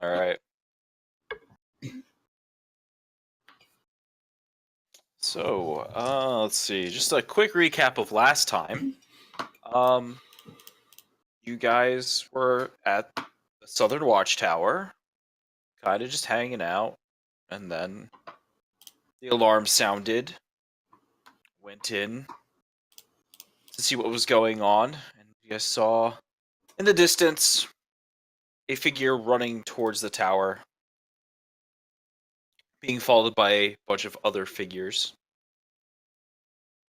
All right. So, let's see. Just a quick recap of last time. You guys were at the Southern Watchtower, kind of just hanging out, and then the alarm sounded. Went in to see what was going on, and you guys saw in the distance a figure running towards the tower, being followed by a bunch of other figures.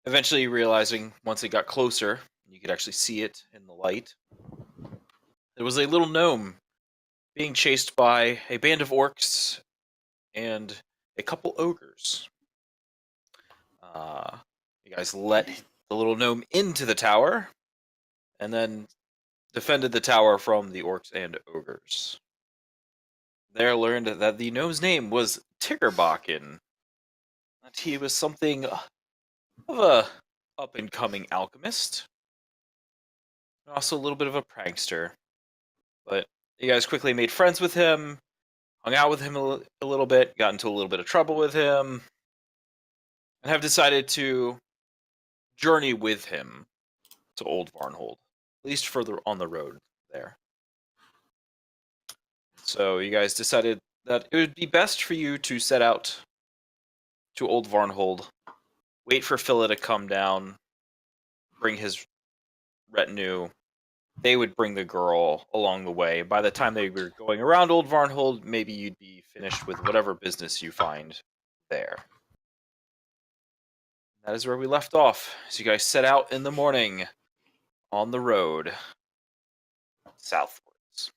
Eventually realizing once it got closer, you could actually see it in the light. There was a little gnome being chased by a band of orcs and a couple ogres. You guys let the little gnome into the tower, and then defended the tower from the orcs and ogres. There learned that the gnome's name was Tickerbakken, that he was something of a up-and-coming alchemist, and also a little bit of a prankster. But you guys quickly made friends with him, hung out with him a little bit, got into a little bit of trouble with him, and have decided to journey with him to Old Varnhold, at least further on the road there. So you guys decided that it would be best for you to set out to Old Varnhold, wait for Phila to come down, bring his retinue. They would bring the girl along the way. By the time they were going around Old Varnhold, maybe you'd be finished with whatever business you find there. That is where we left off. So you guys set out in the morning on the road southwards.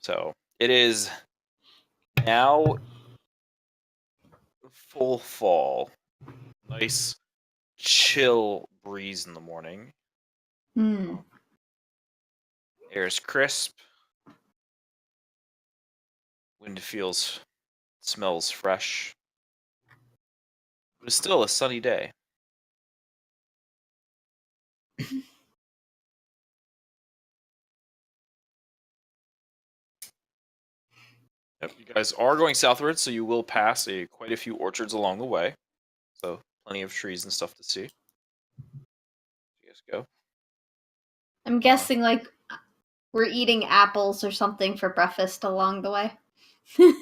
So it is now full fall. Nice chill breeze in the morning. Air is crisp. Wind smells fresh. But it's still a sunny day. Yep, you guys are going southward, so you will pass quite a few orchards along the way. So plenty of trees and stuff to see. You guys go. I'm guessing like we're eating apples or something for breakfast along the way. It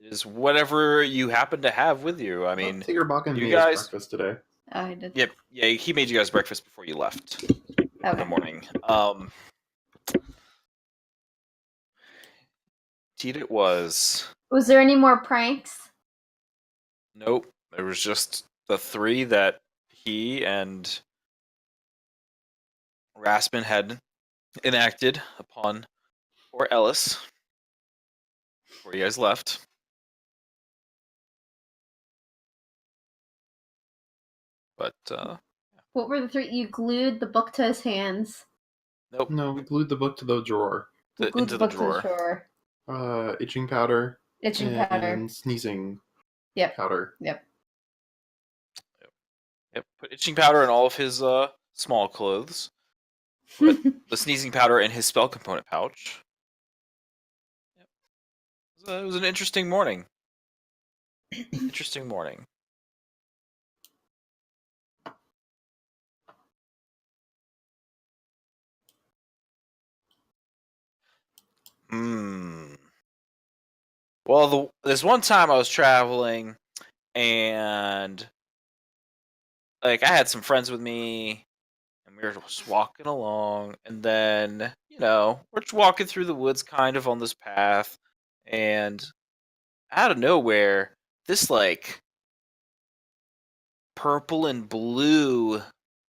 is whatever you happen to have with you. I mean, Tiggerbakken you made guys us breakfast today. Oh, I did. Yep, yeah, he made you guys breakfast before you left in the morning. Indeed it was. Was there any more pranks? Nope. There was just the three that he and Raspin had enacted upon poor Ellis before you guys left. But, What were the three? You glued the book to his hands. nope. No, we glued the book to the drawer. Into the drawer. Itching powder. Itching powder. And sneezing powder. Yep. Put itching powder in all of his small clothes. Put the sneezing powder in his spell component pouch. Yep. It was an interesting morning. Interesting morning. Well, this one time I was traveling, and like I had some friends with me, and we were just walking along, and then we're just walking through the woods, kind of on this path, and out of nowhere, this like purple and blue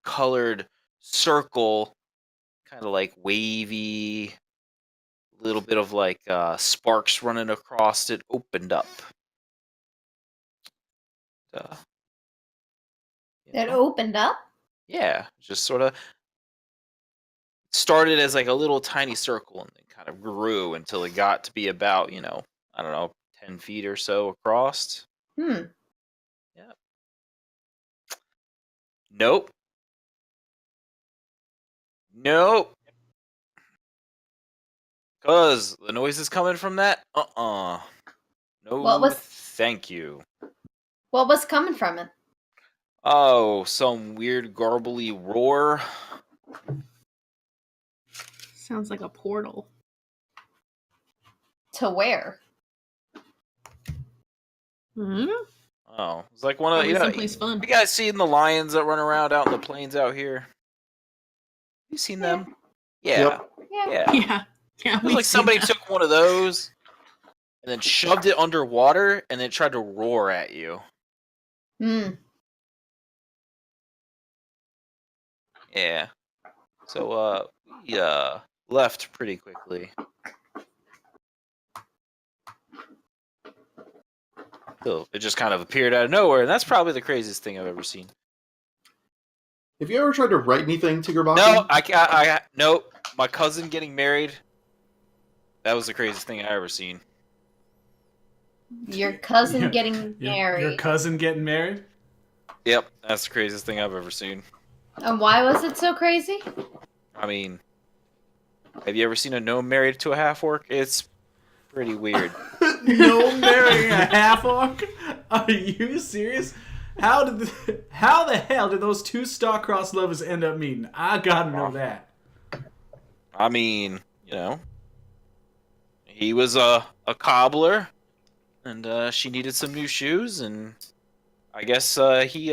colored circle, kind of like wavy, little bit of like sparks running across it, opened up. Uh, It opened up? Yeah, just sort of started as like a little tiny circle and then kind of grew until it got to be about, I don't know, 10 feet or so across. Hmm. Yeah. Nope. Nope. Because the noise is coming from that? No, thank you. What was coming from it? Oh, some weird garbly roar. Sounds like a portal. To where? Hmm? Oh, it's like one of someplace fun. You guys seen the lions that run around out in the plains out here? You seen them? Yeah. Yeah. Yeah. It was like somebody took one of those and then shoved it underwater and then tried to roar at you. Hmm. Yeah. So we left pretty quickly. So it just kind of appeared out of nowhere, and that's probably the craziest thing I've ever seen. Have you ever tried to write anything to your body? No, nope. My cousin getting married. That was the craziest thing I ever seen. Your cousin getting married. Your cousin getting married? Yep, that's the craziest thing I've ever seen. And why was it so crazy? I mean, have you ever seen a gnome married to a half-orc? It's pretty weird. No marrying a half-orc? Are you serious? How the hell did those two star-crossed lovers end up meeting? I gotta know that. I mean, he was a cobbler, and she needed some new shoes, and I guess he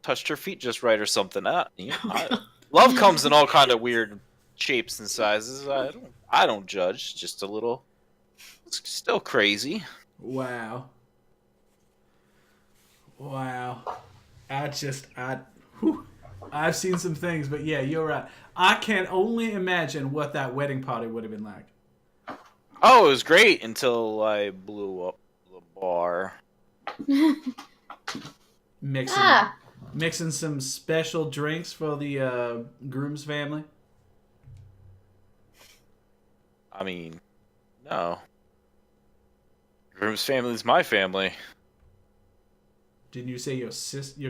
touched her feet just right or something. Love comes in all kind of weird shapes and sizes. I don't judge. Just a little. It's still crazy. Wow. I've seen some things, but yeah, you're right. I can only imagine what that wedding party would have been like. Oh, it was great until I blew up the bar. Mixing some special drinks for the groom's family. I mean, no. Groom's family is my family. Didn't you say your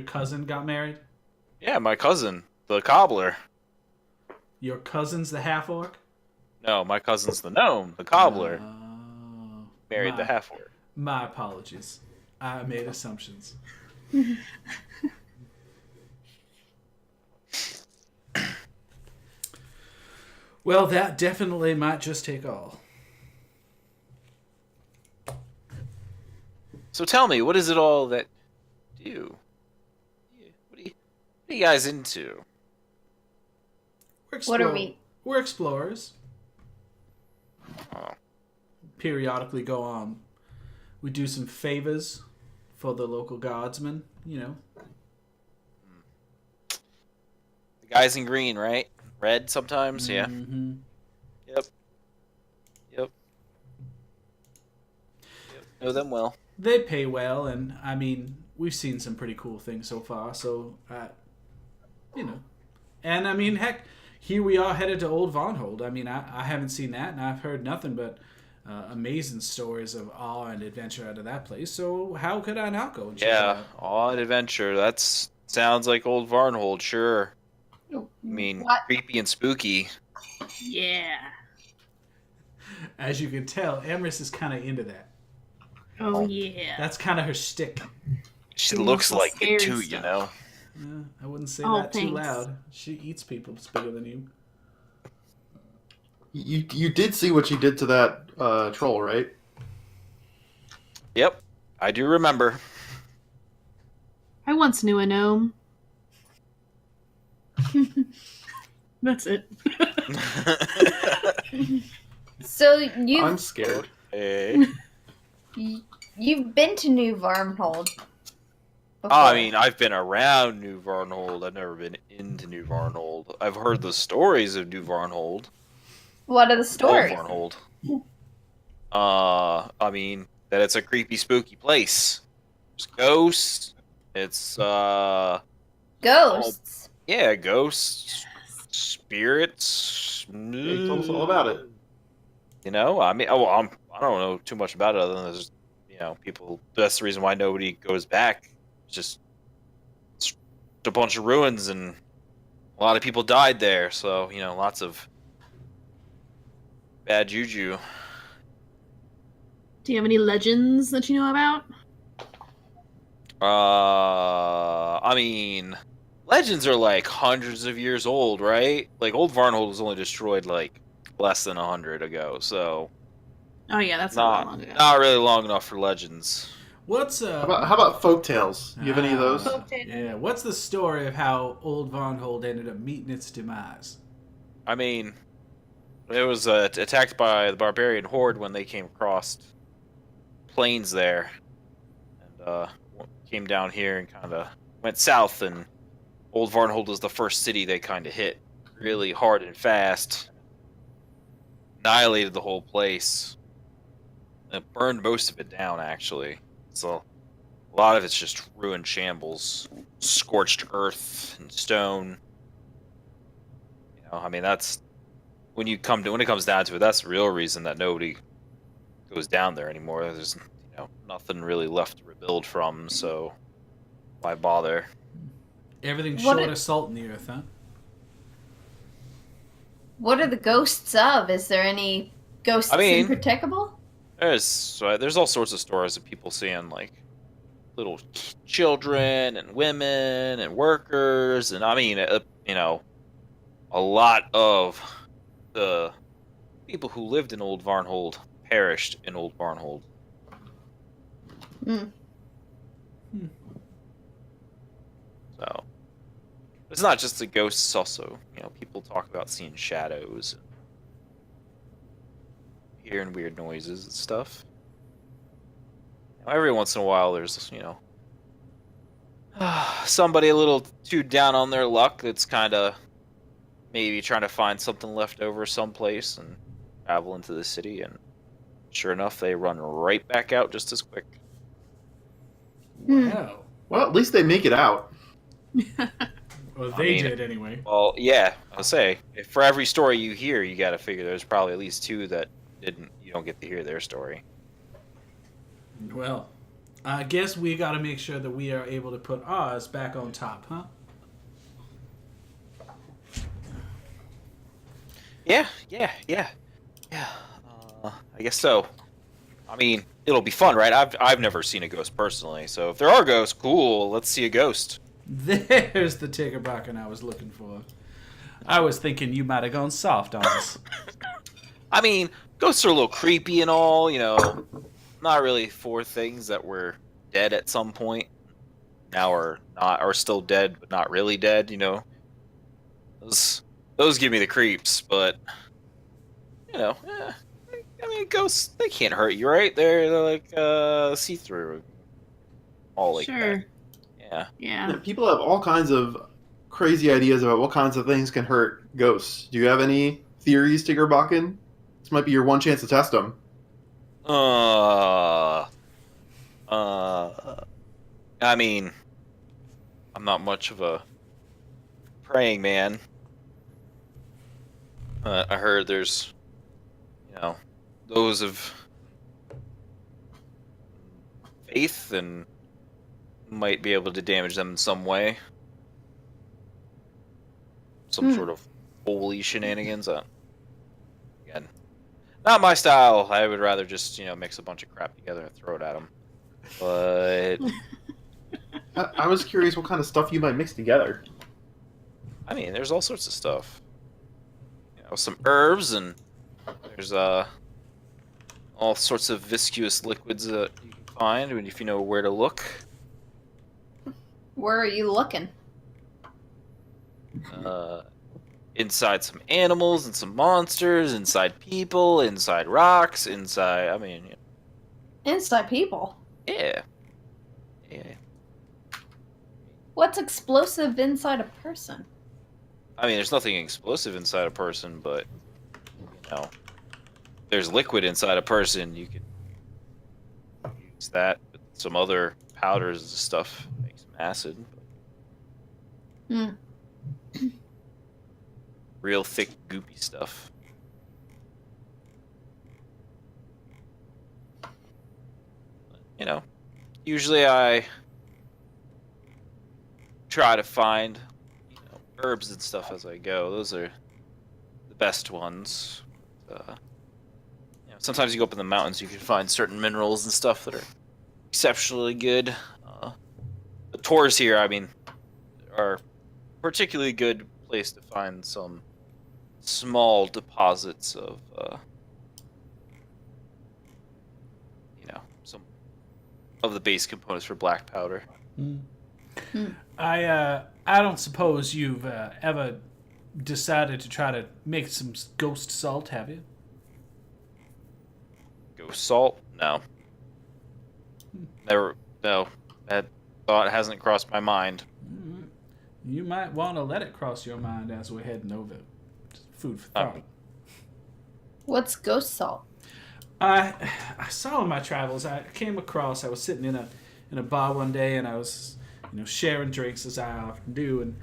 cousin got married? Yeah, my cousin, the cobbler. Your cousin's the half-orc? No, my cousin's the gnome, the cobbler. Married the half-orc. My apologies. I made assumptions. Well, that definitely might just take all. So tell me, what is it all that you do? What are you guys into? What are we? We're explorers. Oh. Periodically go on. We do some favors for the local guardsmen, The guys in green, right? Red sometimes, yeah. Mm-hmm. Yep. Know them well. They pay well, and I mean, we've seen some pretty cool things so far. So, and I mean, heck, here we are headed to Old Vonhold. I mean, I haven't seen that, and I've heard nothing but amazing stories of awe and adventure out of that place. So, how could I not go and check it out? Awe and adventure. That sounds like Old Varnhold, sure. I mean, creepy and spooky. Yeah. As you can tell, Emrys is kind of into that. Oh, yeah. That's kind of her shtick. She looks like it too, Yeah, I wouldn't say that too loud. She eats people that's bigger than you. You did see what she did to that troll, right? Yep, I do remember. I once knew a gnome. That's it. So I'm scared. Okay. you've been to New Varnhold before. I mean, I've been around New Varnhold. I've never been into New Varnhold. I've heard the stories of New Varnhold. What are the Old stories? Varnhold. I mean, that it's a creepy, spooky place. There's ghosts. It's, Ghosts. yeah, ghosts, spirits. Hey, tell us all about it. You know, I mean, I don't know too much about it other than there's, people. That's the reason why nobody goes back. It's just a bunch of ruins, and a lot of people died there. So lots of bad juju. Do you have any legends that you know about? I mean, legends are like hundreds of years old, right? Like Old Varnhold was only destroyed like less than 100 ago, so Oh yeah, that's not long ago. not really long enough for legends. What's How about folk tales? You have any of those? Yeah. What's the story of how Old Vonhold ended up meeting its demise? I mean, it was attacked by the barbarian horde when they came across plains there, and came down here and kind of went south. And Old Varnhold was the first city they kind of hit really hard and fast. Annihilated the whole place. It burned most of it down, actually. So a lot of it's just ruined shambles, scorched earth and stone. I mean, that's when it comes down to it, that's the real reason that nobody goes down there anymore. There's nothing really left to rebuild from, so why bother? Everything What short it- of salt in the earth, huh? What are the ghosts of? Is there any ghosts in particular? There's all sorts of stories of people seeing like little children and women and workers, and I mean, a lot of the people who lived in Old Varnhold perished in Old Varnhold. Hmm. So it's not just the ghosts; it's also people talk about seeing shadows, hearing weird noises and stuff. Every once in a while, there's somebody a little too down on their luck that's kind of maybe trying to find something left over someplace and travel into the city, and sure enough, they run right back out just as quick. Wow. Well, at least they make it out. Well, I they mean, did anyway. Well, yeah, I'll say, if for every story you hear, you got to figure there's probably at least two that you don't get to hear their story. Well, I guess we got to make sure that we are able to put ours back on top, huh? Yeah. I guess so. I mean, it'll be fun, right? I've never seen a ghost personally, so if there are ghosts, cool. Let's see a ghost. There's the Tiggerbacken I was looking for. I was thinking you might have gone soft on us. I mean, ghosts are a little creepy and all, not really for things that were dead at some point. Now are still dead, but not really dead, Those give me the creeps, but I mean, ghosts, they can't hurt you, right? They're like see-through, all like Sure. that. Yeah. Yeah. People have all kinds of crazy ideas about what kinds of things can hurt ghosts. Do you have any theories, Tiggerbakken? This might be your one chance to test them. I mean, I'm not much of a praying man. I heard there's, those of faith and might be able to damage them in some way. Some sort of holy shenanigans. Again, not my style. I would rather just, mix a bunch of crap together and throw it at them. But I was curious what kind of stuff you might mix together. I mean, there's all sorts of stuff. Some herbs and There's all sorts of viscous liquids that you can find if you know where to look. Where are you looking? Inside some animals and some monsters, inside people, inside rocks, inside. I mean, Inside people. yeah. What's explosive inside a person? I mean, there's nothing explosive inside a person, but there's liquid inside a person. You can use that with some other powders and stuff. Make some acid. Hmm. Real thick, goopy stuff. Usually I try to find herbs and stuff as I go. Those are the best ones. Sometimes you go up in the mountains, you can find certain minerals and stuff that are exceptionally good. The tours here, I mean, are particularly good place to find some small deposits of, some of the base components for black powder. I don't suppose you've ever decided to try to make some ghost salt, have you? Ghost salt? No. Never. No. That thought hasn't crossed my mind. You might want to let it cross your mind as we're heading over. Just food for thought. What's ghost salt? I saw in my travels. I came across. I was sitting in a bar one day, and I was, sharing drinks as I often do, and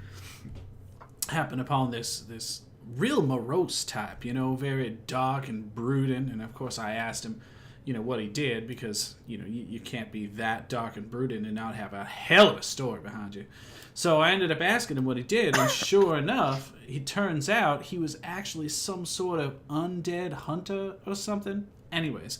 happened upon this real morose type. Very dark and brooding. And of course, I asked him, what he did, because you can't be that dark and brooding and not have a hell of a story behind you. So I ended up asking him what he did, and sure enough, it turns out he was actually some sort of undead hunter or something. Anyways,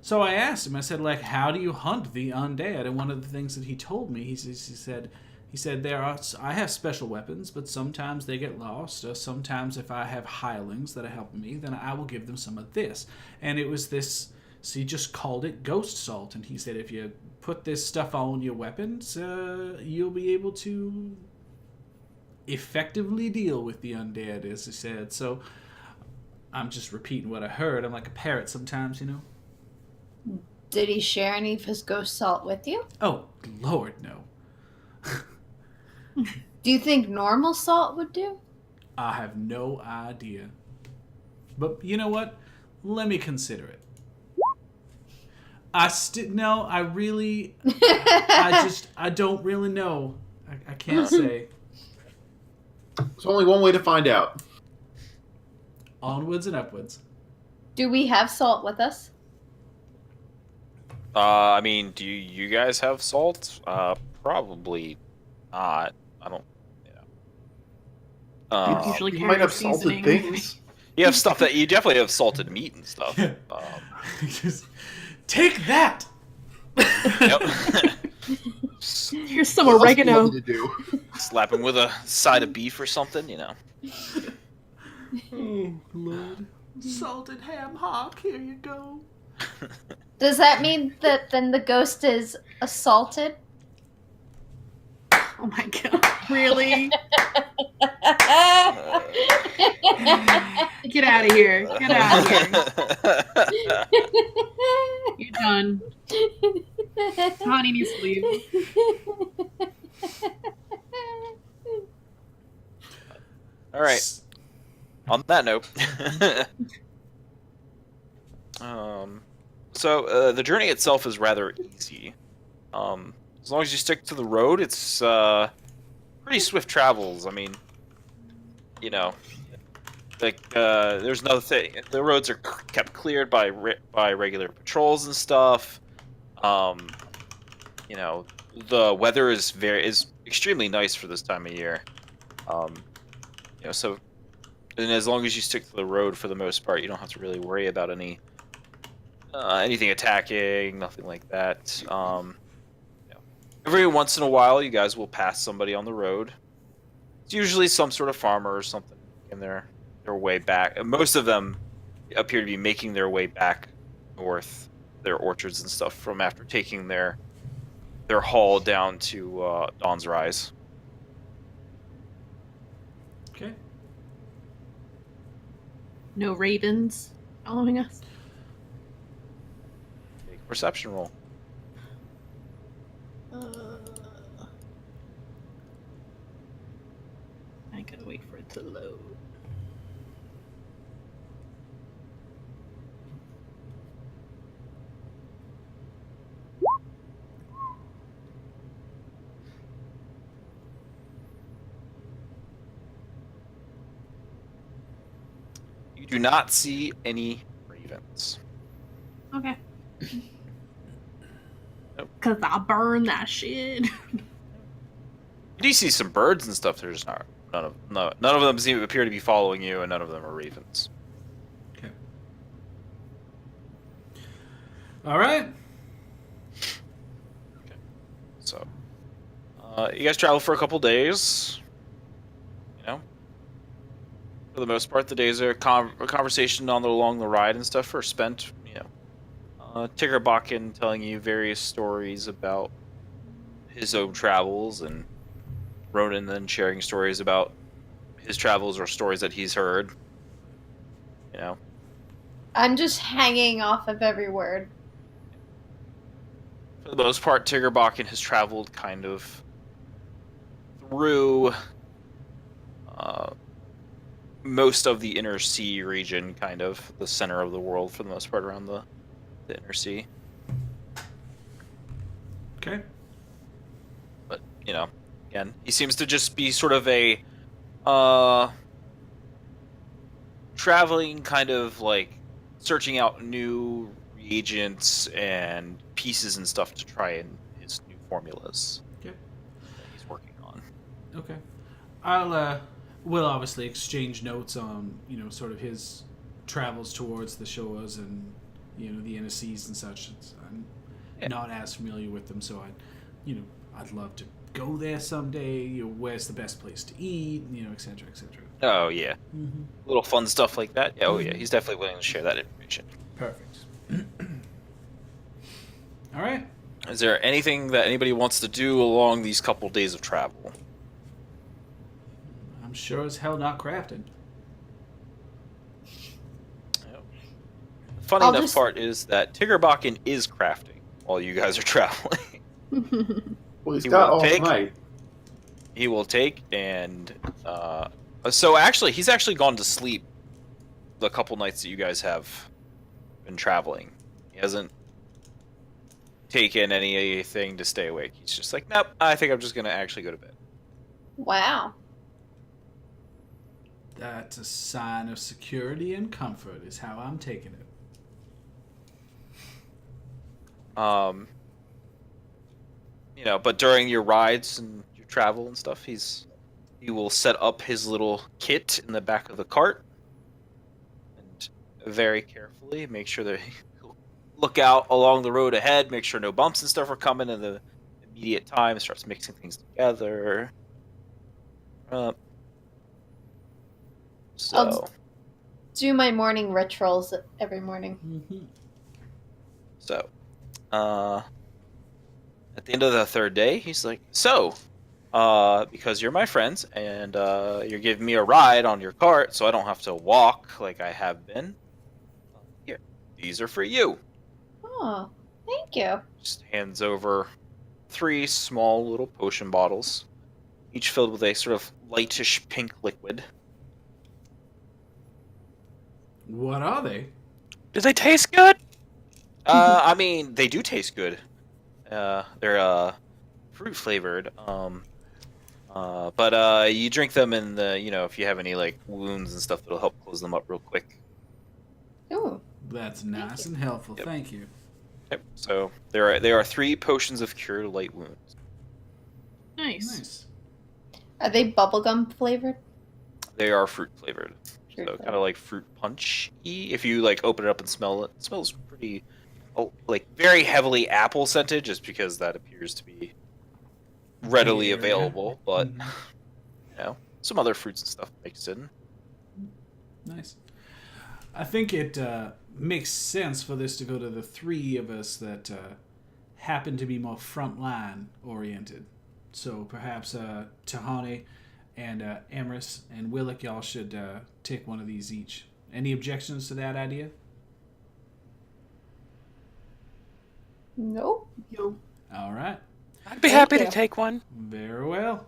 so I asked him, I said, how do you hunt the undead? And one of the things that he told me, he said, I have special weapons, but sometimes they get lost, or sometimes if I have hirelings that are helping me, then I will give them some of this. And it was this, so he just called it ghost salt, and he said if you put this stuff on your weapons, you'll be able to effectively deal with the undead, as he said. So I'm just repeating what I heard. I'm like a parrot sometimes, Did he share any of his ghost salt with you? Oh, Lord, no. Do you think normal salt would do? I have no idea. But you know what? Let me consider it. I don't really know. I can't say. There's only one way to find out. Onwards and upwards. Do we have salt with us? I mean, do you guys have salt? Probably not. I don't. You Usually might have carry salted seasoning. things. You have stuff that you definitely have salted meat and stuff. Just take that. Yep. Here's some What else do you oregano. want me to do? Slap him with a side of beef or something, Oh, Lord. Salted ham hock, here you go. Does that mean that then the ghost is assaulted? Oh my god. Really? Get out of here. Get out of here. You're done. Tawny needs to leave. All right. On that note, so the journey itself is rather easy. As long as you stick to the road, it's pretty swift travels. I mean, there's no thing. The roads are kept cleared by regular patrols and stuff. The weather is extremely nice for this time of year. So. And as long as you stick to the road for the most part, you don't have to really worry about anything attacking, nothing like that. Every once in a while, you guys will pass somebody on the road. It's usually some sort of farmer or something in their way back. And most of them, appear to be making their way back north, their orchards and stuff, from after taking their haul down to Dawn's Rise. Okay. No ravens following us. Make a perception roll. I gotta wait for it to load. You do not see any ravens. Okay. Nope. Cause I burn that shit. You do see some birds and stuff. There's not none of them seem to appear to be following you, and none of them are ravens. Okay. All right. So, you guys travel for a couple days. You know, for the most part, the days are a conversation along the ride and stuff are spent. You know, Tickerbakken telling you various stories about his own travels, and Ronan then sharing stories about his travels or stories that he's heard. You know, I'm just hanging off of every word. for the most part, Tickerbakken has traveled kind of through most of the inner sea region, kind of the center of the world for the most part, around the inner sea. Okay. But you know, again, he seems to just be sort of a traveling, kind of like searching out new reagents and pieces and stuff to try in his new formulas Okay. that he's working on. Okay. We'll obviously exchange notes on, sort of his travels towards the shores and, the inner seas and such. I'm not as familiar with them, so I'd love to go there someday. Where's the best place to eat, et cetera, et cetera. Oh yeah, Mm-hmm. little fun stuff like that. Yeah, oh yeah, he's definitely willing to share that information. Perfect. All right. Is there anything that anybody wants to do along these couple days of travel? I'm sure as hell not crafting. The funny I'll enough just- part is that Tickerbakken is crafting while you guys are traveling. Well, he's He got will all take- night. He will take and so actually he's actually gone to sleep the couple nights that you guys have been traveling. He hasn't taken anything to stay awake. He's just like, nope, I think I'm just gonna actually go to bed. Wow. That's a sign of security and comfort, is how I'm taking it. But during your rides and your travel and stuff, he will set up his little kit in the back of the cart and very carefully make sure that he'll look out along the road ahead, make sure no bumps and stuff are coming in the immediate time, starts mixing things together. So, Do my morning rituals every morning. Mm-hmm. so, at the end of the third day, he's like, so, because you're my friends and you're giving me a ride on your cart so I don't have to walk like I have been, here, these are for you. Oh, thank you. Just hands over 3 small little potion bottles, each filled with a sort of lightish pink liquid. What are they? Do they taste good? I mean, they do taste good. They're fruit flavored. But you drink them in the, if you have any like wounds and stuff, that'll help close them up real quick. Ooh. That's nice and helpful. Yep. Thank you. Yep. So there are 3 potions of cure light wounds. Nice. Nice. Are they bubblegum flavored? They are fruit flavored. Fruit So kind of like fruit punch-y. If you like open it up and smell it, it smells pretty, like very heavily apple scented, just because that appears to be readily Yeah. available. But Mhm. some other fruits and stuff mixed in. Nice. I think it makes sense for this to go to the three of us that happen to be more frontline oriented. So perhaps Tahani and Amris and Willick, y'all should take one of these each. Any objections to that idea? Nope. Yo. All right. I'd be Thank happy you. to take one. Very well.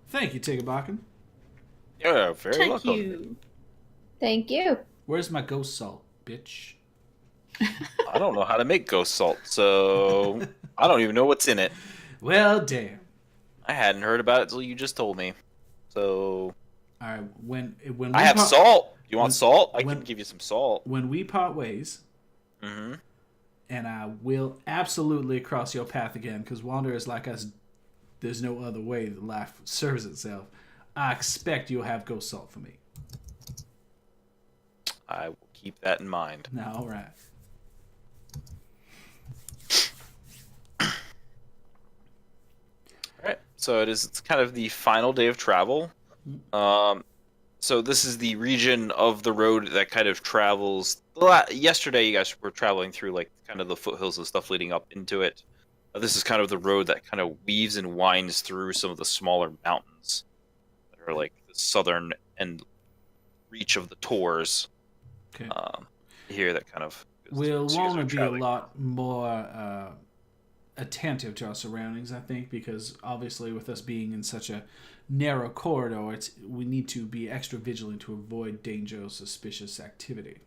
Thank you, Tiggerbakken. Yeah, very Thank welcome. you. Thank you. Where's my ghost salt, bitch? I don't know how to make ghost salt, so I don't even know what's in it. Well, damn. I hadn't heard about it until you just told me. So All right. When we I have salt. You want when- salt? I when- can give you some salt. When we part ways, Mm-hmm. and I will absolutely cross your path again, because Wanderers like us, there's no other way that life serves itself. I expect you'll have ghost salt for me. I will keep that in mind. Now, all right. All right. So it's kind of the final day of travel. So this is the region of the road that kind of travels. Yesterday, you guys were traveling through like kind of the foothills and stuff leading up into it. This is kind of the road that kind of weaves and winds through some of the smaller mountains that are like the southern and reach of the Tors. Okay. Here, that kind of. We'll so you guys want are to be a traveling. lot more attentive to our surroundings, I think, because obviously with us being in such a narrow corridor, we need to be extra vigilant to avoid danger or suspicious activity.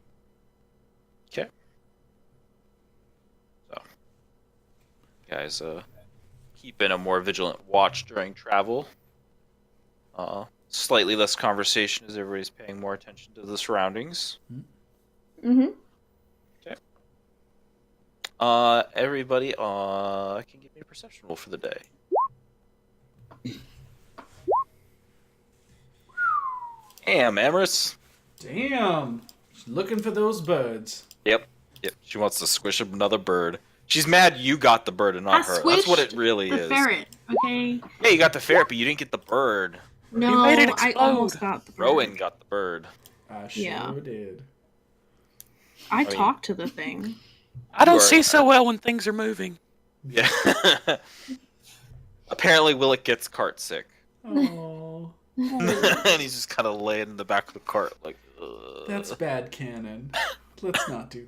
Okay. So, guys, keep in a more vigilant watch during travel. Slightly less conversation as everybody's paying more attention to the surroundings. Mm-hmm. Everybody, can give me a perception roll for the day. Damn, Amherst. Damn! Looking for those birds. Yep. She wants to squish another bird. She's mad you got the bird and not her. That's what it really the is. ferret, okay? Yeah, you got the ferret, but you didn't get the bird. No, made it I explode. almost got the bird. Rowan got the bird. I sure Yeah. did. I mean- talked to the thing. I don't You are- see so well when things are moving. Yeah. Apparently, Willick gets cart sick. Oh, And he's just kind of laying in the back of the cart, like, ugh. that's bad canon. Let's not do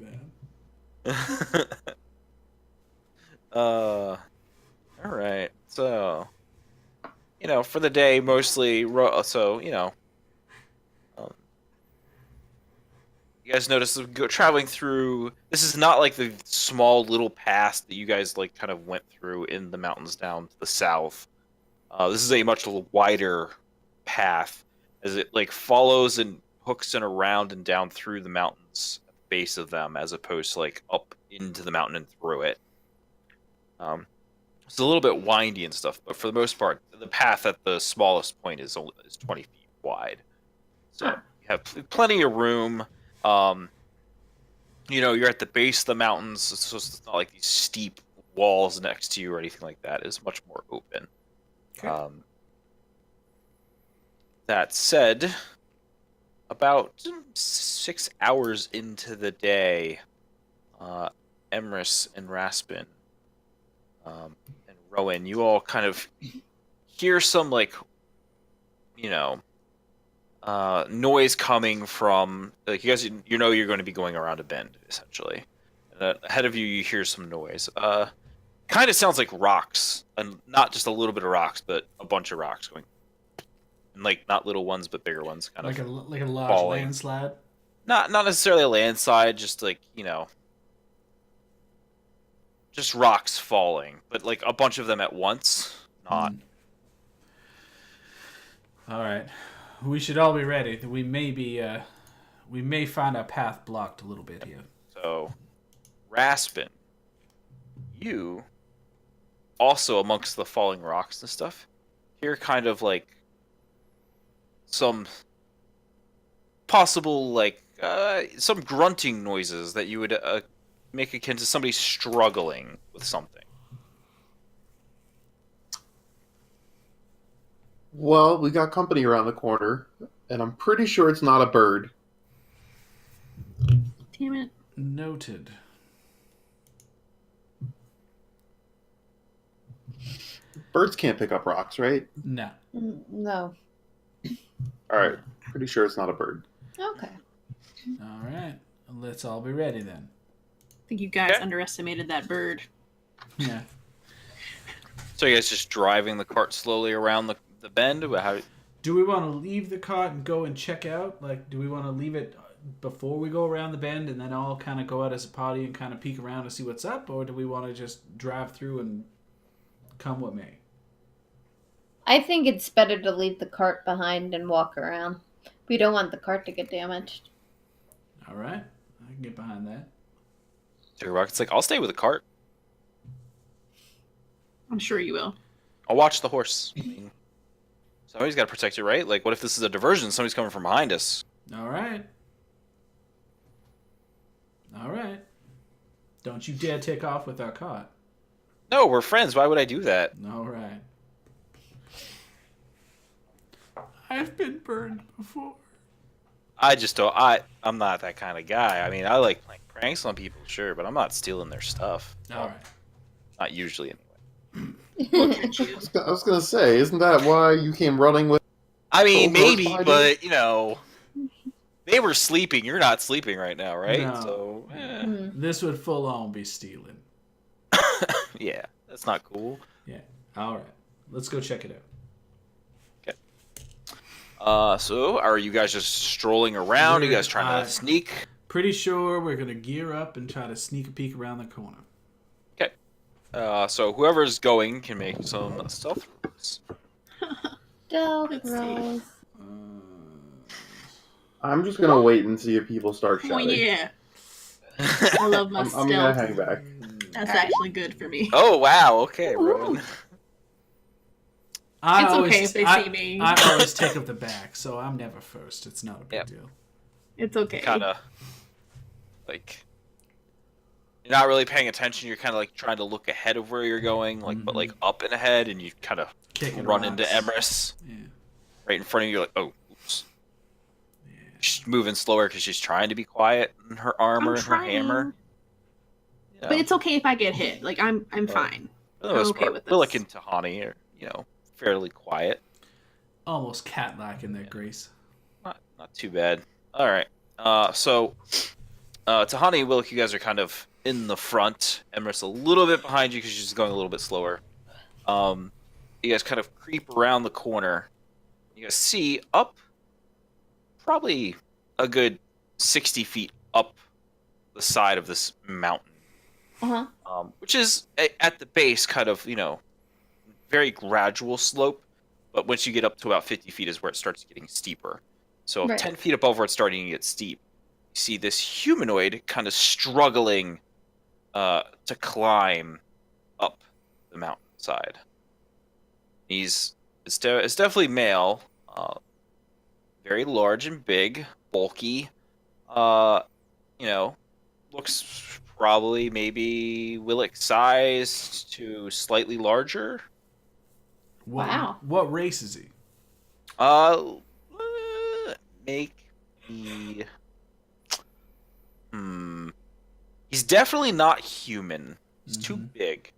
that. Alright. So, for the day, mostly, you guys notice traveling through. This is not like the small little pass that you guys like kind of went through in the mountains down to the south. This is a much wider path as it like follows and hooks and around and down through the mountains at the base of them, as opposed to like up into the mountain and through it. It's a little bit windy and stuff, but for the most part, the path at the smallest point is 20 feet wide. So you have plenty of room. You're at the base of the mountains, so it's not like these steep walls next to you or anything like that. It's much more open. Okay. That said, about 6 hours into the day, Emrys and Raspin and Rowan, you all kind of hear some noise coming from like you guys. You're going to be going around a bend essentially. And ahead of you, you hear some noise. Kind of sounds like rocks, and not just a little bit of rocks, but a bunch of rocks going. And like not little ones, but bigger ones, kind Like of a large falling. landslide. Not necessarily a landslide, just like just rocks falling, but like a bunch of them at once. Not. All right, we should all be ready. We may find our path blocked a little bit here. So, Raspin, you also amongst the falling rocks and stuff, hear kind of like some possible some grunting noises that you would make akin to somebody struggling with something. Well, we got company around the corner, and I'm pretty sure it's not a bird. Damn it. Noted. Birds can't pick up rocks, right? No. No. All right. Pretty sure it's not a bird. Okay. All right. Let's all be ready then. I think you guys Okay. underestimated that bird. Yeah. So you guys just driving the cart slowly around the bend? How? Do we want to leave the cart and go and check out? Like, do we want to leave it before we go around the bend and then all kind of go out as a party and kind of peek around to see what's up? Or do we want to just drive through and come with me? I think it's better to leave the cart behind and walk around. We don't want the cart to get damaged. All right. I can get behind that. Rocket's like, I'll stay with the cart. I'm sure you will. I'll watch the horse. I mean, somebody's got to protect you, right? Like, what if this is a diversion? Somebody's coming from behind us. All right. All right. Don't you dare take off with our cart. No, we're friends. Why would I do that? All right. I've been burned before. I just don't. I'm not that kind of guy. I mean, I like playing pranks on people, sure, but I'm not stealing their stuff. All right. Not usually, anyway. Look at you. I was gonna say, isn't that why you came running with? I mean, Cold horse maybe, behind but you know, they were sleeping. You're not sleeping right now, right? No. So, This would full on be stealing. yeah, that's not cool. Yeah. All right. Let's go check it out. So are you guys just strolling around? Are you guys trying Uh, to sneak? Pretty sure we're going to gear up and try to sneak a peek around the corner. So whoever's going can make some stealth rolls. Stealth Let's see. rolls. I'm just gonna wait and see if people start Oh, shouting. yeah. I love my I'm stealth. gonna hang back. That's actually good for me. Oh wow! Okay, Rowan. I It's okay if they see me. I always take up the back, so I'm never first. It's not a big Yep. deal. It's okay. Kind of like you're not really paying attention. You're kind of like trying to look ahead of where you're going, like but like up and ahead, and you kind of Kicking run into rocks. Emrys Yeah. right in front of you. You're like, oh, oops. Yeah. She's moving slower because she's trying to be quiet in her armor I'm and her trying. hammer. You know, But it's okay if I get hit. Like I'm fine. for the most okay part, with Willick this. and Tahani are fairly quiet. Almost cat-like in their grace. Not too bad. All right. So Tahani and Willick, you guys are kind of in the front. Emrys a little bit behind you because she's going a little bit slower. You guys kind of creep around the corner. You guys see up probably a good 60 feet up the side of this mountain, which is at the base kind of, very gradual slope. But once you get up to about 50 feet is where it starts getting steeper. So Right. 10 feet above where it's starting to get steep, you see this humanoid kind of struggling to climb up the mountainside. It's definitely male, very large and big, bulky. Looks probably maybe Willick sized to slightly larger. Wow. What race is he? Make me. He's definitely not human. He's too Mhm. big.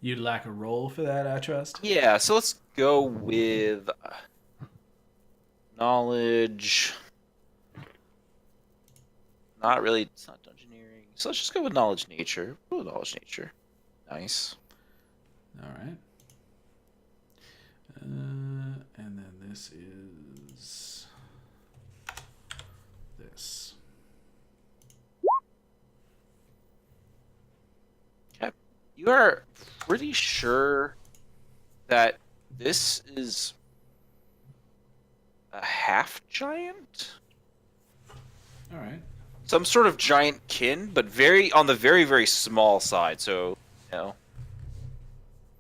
You'd like a roll for that, I trust? Yeah, so let's go with knowledge. Not really. It's not dungeoneering. So let's just go with knowledge nature. Ooh, knowledge nature. Nice. All right. And then this is this. You are pretty sure that this is a half giant? All right. Some sort of giant kin, but on the very, very small side. So, like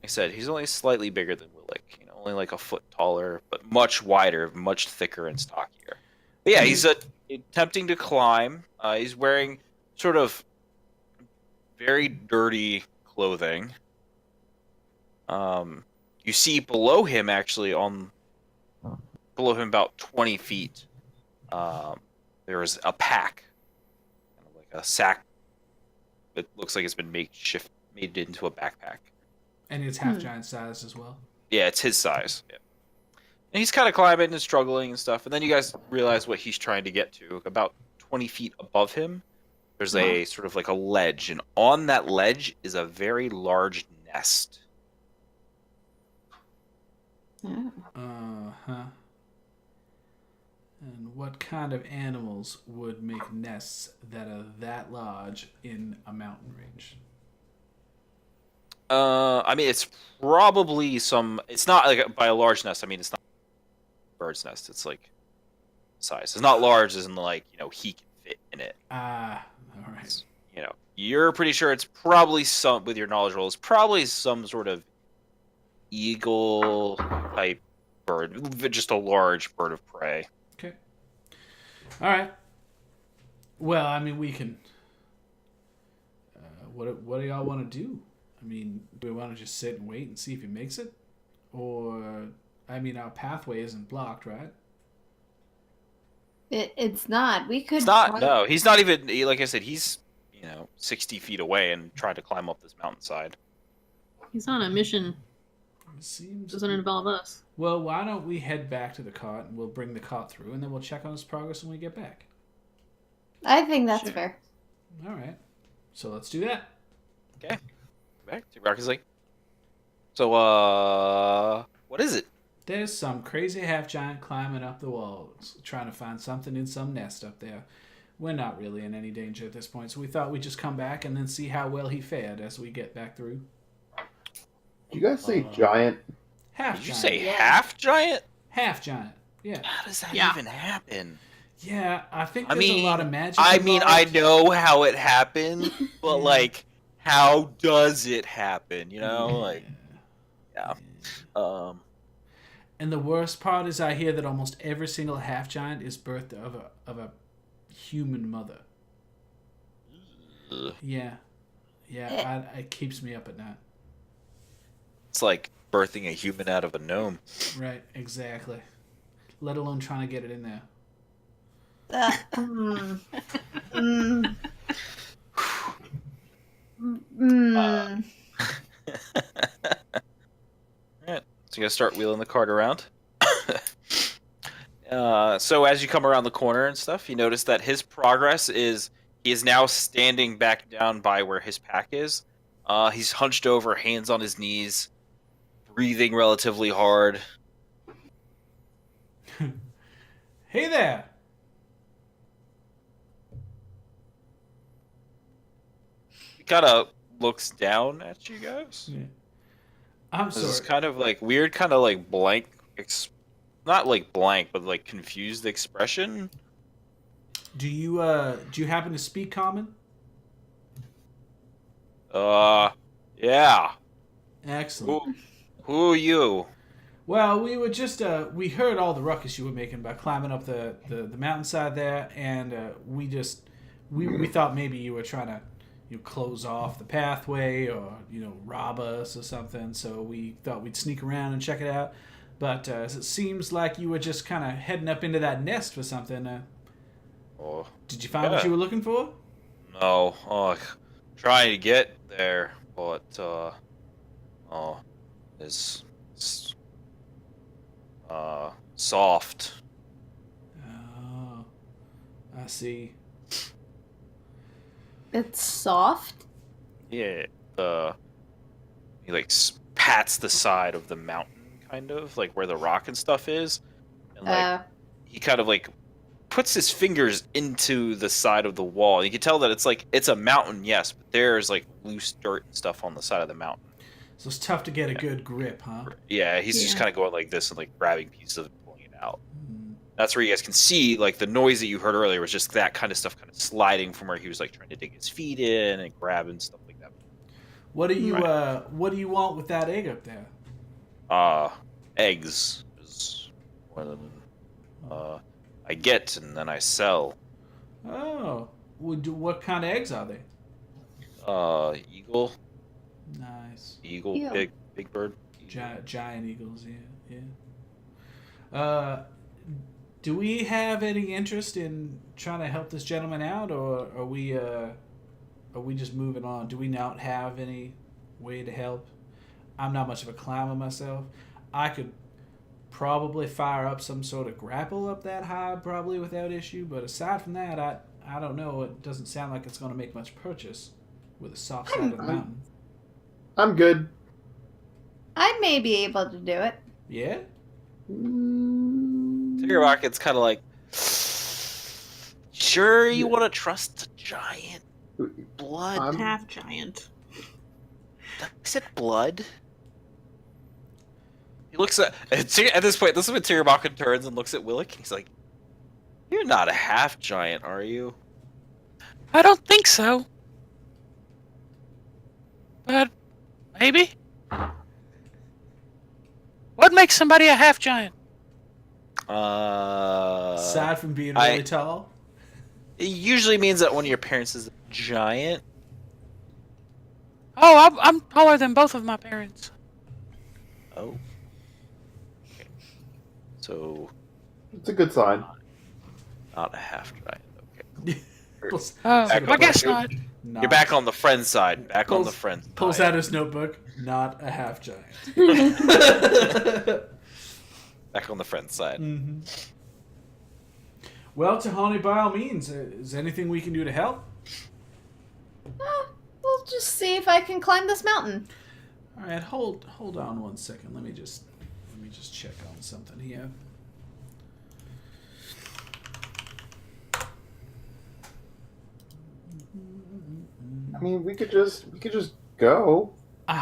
I said, he's only slightly bigger than Willick. Only like a foot taller, but much wider, much thicker and stockier. But yeah, he's attempting to climb. He's wearing sort of very dirty clothing. You see below him, actually, below him about 20 feet, there is a pack, kind of like a sack. It looks like it's been made into a backpack. And it's half giant size as well. Yeah, it's his size. Yeah. And he's kind of climbing and struggling and stuff. And then you guys realize what he's trying to get to. About 20 feet above him, there's a sort of like a ledge. And on that ledge is a very large nest. Uh-huh. And what kind of animals would make nests that are that large in a mountain range? I mean, it's probably some. It's not like by a large nest. I mean, it's not a bird's nest. It's like size. It's not large, as in like he can fit in it. Ah, all right. It's, you're pretty sure it's probably some. With your knowledge roll, it's probably some sort of eagle type bird, just a large bird of prey. Okay. All right. Well, I mean, we can. What do y'all want to do? I mean, do we want to just sit and wait and see if he makes it? Or, I mean, our pathway isn't blocked, right? It's not. We could. It's not. No, he's not even. Like I said, he's 60 feet away and trying to climb up this mountainside. He's on a mission. It seems. Doesn't involve us. Well, why don't we head back to the cart and we'll bring the cart through, and then we'll check on his progress when we get back. I think that's Sure. fair. All right. So let's do that. Okay. Back to Rocket's like. So, what is it? There's some crazy half giant climbing up the walls, trying to find something in some nest up there. We're not really in any danger at this point, so we thought we'd just come back and then see how well he fared as we get back through. You guys say giant? Half Did you giant. say half giant? Half giant. Yeah. How does that Yeah. even happen? Yeah, I think I there's mean, a lot of magic I involved. know how it happened, but Yeah. like, how does it happen? Like, yeah. And the worst part is I hear that almost every single half giant is birthed of a human mother. Ugh. Yeah. Yeah, it keeps me up at night. It's like birthing a human out of a gnome. Right, exactly. Let alone trying to get it in there. Mm. Mm. Mm. Alright, so you gotta start wheeling the cart around. So as you come around the corner and stuff, you notice that his progress is he is now standing back down by where his pack is. He's hunched over, hands on his knees, breathing relatively hard. Hey there! He kind of looks down at you guys. Yeah. I'm This is sorry. kind of like weird, kind of like blank, not like blank, but like confused expression. Do you happen to speak common? Yeah. Excellent. Who are you? Well, we were just we heard all the ruckus you were making by climbing up the mountainside there, and we thought maybe you were trying to close off the pathway or rob us or something. So we thought we'd sneak around and check it out. But it seems like you were just kind of heading up into that nest for something. Oh, Did you find what you were looking for? no. Trying to get there, but it's soft. Oh, I see. It's soft. Yeah. He like pats the side of the mountain, kind of like where the rock and stuff is, and like he kind of like puts his fingers into the side of the wall. You can tell that it's a mountain, yes, but there's like loose dirt and stuff on the side of the mountain. So it's tough to get a good grip, huh? Yeah, he's just Yeah. kind of going like this and like grabbing pieces of it and pulling it out. Hmm. That's where you guys can see like the noise that you heard earlier was just that kind of stuff kind of sliding from where he was like trying to dig his feet in and grabbing stuff like that. What do you Right. what do you want with that egg up there? Eggs is one of them. I get and then I sell. Oh, what kind of eggs are they? Eagle, Nice. eagle, Ew. big bird. Giant eagles, yeah. Do we have any interest in trying to help this gentleman out, or are we just moving on? Do we not have any way to help? I'm not much of a climber myself. I could probably fire up some sort of grapple up that high, probably without issue. But aside from that, I don't know. It doesn't sound like it's going to make much purchase with a soft side of the mountain. I'm good. I may be able to do it. Yeah? Tigger Rocket's kind of like, sure you want to trust the giant? Blood? Half giant. I said blood. He looks at this point. This is when Tigger turns and looks at Willick. He's like, "You're not a half giant, are you?" I don't think so. But maybe. What makes somebody a half giant? Aside from being really tall? It usually means that one of your parents is a giant. Oh, I'm taller than both of my parents. Oh. Okay. So, It's a good sign. not a half giant. Okay. Oh, Back I on guess the- not. You're back on the friend side. Back on the friend side. Pulls out his notebook. Not a half giant. Back on the friend side. Mm-hmm. Well, Tahani, by all means, is there anything we can do to help? We'll just see if I can climb this mountain. All right, hold on one second. Let me just check on something here. I mean, we could just go. We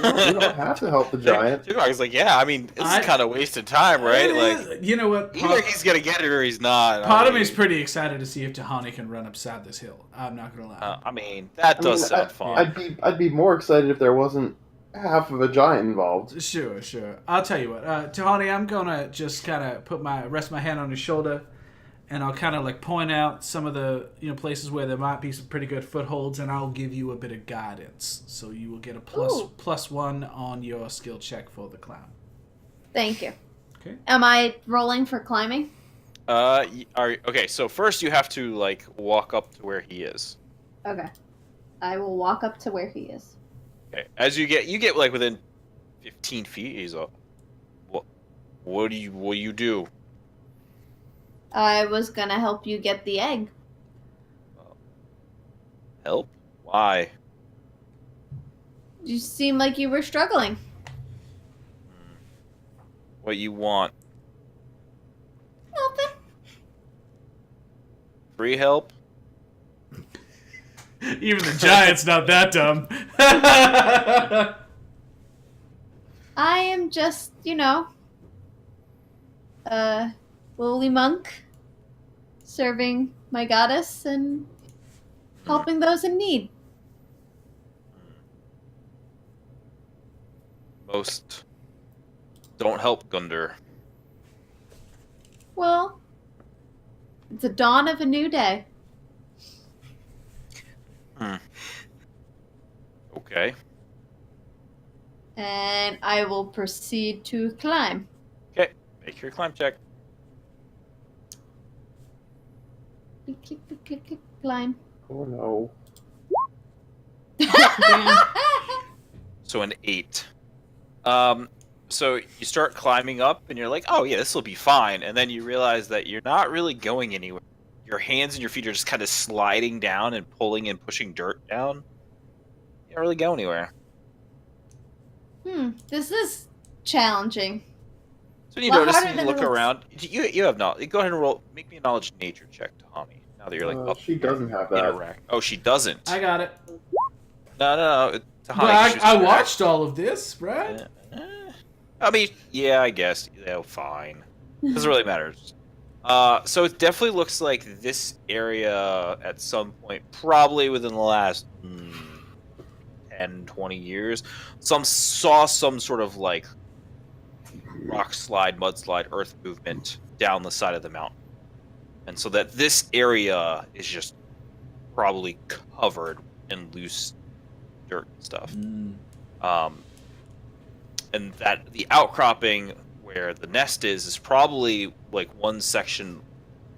don't have to help the giant. Tigger Rocket's like, yeah, I mean, this is kind of wasted time, right? Like, you know what? either he's gonna get it or he's not. Part of me is pretty excited to see if Tahani can run upside this hill. I'm not gonna lie. I mean, that does sound fun. I'd be more excited if there wasn't half of a giant involved. Sure. I'll tell you what, Tahani, I'm gonna just kind of rest my hand on your shoulder, and I'll kind of like point out some of the places where there might be some pretty good footholds, and I'll give you a bit of guidance, so you will get a plus one on your skill check for the climb. Thank you. Okay. Am I rolling for climbing? Okay, so first you have to like walk up to where he is. Okay. I will walk up to where he is. Okay, as you get like within 15 feet, he's up. What do you do? I was gonna help you get the egg. Help? Why? You seem like you were struggling. What you want? Nothing. Free help? Even the giant's not that dumb. I am just, a lowly monk serving my goddess and helping those in need. Most don't help Gunder. Well, it's the dawn of a new day. Okay. And I will proceed to climb. Okay, make your climb check. Click, click, click, click, click, climb. Oh no. So an 8. So you start climbing up, and you're like, oh yeah, this will be fine. And then you realize that you're not really going anywhere. Your hands and your feet are just kind of sliding down and pulling and pushing dirt down. You don't really go anywhere. This is challenging. So you Well, notice harder and you than look it looks. around. You have not. Go ahead and roll. Make me a knowledge nature check, Tommy. Now that you're like up. She doesn't have that. Interact. Oh, she doesn't. I got it. No. Tahani, But I watched all of this, right? I mean, yeah, I guess. Yeah, fine. Doesn't really matter. So it definitely looks like this area at some point, probably within the last 10, 20 years, saw some sort of like rock slide, mudslide, earth movement down the side of the mountain. And so that this area is just probably covered in loose dirt and stuff. And that the outcropping where the nest is probably like one section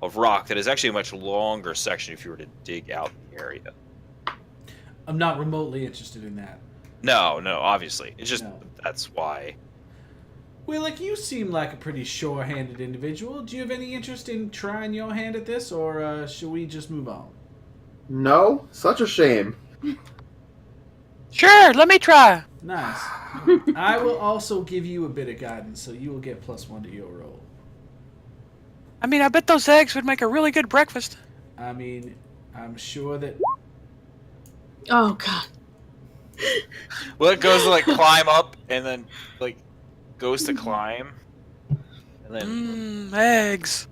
of rock that is actually a much longer section if you were to dig out the area. I'm not remotely interested in that. No, obviously. It's just No. that's why. Well, like, you seem like a pretty sure-handed individual. Do you have any interest in trying your hand at this, or should we just move on? No, such a shame. Sure, let me try. Nice. I will also give you a bit of guidance, so you will get +1 to your roll. I mean, I bet those eggs would make a really good breakfast. I mean, I'm sure that... Oh god. Well, it goes to like climb up and then like goes to climb. And then Eggs.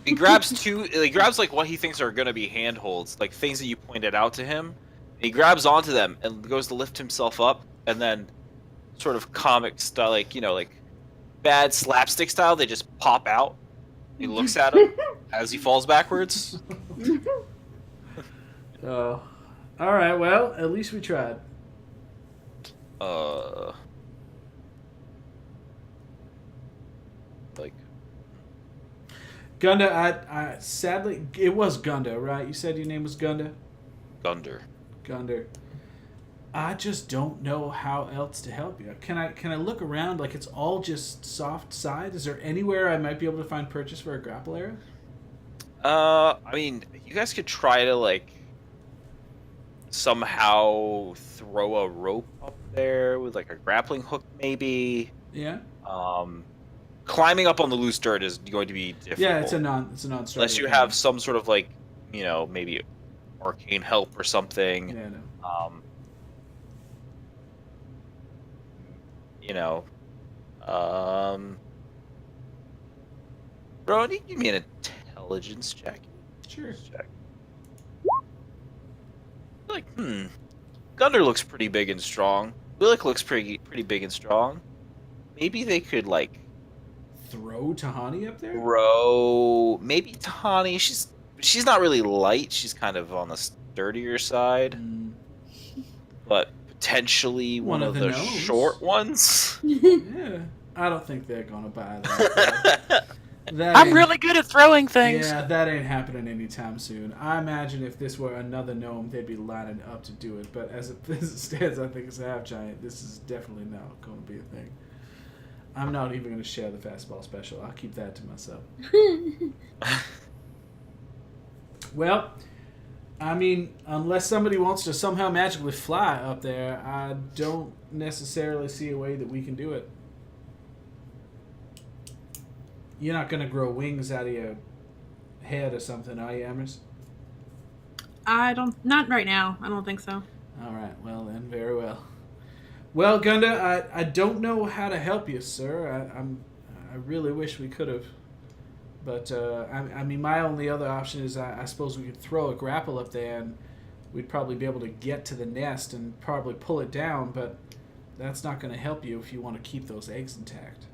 he grabs he grabs like what he thinks are gonna be handholds, like things that you pointed out to him. And he grabs onto them and goes to lift himself up, and then sort of comic style, like, you know, like bad slapstick style, they just pop out. He looks at him as he falls backwards. Oh. Alright, well, at least we tried. Like Gunda, I sadly... It was Gunda, right? You said your name was Gunda? Gunder. Gunder. I just don't know how else to help you. Can I look around like it's all just soft side? Is there anywhere I might be able to find purchase for a grapple arrow? I mean, you guys could try to like somehow throw a rope up there with like a grappling hook, maybe. Yeah. Climbing up on the loose dirt is going to be difficult. Yeah, it's a non-starter. Unless you have some sort of like, you know, maybe arcane help or something. Yeah, no. You know, Brody, give me an intelligence check. Sure. Check. Like, Gunder looks pretty big and strong. Willick looks pretty big and strong. Maybe they could like Throw Tahani up there? throw. Maybe Tahani. She's not really light. She's kind of on the sturdier side. Mm, But potentially one of the gnomes. short ones. yeah. I don't think they're gonna buy that. That I'm ain't- really good at throwing things. Yeah, that ain't happening anytime soon. I imagine if this were another gnome, they'd be lining up to do it. But as it stands, I think it's a half giant. This is definitely not going to be a thing. I'm not even going to share the fastball special. I'll keep that to myself. Well, I mean, unless somebody wants to somehow magically fly up there, I don't necessarily see a way that we can do it. You're not going to grow wings out of your head or something, are you, Amers? Not right now. I don't think so. All right, well then, very well. Well, Gunda, I don't know how to help you, sir. I really wish we could have. But, I mean, my only other option is I suppose we could throw a grapple up there and we'd probably be able to get to the nest and probably pull it down, but that's not going to help you if you want to keep those eggs intact.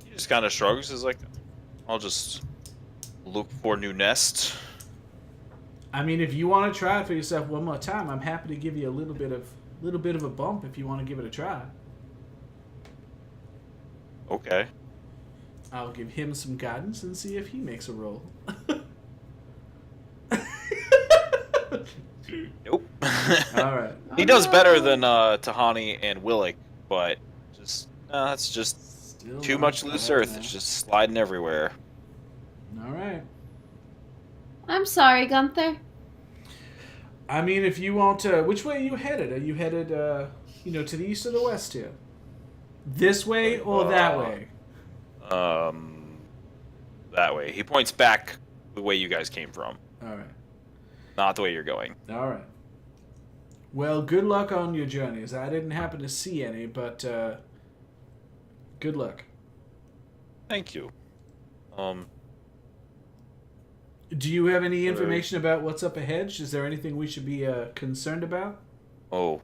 He just kind of shrugs. Is like, I'll just look for a new nest. I mean, if you want to try it for yourself one more time, I'm happy to give you a little bit of a bump if you want to give it a try. Okay. I'll give him some guidance and see if he makes a roll. Nope. All right. He does better than Tahani and Willick, but just that's just Still too not much loose bad, earth. man. It's just sliding everywhere. All right. I'm sorry, Gunther. I mean, if you want to, which way are you headed? Are you headed, to the east or the west here? This way or that way? That way. He points back the way you guys came from, All right. not the way you're going. All right. Well, good luck on your journeys. I didn't happen to see any, but good luck. Thank you. Do you have any information about what's up ahead? Is there anything we should be concerned about? Go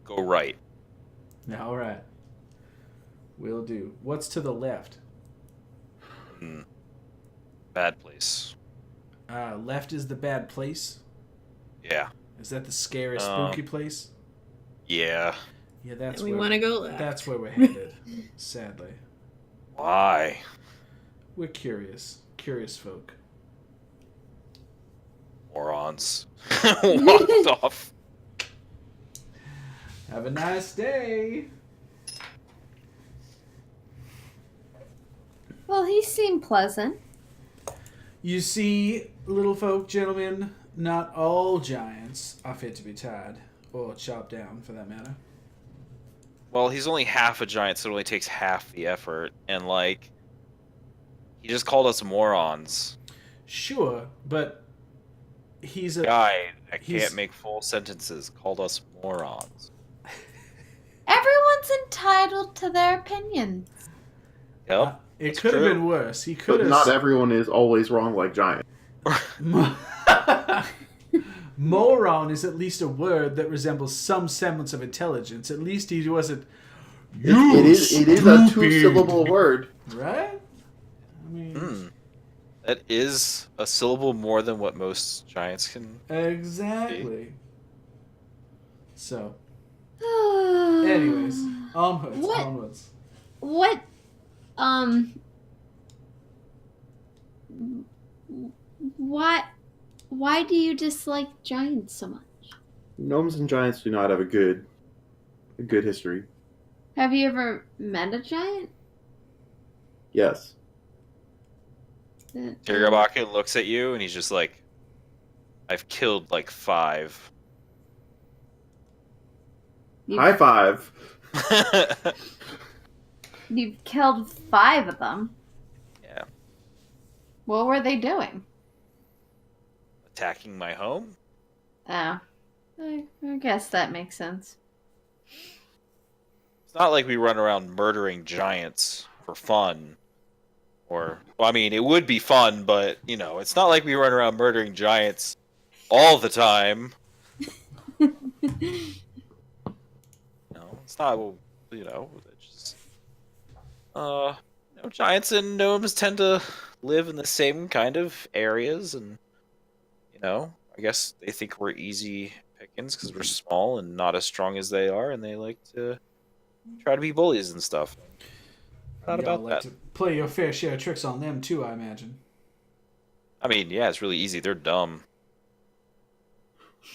right. All right. Will do. What's to the left? Bad place. Left is the bad place. Yeah. Is that the scary, spooky place? Yeah. Yeah, that's we where want to go left. that's where we're headed. Sadly, Why? we're curious folk. Morons. Walked off. Have a nice day. Well, he seemed pleasant. You see, little folk, gentlemen, not all giants are fit to be tied or chopped down, for that matter. Well, he's only half a giant, so it only takes half the effort. And, like, he just called us morons. Sure, but he's a Guy that he's- can't make full sentences called us morons. Everyone's entitled to their opinions. Yep. It That's could have true. been worse. He could But have. not everyone is always wrong like Giant. Moron is at least a word that resembles some semblance of intelligence. At least he wasn't. It is a two-syllable word. Right? I mean, That is a syllable more than what most giants can. exactly. So, anyways, onwards, What? onwards. What? Why do you dislike giants so much? Gnomes and giants do not have a good history. Have you ever met a giant? Yes. Kiribaki looks at you and he's just like, I've killed like 5. High five. You've killed 5 of them. Yeah. What were they doing? Attacking my home? Oh, I guess that makes sense. It's not like we run around murdering giants for fun. Or, well, I mean, it would be fun, but, you know, it's not like we run around murdering giants all the time. No, it's not, you know, it's just, you know, giants and gnomes tend to live in the same kind of areas, and, you know, I guess they think we're easy pickings because we're small and not as strong as they are, and they like to try to be bullies and stuff. Not Y'all about like that. to play your fair share of tricks on them too, I imagine. I mean, yeah, it's really easy. They're dumb.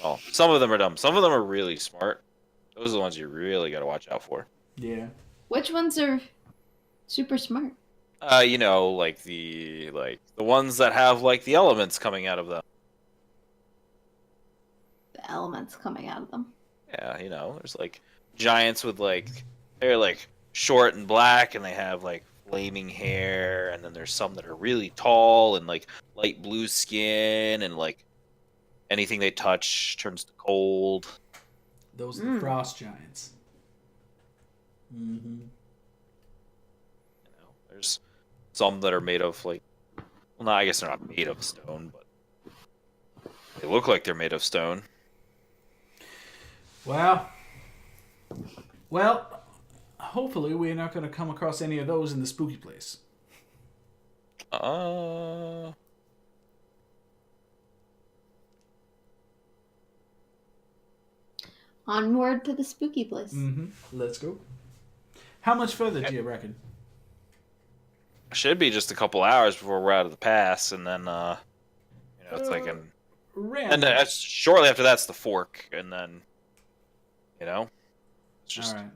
Well, some of them are dumb. Some of them are really smart. Those are the ones you really got to watch out for. Yeah. Which ones are super smart? You know, like the ones that have like the elements coming out of them. The elements coming out of them. Yeah, you know, there's like giants with like they're like short and black and they have like flaming hair, and then there's some that are really tall and like light blue skin, and like anything they touch turns to cold. Those are the frost giants. Mm-hmm. You know, there's some that are made of like, well, no, I guess they're not made of stone, but they look like they're made of stone. Well, hopefully we're not going to come across any of those in the spooky place. Onward to the spooky place. Mm-hmm. Let's go. How much further do you reckon? Should be just a couple hours before we're out of the pass, and then you know, it's like and shortly after that's the fork, and then you know, it's just all right.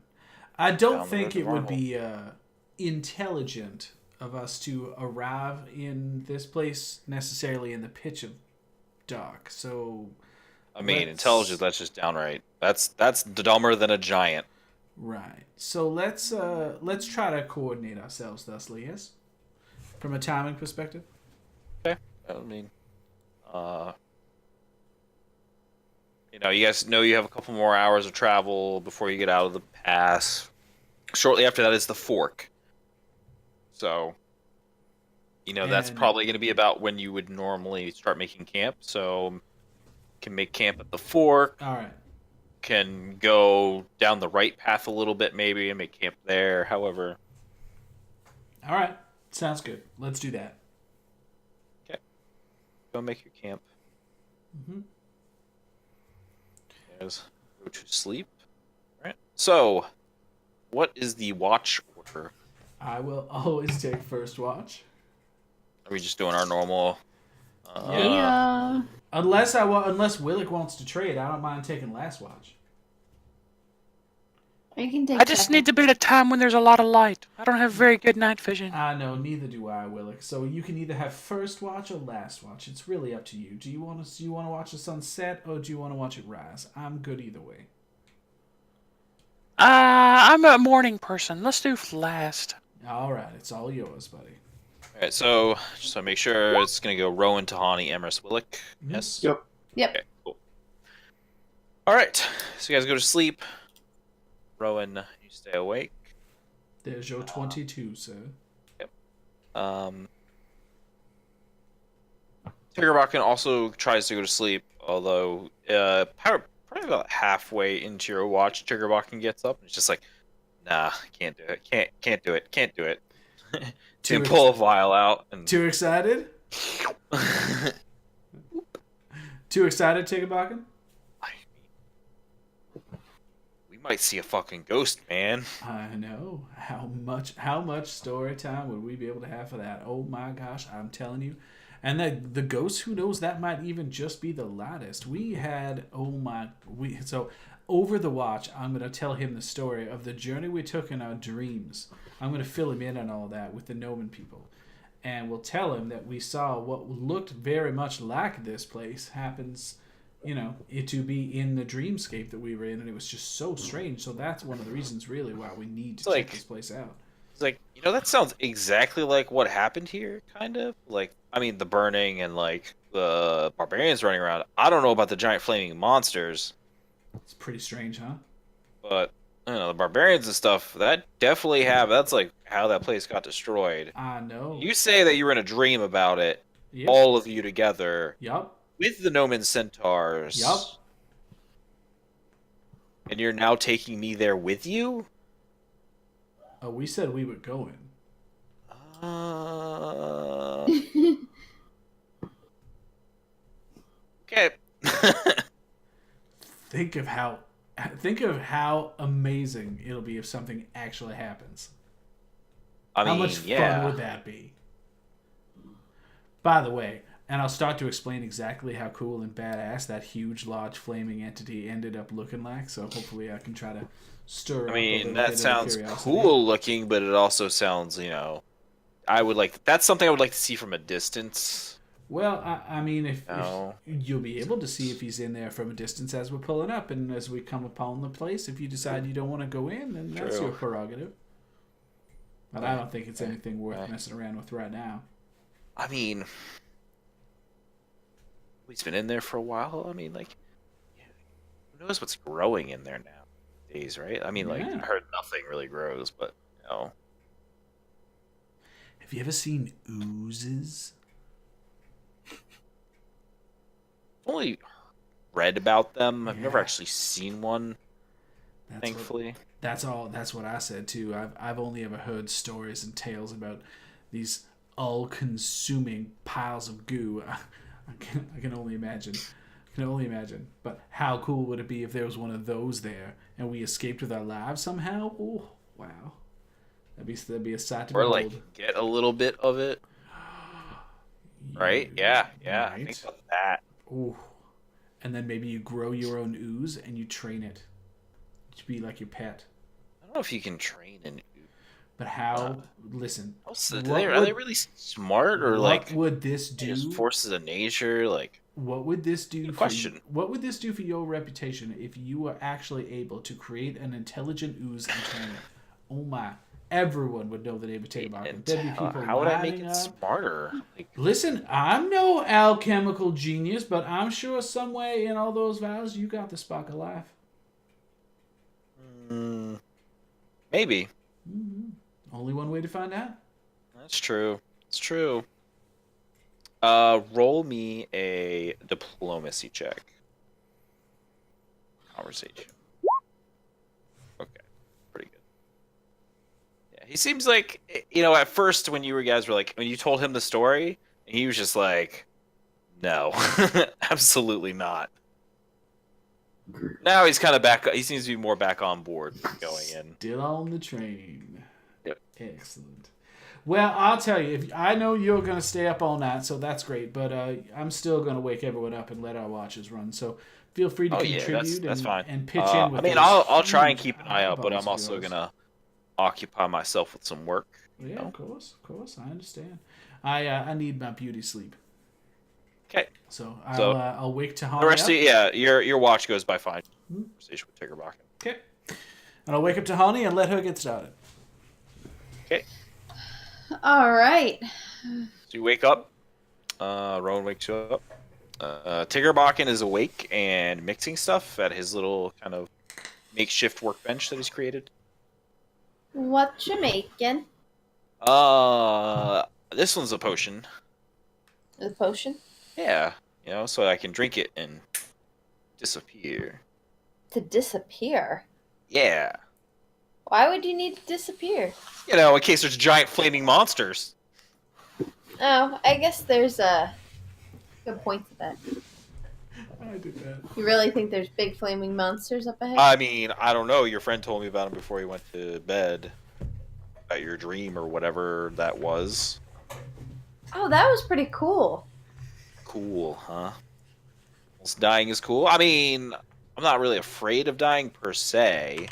I don't down the think road it to would Marvel. be intelligent of us to arrive in this place necessarily in the pitch of dark. So, I mean, let's- intelligence. That's just downright. That's dumber than a giant. right. So let's try to coordinate ourselves thusly, yes? From a timing perspective. I mean, you know, you guys know you have a couple more hours of travel before you get out of the pass. Shortly after that is the fork. So, you know, that's And- probably going to be about when you would normally start making camp. So, can make camp at the fork. All right. Can go down the right path a little bit maybe and make camp there. However, All right. Sounds good. Let's do that. go make your camp. Mm-hmm. Yes. Go to sleep. So, what is the watch order? I will always take first watch. Are we just doing our normal? Yeah. Unless Willick wants to trade, I don't mind taking last watch. Or you can take I just second. need to be at a time when there's a lot of light. I don't have very good night vision. No, neither do I, Willick. So you can either have first watch or last watch. It's really up to you. Do you want to watch the sun set or do you want to watch it rise? I'm good either way. I'm a morning person. Let's do last. All right, it's all yours, buddy. All right, so just to make sure, it's gonna go Rowan, Tahani, Emrys, Willick. Yes. Yep. Yep. Okay. Cool. All right, so you guys go to sleep. Rowan, you stay awake. There's your 22, sir. Tiggerbakken also tries to go to sleep, although probably about halfway into your watch, Tiggerbakken gets up and it's just like, nah, can't do it, can't do it, can't do it. To pull a vial out and Too excited? Too excited, Tiggerbakken? we might see a fucking ghost, man. I know. How much story time would we be able to have for that? Oh my gosh, I'm telling you. And the ghost, who knows, that might even just be the latest. So over the watch, I'm going to tell him the story of the journey we took in our dreams. I'm going to fill him in on all that with the Gnomon people. And we'll tell him that we saw what looked very much like this place happens, it to be in the dreamscape that we were in, and it was just so strange. So that's one of the reasons really why we need to check this place out. It's like, that sounds exactly like what happened here, kind of. Like, I mean, the burning and, like, the barbarians running around. I don't know about the giant flaming monsters. It's pretty strange, huh? But, the barbarians and stuff, that definitely that's, like, how that place got destroyed. I know. You say that you were in a dream about it, Yep. all of you together, Yup. with the Gnomon Centaurs. Yup. And you're now taking me there with you? Oh, we said we were going. Okay. Think of how amazing it'll be if something actually happens. How much fun would that be? By the way, and I'll start to explain exactly how cool and badass that huge, large, flaming entity ended up looking like. So hopefully I can try to stir. That sounds cool looking, but it also sounds, that's something I would like to see from a distance. Well, I mean, if you'll be able to see if he's in there from a distance as we're pulling up, and as we come upon the place, if you decide you don't want to go in, then that's your prerogative. But I don't think it's anything worth messing around with right now. I mean, he's been in there for a while. I mean, like, who knows what's growing in there nowadays, right? I mean, like, I heard nothing really grows, but, Have you ever seen oozes? Only read about them. I've never actually seen one. Thankfully, that's what I said too. I've only ever heard stories and tales about these all-consuming piles of goo. I can only imagine. But how cool would it be if there was one of those there and we escaped with our lives somehow? Oh, wow, that'd be a sight to behold. Or like get a little bit of it. Right? Yeah. Right. Think about that. Ooh. And then maybe you grow your own ooze and you train it to be like your pet. I don't know if you can train an ooze. But how? Listen. Are they really smart, or what would this do? Just forces of nature, like. What would this do? What would this do for your reputation if you were actually able to create an intelligent ooze and train it? Oh my! Everyone would know the name of Tiggerbakken. There'd be people how would I make it up. smarter? Like, listen, I'm no alchemical genius, but I'm sure some way in all those vials you got the spark of life. Maybe. Mm-hmm. Only one way to find out. That's true. It's true. Roll me a diplomacy check. Conversation. Okay. Pretty good. Yeah, he seems like, at first when you guys were like, when you told him the story, he was just like, no, absolutely not. Now he's kind of back. He seems to be more back on board going in. Still on the train. Yep. Excellent. Well, I'll tell you, if I know you're going to stay up all night, so that's great. But I'm still going to wake everyone up and let our watches run. So feel free to contribute that's fine. and pitch in with I mean, those I'll try and huge keep an eye out, but I'm eyeballs of also yours. gonna occupy myself with some work. Yeah, of course, I understand. I need my beauty sleep. Okay. So So, I'll wake Tahani The rest up. of your watch goes by fine. Conversation with Tiggerbakken. Okay. And I'll wake up Tahani and let her get started. Okay. All right. So you wake up. Rowan wakes you up. Tiggerbakken is awake and mixing stuff at his little kind of makeshift workbench that he's created. What you making? This one's a potion. The potion? Yeah, so I can drink it and disappear. To disappear? Yeah. Why would you need to disappear? In case there's giant flaming monsters. Oh, I guess there's a good point to that. I did that. You really think there's big flaming monsters up ahead? I mean, I don't know. Your friend told me about him before he went to bed. About your dream or whatever that was. Oh, that was pretty cool. Cool, huh? Almost dying is cool. I mean, I'm not really afraid of dying per se.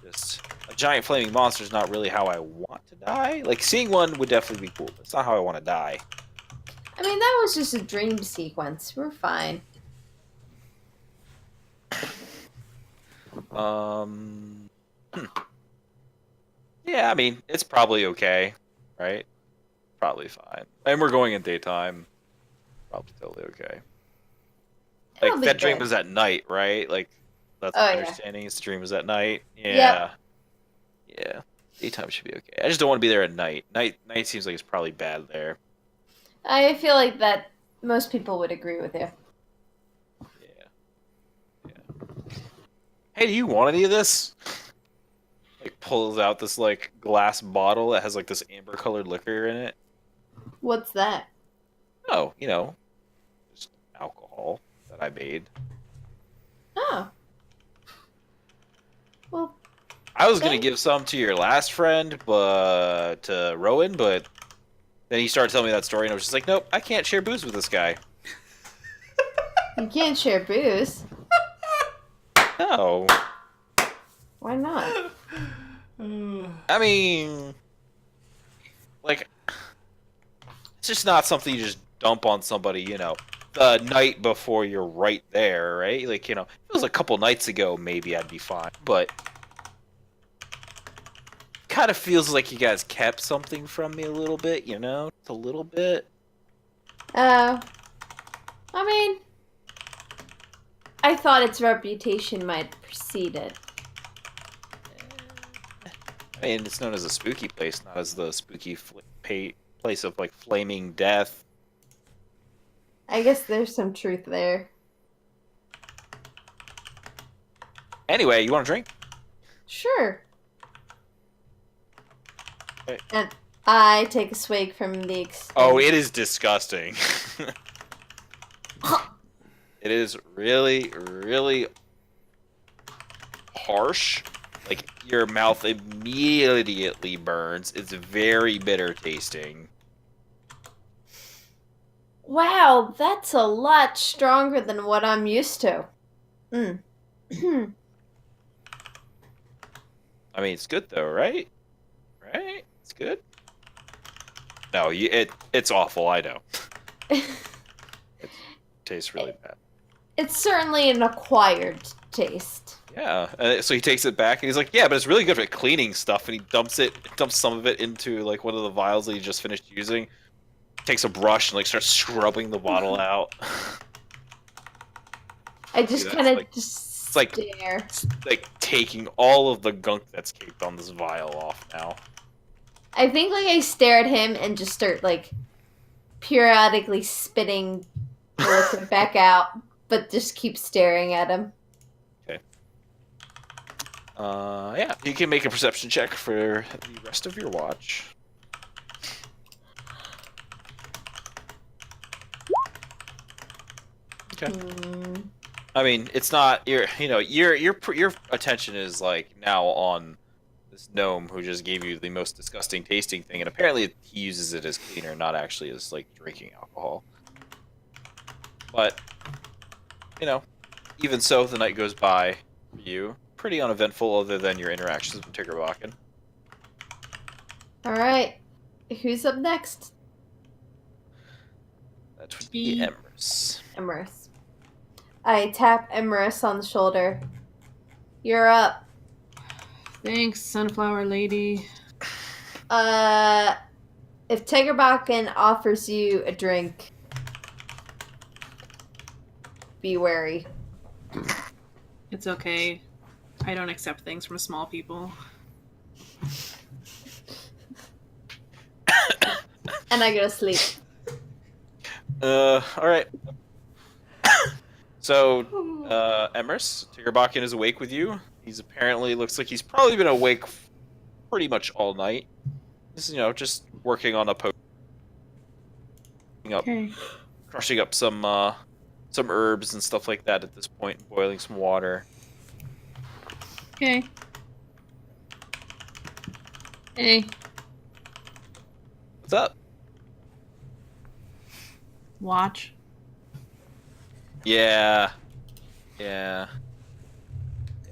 Just a giant flaming monster is not really how I want to die. Like, seeing one would definitely be cool, but it's not how I want to die. I mean, that was just a dream sequence. We're fine. Yeah, I mean, it's probably okay, right? Probably fine. And we're going in daytime. Probably totally okay. It'll Like, be that dream good. was at night, right? Like, that's Oh, my yeah. understanding. Is the dream was at night. Yeah. Yeah. Daytime should be okay. I just don't want to be there at night. Night seems like it's probably bad there. I feel like that most people would agree with you. Yeah. Hey, do you want any of this? Like, pulls out this, like, glass bottle that has, like, this amber-colored liquor in it. What's that? Oh, just alcohol that I made. Oh. Well, I was gonna Thanks. give some to your last friend, but to Rowan, but then he started telling me that story, and I was just like, nope, I can't share booze with this guy. you can't share booze. No, Why not? I mean, like, it's just not something you just dump on somebody, the night before you're right there, right? Like, if it was a couple nights ago, maybe I'd be fine, but kind of feels like you guys kept something from me a little bit, Just a little bit. I mean, I thought its reputation might precede it. I mean, it's known as a spooky place, not as the spooky place of, like, flaming death. I guess there's some truth there. Anyway, you want a drink? Sure. Okay. And I take a swig from the Oh, it is disgusting. It is really, really harsh. Like, your mouth immediately burns. It's very bitter tasting. Wow, that's a lot stronger than what I'm used to. Mm. I mean, it's good though, right? Right? It's good. No, it's awful. I know. It tastes really bad. It's certainly an acquired taste. Yeah. So he takes it back and he's like, "Yeah, but it's really good for cleaning stuff." And he dumps some of it into like one of the vials that he just finished using. Takes a brush and like starts scrubbing the bottle out. I just that's kind of like- just like- stare. Like taking all of the gunk that's caked on this vial off now. I think like I stare at him and just start like periodically spitting the liquid back out, but just keep staring at him. Yeah, you can make a perception check for the rest of your watch. Okay. I mean, it's not your attention is like now on this gnome who just gave you the most disgusting tasting thing, and apparently he uses it as cleaner, not actually as like drinking alcohol. But even so, the night goes by for you pretty uneventful, other than your interactions with Tiggerbakken. All right. Who's up next? That would be He- Emrys. Emrys. I tap Emrys on the shoulder. You're up. Thanks, Sunflower Lady. If Tiggerbakken offers you a drink, be wary. It's okay. I don't accept things from small people. And I go to sleep. All right. So, Emrys, Tiggerbakken is awake with you. He's apparently looks like he's probably been awake pretty much all night. He's, just working on a potion, Okay. crushing up some herbs and stuff like that at this point, boiling some water. Okay. Hey, What's up? watch. Yeah.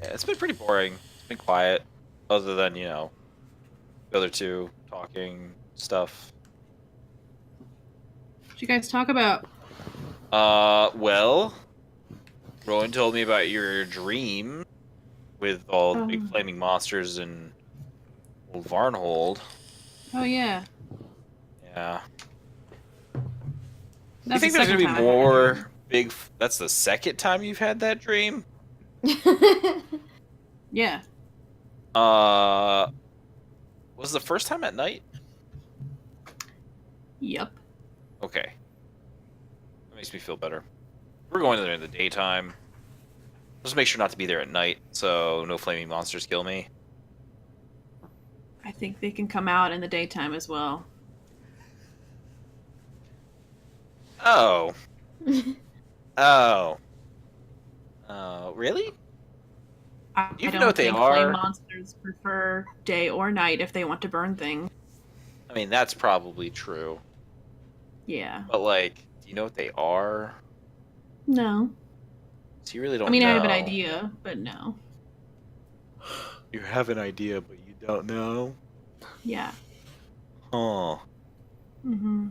It's been pretty boring. It's been quiet, other than the other two talking stuff. What you guys talk about? Well, Rowan told me about your dream with all the big flaming monsters in Old Varnhold. Oh yeah. Yeah. That's You think the there's second gonna be time I've had a more dream. big? That's the second time you've had that dream. Yeah. Was the first time at night? Yep. Okay. That makes me feel better. We're going there in the daytime. Just make sure not to be there at night, so no flaming monsters kill me. I think they can come out in the daytime as well. Oh. Oh. Really? I You don't know what they think are. flame monsters prefer day or night if they want to burn things. I mean, that's probably true. Yeah. But, like, do you know what they are? No. So you really don't I mean, know. I have an idea, but no. You have an idea, but you don't know? Yeah. Huh. Mm-hmm.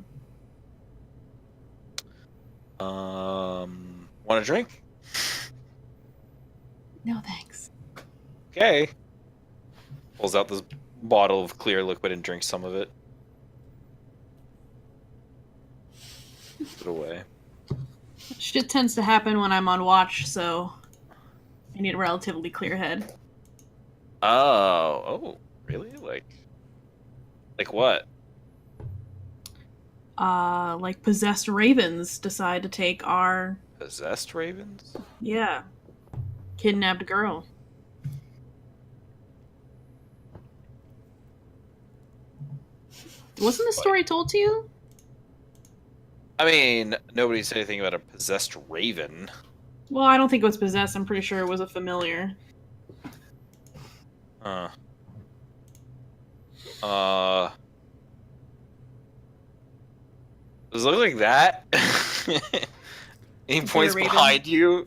Want a drink? No thanks. Okay. Pulls out this bottle of clear liquid and drinks some of it. Puts it away. Shit tends to happen when I'm on watch, so I need a relatively clear head. Oh, really? Like what? Like possessed ravens decide to take our, Possessed ravens? kidnapped girl. Wasn't the story told to you? I mean, nobody said anything about a possessed raven. Well, I don't think it was possessed. I'm pretty sure it was a familiar. Huh. Does it look like that? Any Is points there a raven? behind you?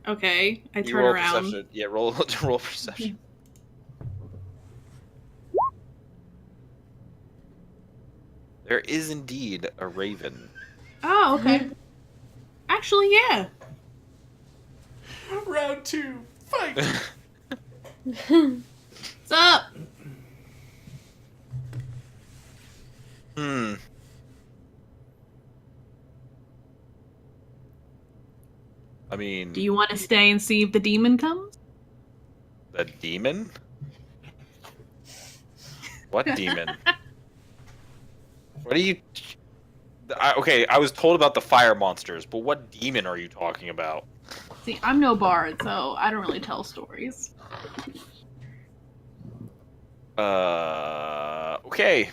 Okay, I You turn roll around. perception. Yeah, roll perception. There is indeed a raven. Oh, okay. Actually, yeah. Round 2, fight! What's up? Hmm. I mean, Do you want to stay and see if the demon comes? the demon? What demon? What are you? Okay, I was told about the fire monsters, but what demon are you talking about? See, I'm no bard, so I don't really tell stories. Okay.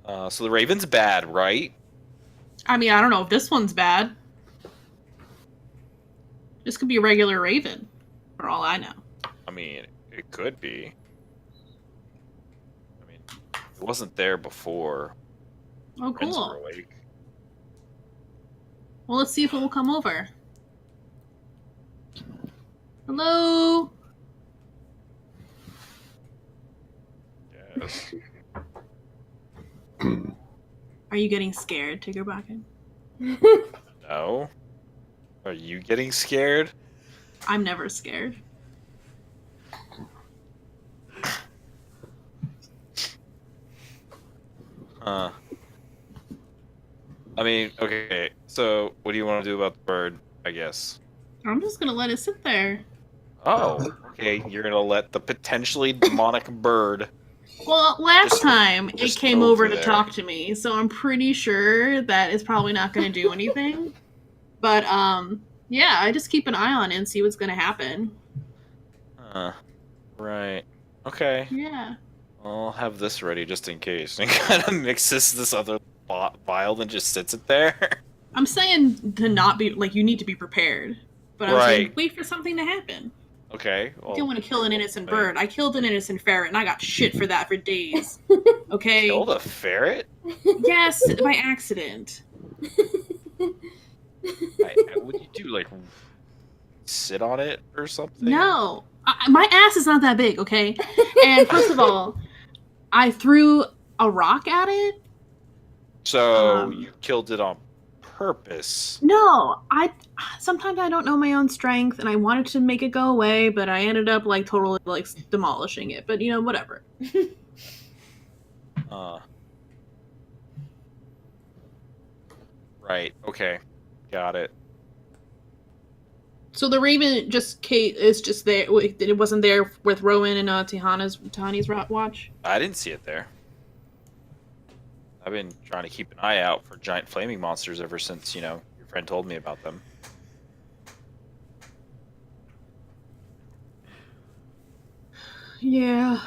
So the raven's bad, right? I mean, I don't know if this one's bad. This could be a regular raven, for all I know. I mean, it could be. I mean, it wasn't there before. Oh, Friends were cool. awake. Well, let's see if it will come over. Hello? Yes. Are you getting scared, Tiggerbacken? No. Are you getting scared? I'm never scared. Huh. I mean, okay, so what do you want to do about the bird, I guess? I'm just gonna let it sit there. Oh, okay, you're gonna let the potentially demonic bird... Well, last Just- time it just came over over to there. talk to me, so I'm pretty sure that it's probably not gonna do anything. But, yeah, I just keep an eye on it and see what's gonna happen. Right. Okay. Yeah. I'll have this ready just in case. And kind of mixes this other vial and just sits it there. I'm saying to not be, like, you need to be prepared. But I'm saying Right. wait for something to happen. Okay. I Well, don't want to kill an innocent right. bird. I killed an innocent ferret, and I got shit for that for days. Okay? killed a ferret? Yes, by accident. What do you do? Like, sit on it or something? No. My ass is not that big, okay? And first of all, I threw a rock at it. So, you killed it on purpose. No, sometimes I don't know my own strength, and I wanted to make it go away, but I ended up like totally like demolishing it. But you know, whatever. Right. Okay. Got it. So the raven is just there. It wasn't there with Rowan and Tahani's watch. I didn't see it there. I've been trying to keep an eye out for giant flaming monsters ever since, your friend told me about them. Yeah,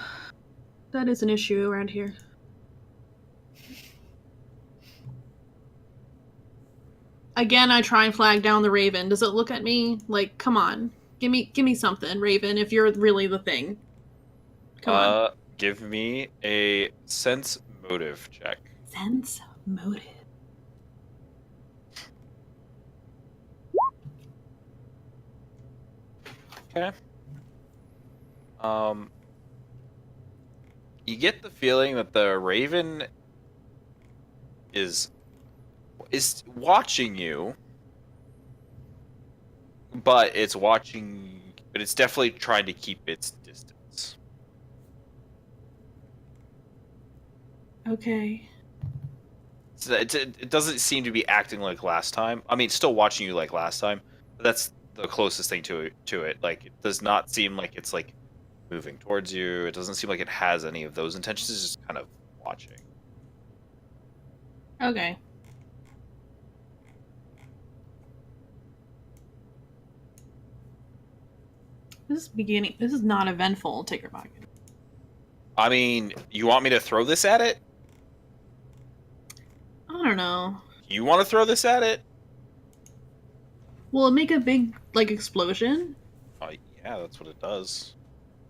that is an issue around here. Again, I try and flag down the raven. Does it look at me like, come on, give me something, raven, if you're really the thing. Come on. Give me a sense motive check. Sense motive. Okay. You get the feeling that the raven is watching you, but it's definitely trying to keep its distance. Okay. So it doesn't seem to be acting like last time. I mean, it's still watching you like last time, but that's the closest thing to it. Like, it does not seem like it's like moving towards you. It doesn't seem like it has any of those intentions. It's just kind of watching. Okay. This is not eventful, Tiggerback. I mean, you want me to throw this at it? I don't know. You want to throw this at it? Will it make a big, like, explosion? Yeah, that's what it does.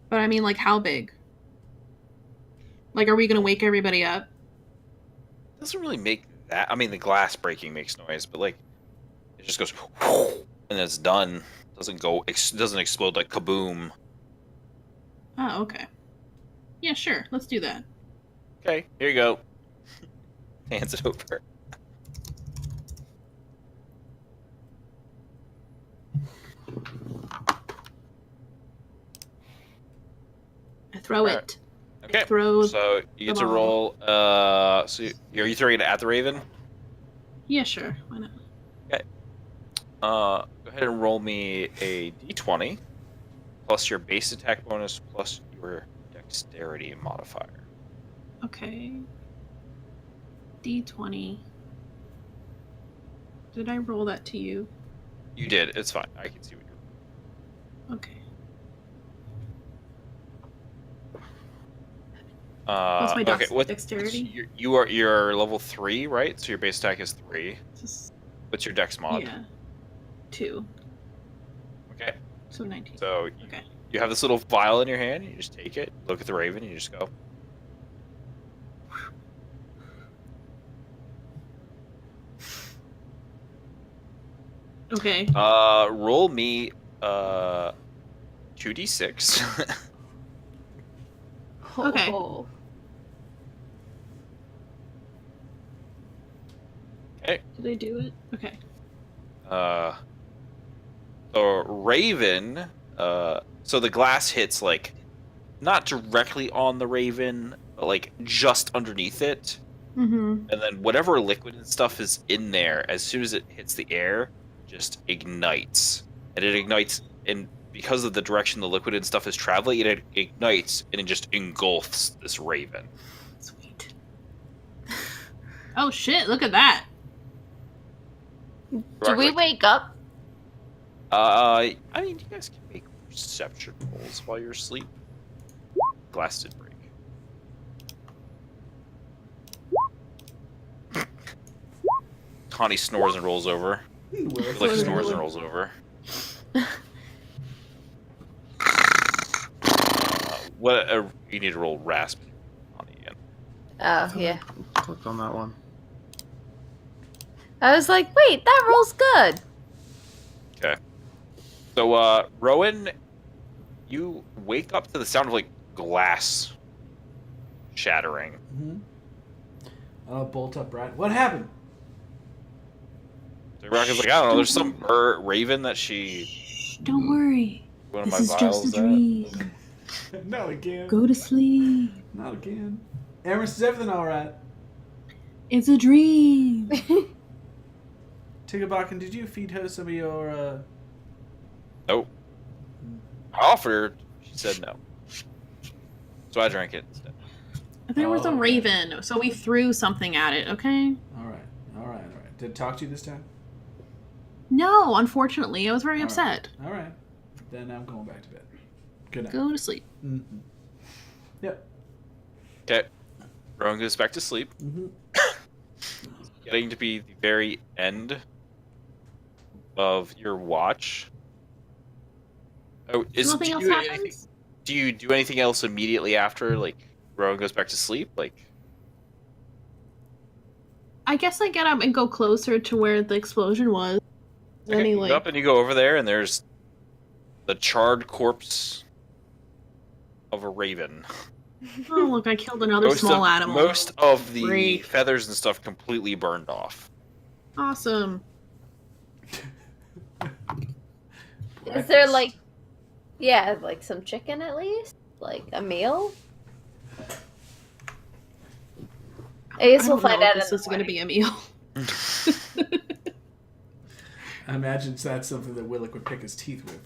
But I mean, like, how big? Like, are we gonna wake everybody up? It doesn't really make that. I mean, the glass breaking makes noise, but like, it just goes and it's done. Doesn't explode like kaboom. Oh, okay. Yeah, sure. Let's do that. Okay, here you go. Hands it over. I throw Alright. it. Okay. Throw. So you get to ball. roll. Are you throwing it at the raven? Yeah, sure. Why not? Go ahead and roll me a d20 plus your base attack bonus plus your dexterity modifier. Okay. D20. Did I roll that to you? You did. It's fine. I can see what you're. Okay. Plus my Okay. dexterity. You're level 3, right? So your base attack is 3. Just, What's your dex mod? yeah. 2. Okay. So 19. So Okay. you have this little vial in your hand. You just take it, look at the raven, and you just go. Okay. Roll me 2d6. Okay. Oh. Okay. Did I do it? Okay. The raven. So the glass hits like not directly on the raven, but like just underneath it. Mm-hmm. And then whatever liquid and stuff is in there, as soon as it hits the air, just ignites. And it ignites, and because of the direction the liquid and stuff is traveling, it ignites and it just engulfs this raven. Sweet. Oh shit! Look at that. Do we wake up? I mean, you guys can make perception rolls while you're asleep. Glass did break. Connie snores and rolls over. Like snores and rolls over. What? You need to roll rasp. Connie again. Oh, yeah. Clicked on that one. I was like, wait, that roll's good. Okay. So, Rowan, you wake up to the sound of like glass shattering. Mm-hmm. I'll bolt upright. What happened? So Rebecca's like, I don't know. There's some raven that she. Shh, don't worry. One of This my is just vials a dream. Not again. Go to sleep. Not again. Emerson, is everything all right? It's a dream. Tiggerbakken, did you feed her some of your, Nope. I offered. She said no. So I drank it instead. There was a okay. raven, so we threw something at it, okay? Alright. Did it talk to you this time? No, unfortunately. I was very All right. upset. Alright. Then I'm going back to bed. Good night. Go to sleep. Mm-hmm. Yep. Okay. Rowan goes back to sleep. Mm-hmm. Getting to be the very end of your watch. Oh, Nothing else happens? Do you do anything else immediately after, like, Rowan goes back to sleep? Like, I guess I get up and go closer to where the explosion was. okay, you Anyway. go up and you go over there, and there's the charred corpse of a raven. Oh, look, I killed another small animal. Most of the Great. feathers and stuff completely burned off. Awesome. Is there like, yeah, like some chicken at least? Like a meal? I guess we'll find out. This is going to be a meal. I imagine that's something that Willick would pick his teeth with.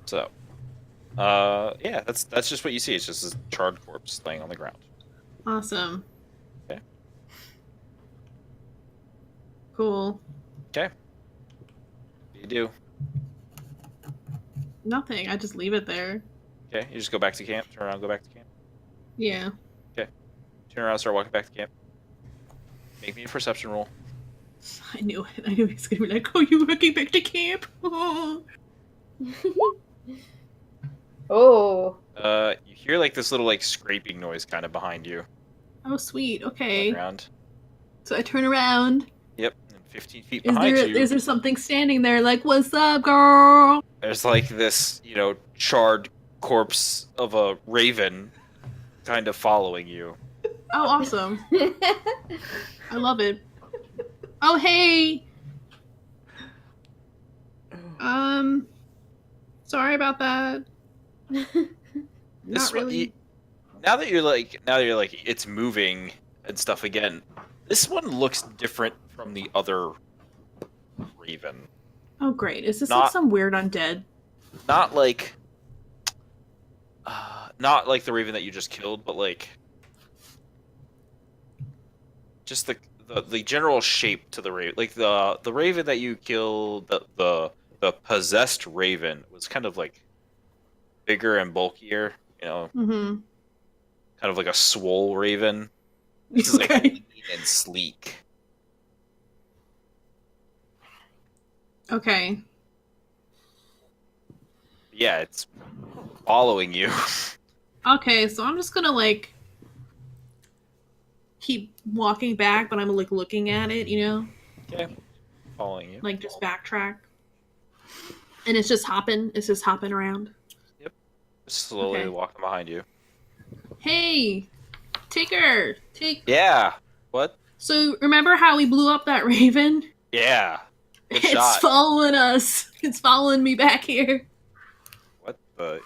So, yeah, that's just what you see. It's just this charred corpse laying on the ground. Awesome. Okay. Cool. Okay. What do you do? Nothing. I just leave it there. Okay, you just go back to camp. Turn around, go back to camp. Yeah. Turn around, start walking back to camp. Make me a perception roll. I knew it. I knew he was going to be like, oh, you walking back to camp? Oh. You hear like this little like scraping noise kind of behind you. Oh, sweet. On the Okay. ground. So I turn around. Yep, and 15 feet Is behind there you. is there something standing there like, what's up, girl? There's like this, charred corpse of a raven kind of following you. Oh, awesome. I love it. Oh, hey. Sorry about that. Not really. Now that you're like, it's moving and stuff again. This one looks different from the other raven. Oh, great. Is this Not- like some weird undead? Not like the raven that you just killed, but like just the general shape to the raven. Like the raven that you killed, the possessed raven was kind of like bigger and bulkier, You know, Mm-hmm. kind of like a swole raven. This is like Okay. lean and sleek. Okay. Yeah, it's following you. Okay, so I'm just gonna like keep walking back, but I'm like looking at it, you know? Okay, following you. Like just backtrack. And it's just hopping. It's just hopping around. Just slowly Okay. walking behind you. Hey, Tigger, take. Yeah. What? So remember how we blew up that raven? Yeah. Good It's shot. following us. It's following me back here. What the?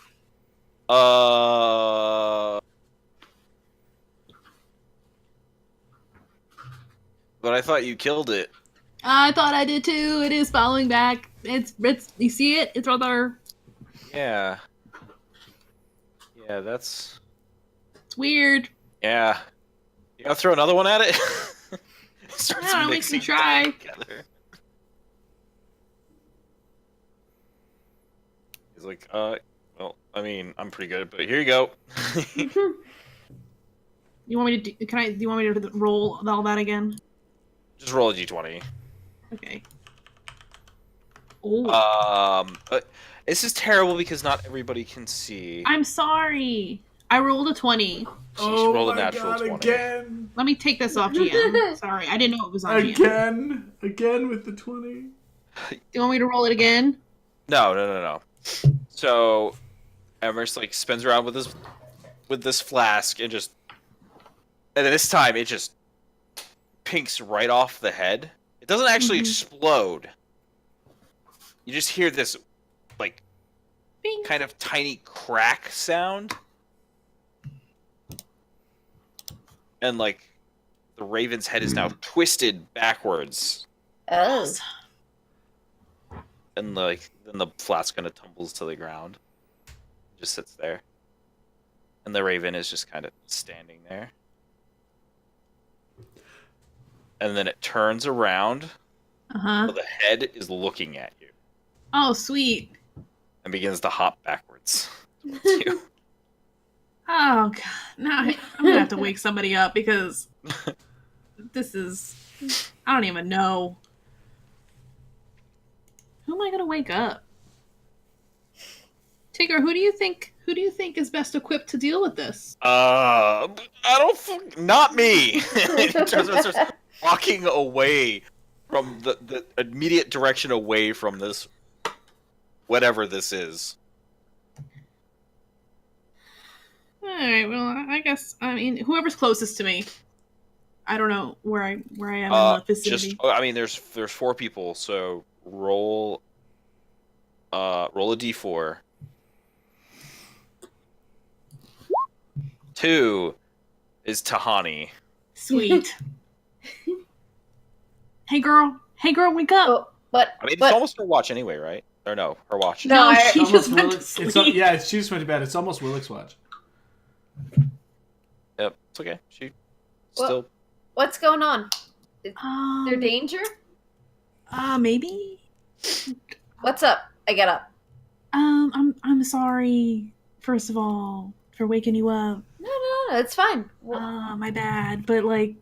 But I thought you killed it. I thought I did too. It is following back. It's. You see it? It's right there. Yeah. Yeah, that's. It's weird. Yeah. You gotta throw another one at it? Starts I don't know, makes me mixing try. together. He's like, well, I mean, I'm pretty good, but here you go. You want me to? Do you want me to roll all that again? Just roll a d20. Okay. Oh. This is terrible because not everybody can see. I'm sorry. I rolled a 20. She rolled a natural 20. Again! Let me take this off GM. Sorry, I didn't know it was on GM. Again with the 20. Do you want me to roll it again? No. So, Emerson like spins around with this flask and then this time it just pinks right off the head. It doesn't actually explode. You just hear this like Bing. kind of tiny crack sound. And like the raven's head is now twisted backwards. Oh. And like then the flask kind of tumbles to the ground. Just sits there. And the raven is just kind of standing there. And then it turns around. Uh-huh. So the head is looking at you. Oh, sweet. And begins to hop backwards towards you. Oh, God. Now I'm going to have to wake somebody up because this is... I don't even know. Who am I going to wake up? Tigger, who do you think is best equipped to deal with this? I don't not me. It turns around and starts walking away from the immediate direction away from this whatever this is. Alright, well, I guess, I mean, whoever's closest to me. I don't know where I am in the vicinity. There's 4 people, so roll a d4. 2 is Tahani. Sweet. Hey girl, wake up! Oh, but I mean, it's almost her watch anyway, right? Or no, her watch. No, I- she just went to It's, sleep. yeah, she just went to bed. It's almost Willick's watch. Yep, it's okay. She still. what's going on? Is there danger? Maybe. What's up? I get up. I'm sorry. First of all, for waking you up. No, it's fine. My bad. But like,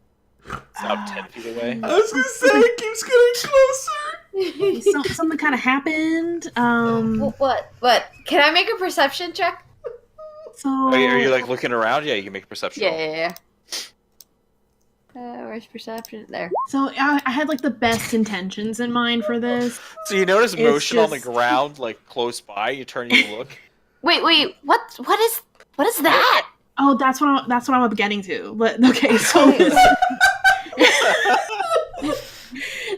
It's now 10 feet away. I was gonna say it keeps getting closer. something kind of happened. What? Can I make a perception check? So Are you like looking around? Yeah, you can make a perception roll. Yeah. Where's perception? There. So I had like the best intentions in mind for this. So you notice It's motion on the just- ground, like close by. You turn and you look. Wait. What is that? Oh, that's what I'm getting to. But okay, so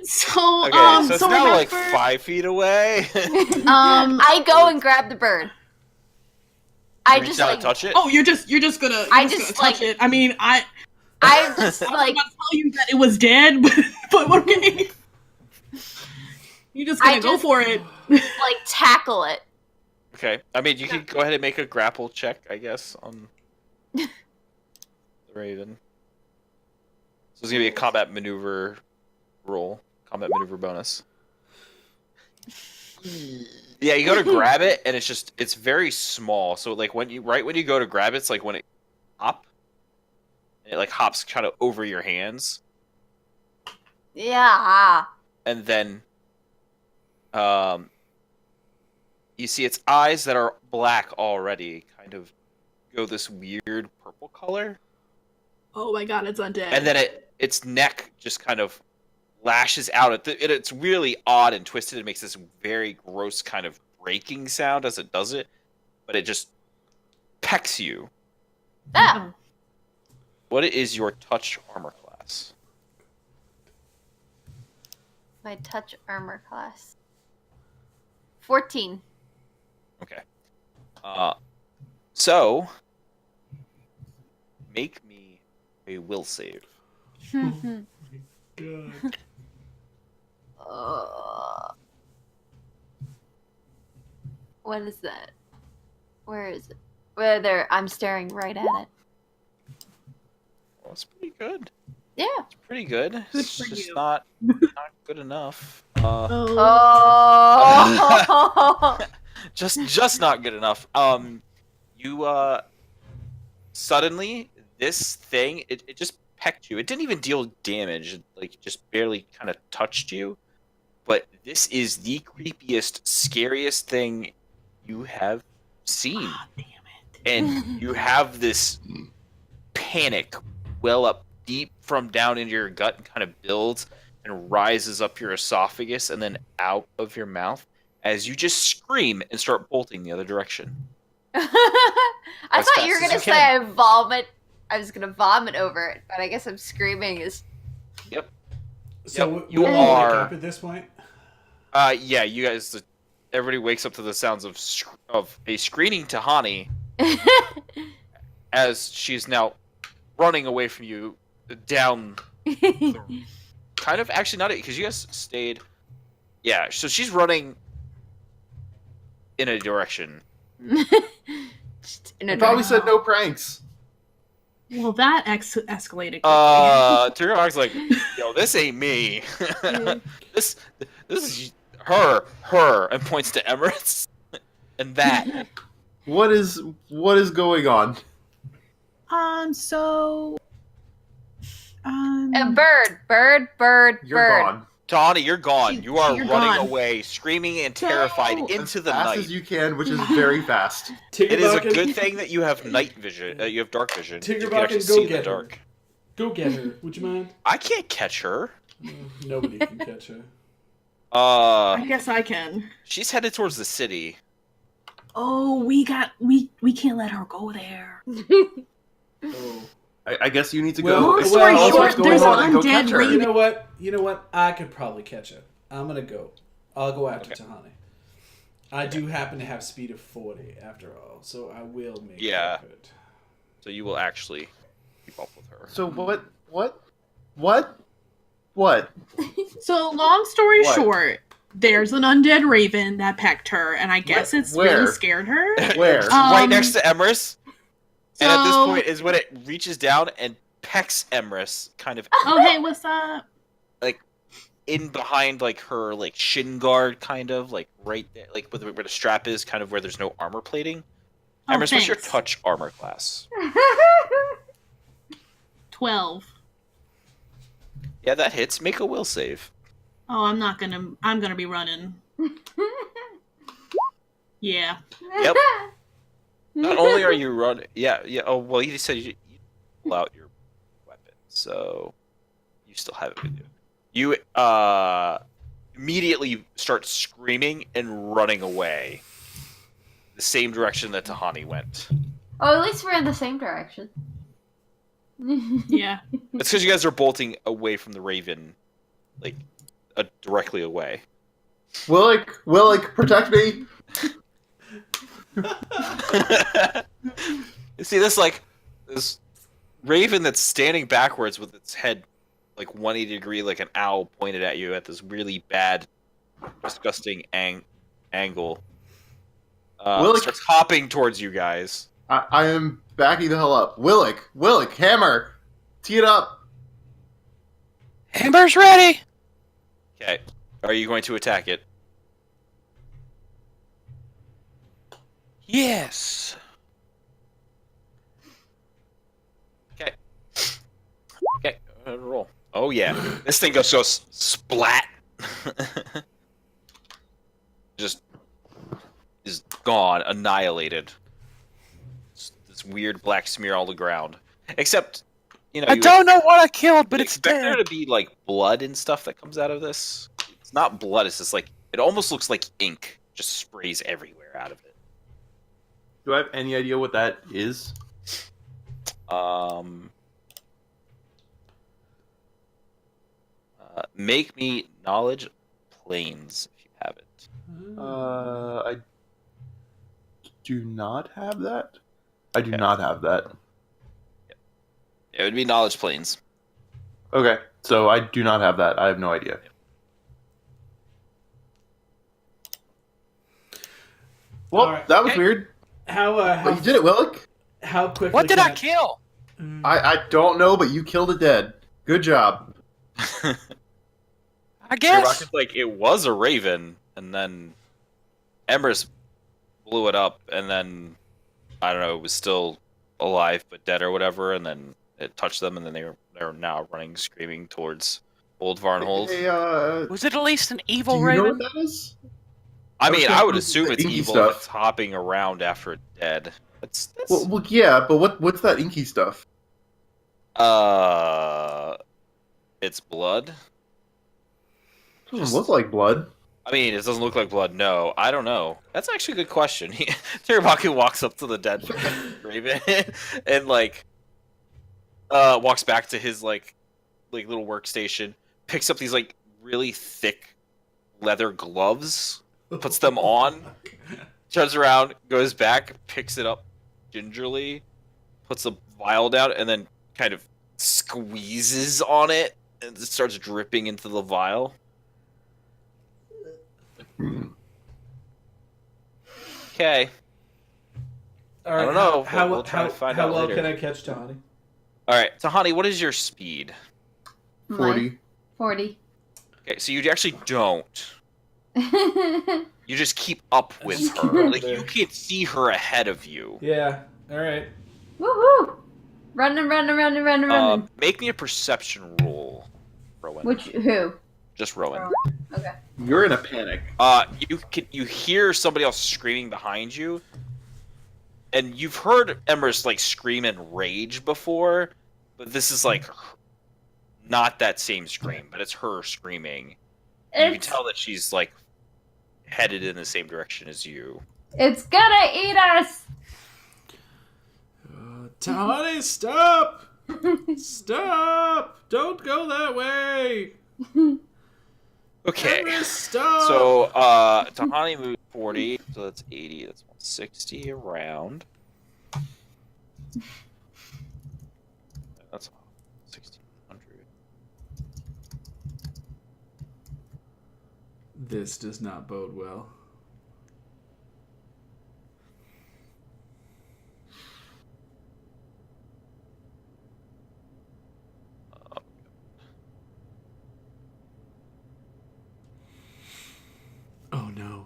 so Okay, so it's now remember, like 5 feet away. I go and grab the bird. I Reach just out like and touch it. Oh, you're just gonna. I You're just, gonna touch like- it. I mean, I just I'm like not tell you that it was dead, but okay. You're just gonna go just- for it. tackle it. Okay, I mean you can go ahead and make a grapple check, I guess, on the raven. So it's gonna be a combat maneuver roll, combat maneuver bonus. Yeah, you go to grab it, and it's very small. So like when you go to grab it, it's like when it hop, and it like hops kind of over your hands, Yeah. and then you see its eyes that are black already kind of go this weird purple color, Oh my god, it's undead. and then its neck just kind of lashes out. It's really odd and twisted. It makes this very gross kind of breaking sound as it does it, but it just pecks you. Ah. What is your touch armor class? My touch armor class. 14. Okay. So make me a will save. God. What is that? Where is it? Where there? I'm staring right at it. Well, it's pretty good. Yeah. It's pretty good. Good It's for just you. not good enough. Oh. Just not good enough. You suddenly this thing it just pecked you. It didn't even deal damage. It, like just barely kind of touched you. But this is the creepiest, scariest thing you have seen. Ah, damn it. And you have this panic well up deep from down into your gut and kind of builds and rises up your esophagus and then out of your mouth as you just scream and start bolting the other direction. I As thought fast you were as gonna you say can. I vomit. I was gonna vomit over it, but I guess I'm screaming is. So Yep, you we're all are- wake up at this point. Yeah, you guys. Everybody wakes up to the sounds of a screaming Tahani as she's now running away from you down. Kind of actually not because you guys stayed. Yeah, so she's running in a direction. Just in I a probably direction. said no pranks. Well, that escalated quickly. Tyrion's like, yo, this ain't me. this is her, and points to Emirates, and that. What is going on? So... A bird. You're gone. Tawny, you're gone. You are You're running gone. away, screaming and terrified No. into As the fast night. as you can, which is very fast. It is a Tiggerbucket, good thing that you have night vision. You have dark vision. You can Tiggerbucket, actually go see in the get her. dark. Go get her. Would you mind? I can't catch her. Nobody can catch her. I guess I can. She's headed towards the city. Oh, we can't let her go there. Oh. I guess you need to Well, go. Long well, story tell us short, what's going there's on an and go undead catch her. raven. You know what? I could probably catch her. I'm gonna go. I'll go after Okay. Tahani. I do happen to have speed of 40 after all, so I will make Yeah. up it. So you will actually keep up with her. So what? So, long story What? short, there's an undead raven that pecked her, and I guess it's Where? really scared her. Where? Right next to Emrys. And at this So- point is when it reaches down and pecks Emrys kind of Oh, hey, what's up? in behind like her like shin guard kind of like right there like where the strap is kind of where there's no armor plating. Oh, Emrys, what's your thanks. touch armor class? 12. Yeah, that hits. Make a will save. Oh, I'm gonna be running. Yeah. Yep. Not only are you running, yeah. Oh well, you said you pull out your weapon, so you still have it with you. You immediately start screaming and running away, the same direction that Tahani went. Oh, at least we're in the same direction. Yeah. It's because you guys are bolting away from the Raven, like directly away. Willick, protect me. You see this Raven that's standing backwards with its head like 180 degree, like an owl pointed at you at this really bad, disgusting angle. Willick- Starts hopping towards you guys. I am backing the hell up. Willick, hammer, tee it up. Hammer's ready. Okay, are you going to attack it? Yes. Okay. Okay. Roll. Oh yeah. This thing goes splat. Just is gone, annihilated. This weird black smear all the ground. Except, I you don't know what I killed, but you it's expect there dead. to be like blood and stuff that comes out of this. It's not blood. It's just like it almost looks like ink. Just sprays everywhere out of it. Do I have any idea what that is? Make me knowledge planes if you have it. I do not have that. I do Okay. not have that. It would be knowledge planes. Okay, so I do not have that. I have no idea. Well, All right. that was Okay. weird. How But you did it, Willick. How quickly? What did can I kill? I don't know, but you killed it dead. Good job. I guess. It's like it was a raven, and then Embers blew it up, and then I don't know, it was still alive but dead or whatever, and then it touched them, and then they're now running, screaming towards Old Varnhold. Hey, Was it at least an do evil you know raven? what that is? I mean, was I would thinking assume the it's inky evil stuff. if it's hopping around after it's dead. That's Well, yeah, but what's that inky stuff? it's blood. Doesn't look like blood. I mean, it doesn't look like blood. No, I don't know. That's actually a good question. Terabaki walks up to the dead raven and walks back to his like little workstation, picks up these like really thick leather gloves, puts them on, turns around, goes back, picks it up gingerly, puts the vial down, and then kind of squeezes on it, and it starts dripping into the vial. Okay. All right, I don't know, How, but we'll try to find out well later. can I catch Tawny? All right, Tahani, what is your speed? 40. 40. Okay, so you actually don't. Woohoo! You just keep up with Just her. keep up Like there. you can see her ahead of you. Yeah. All right. Running. Make me a perception roll, Rowan. Who? Just Rowan. Okay. You're in a panic. You hear somebody else screaming behind you, and you've heard Embers like scream in rage before, but this is like not that same scream, but it's her screaming. You can It's, tell that she's like headed in the same direction as you. it's gonna eat us! Tawny, stop! Stop! Don't go that way! Okay. Emrys, stop! So, Tahani moved 40, so that's 80, that's 160 around. That's 1600. This does not bode well. Oh no.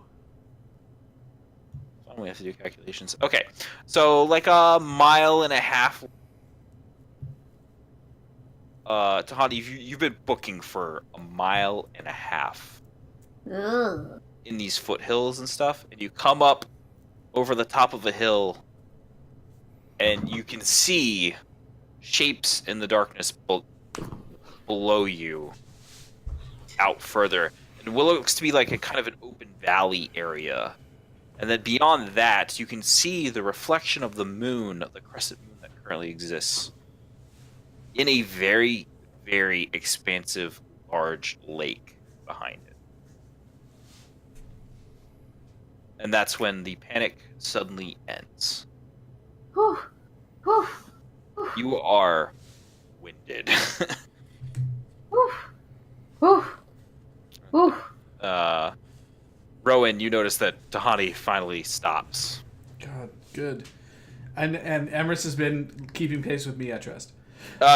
We have to do calculations. Okay, so like a mile and a half. Tahani, you've been booking for a mile and a half Ugh. in these foothills and stuff, and you come up over the top of a hill, and you can see shapes in the darkness below you, out further. And what looks to be like a kind of an open valley area. And then beyond that, you can see the reflection of the moon, the crescent moon that currently exists, in a very, very expansive, large lake behind it. And that's when the panic suddenly ends. Whew. Whew. You are winded. Whew. Whew. Whew. Rowan, you notice that Tahani finally stops. God, good. And Emrys has been keeping pace with me, I trust.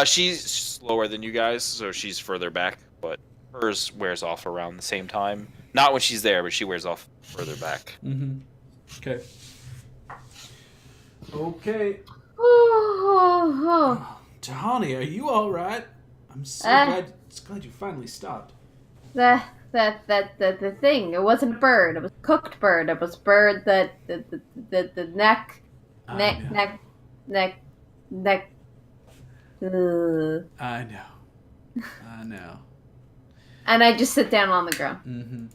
She's slower than you guys, so she's further back, but hers wears off around the same time. Not when she's there, but she wears off further back. Mm-hmm. Okay. Okay. Oh, Tahani, are you all right? I'm so Uh. glad you finally stopped. the thing. It wasn't a bird. It was a cooked bird. It was a bird that the neck, I neck, know. neck, neck, neck. I know. I know. And I just sit down on the ground. Mm-hmm.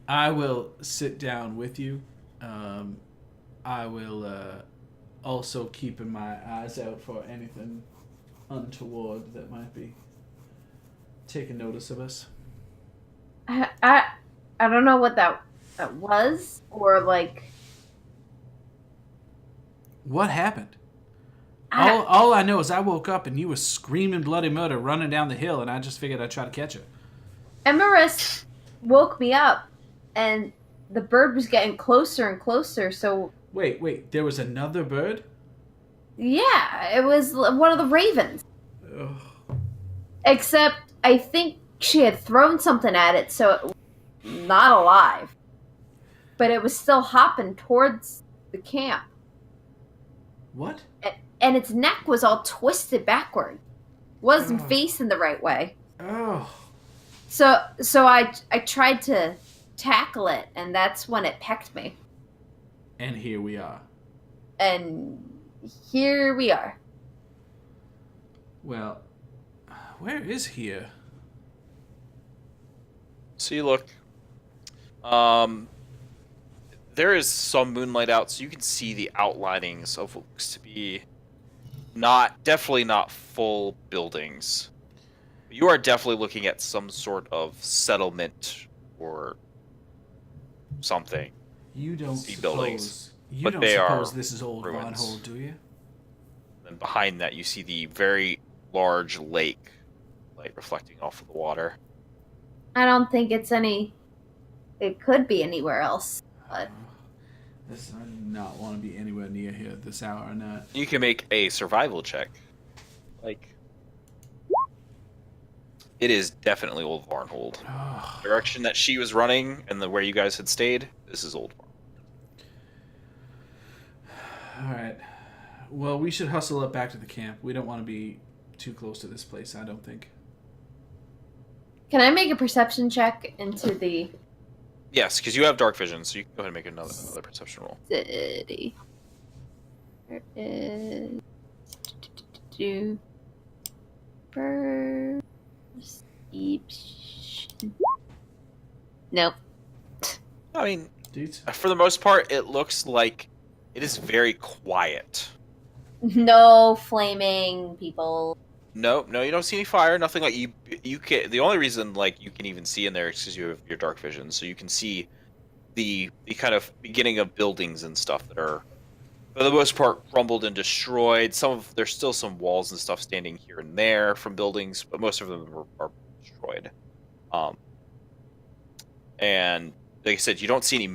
I will sit down with you. I will also keeping my eyes out for anything untoward that might be taking notice of us. I don't know what that was, or like What happened? I, All I know is I woke up and you were screaming bloody murder running down the hill, and I just figured I'd try to catch her. Emerus woke me up, and the bird was getting closer and closer. So Wait, there was another bird? yeah, it was one of the ravens. Ugh. Except I think she had thrown something at it, so it was not alive. But it was still hopping towards the camp. What? And its neck was all twisted backward. Wasn't facing the right way. Oh. So I tried to tackle it, and that's when it pecked me. And here we are. And here we are. Well, where is here? So you look. There is some moonlight out, so you can see the outlinings of what looks to be definitely not full buildings. You are definitely looking at some sort of settlement or something. You don't See suppose buildings, you but don't they suppose are this is old Von ruins. Hole, do you? And behind that, you see the very large lake, light reflecting off of the water. I don't think it's any. It could be anywhere else. But I do not want to be anywhere near here at this hour or not. You can make a survival check. Like, it is definitely Old Varnhold. Direction that she was running and where you guys had stayed, this is Old Varnhold. Alright. Well, we should hustle up back to the camp. We don't want to be too close to this place, I don't think. can I make a perception check into the Yes, because you have dark vision, so you can go ahead and make another perception roll. city? There is perception. Nope. I mean, Dudes? for the most part, it looks like it is very quiet. No flaming people. No, you don't see any fire. Nothing like you. You can. The only reason like you can even see in there is because you have your dark vision, so you can see the kind of beginning of buildings and stuff that are, for the most part, crumbled and destroyed. There's still some walls and stuff standing here and there from buildings, but most of them are destroyed. And like I said, you don't see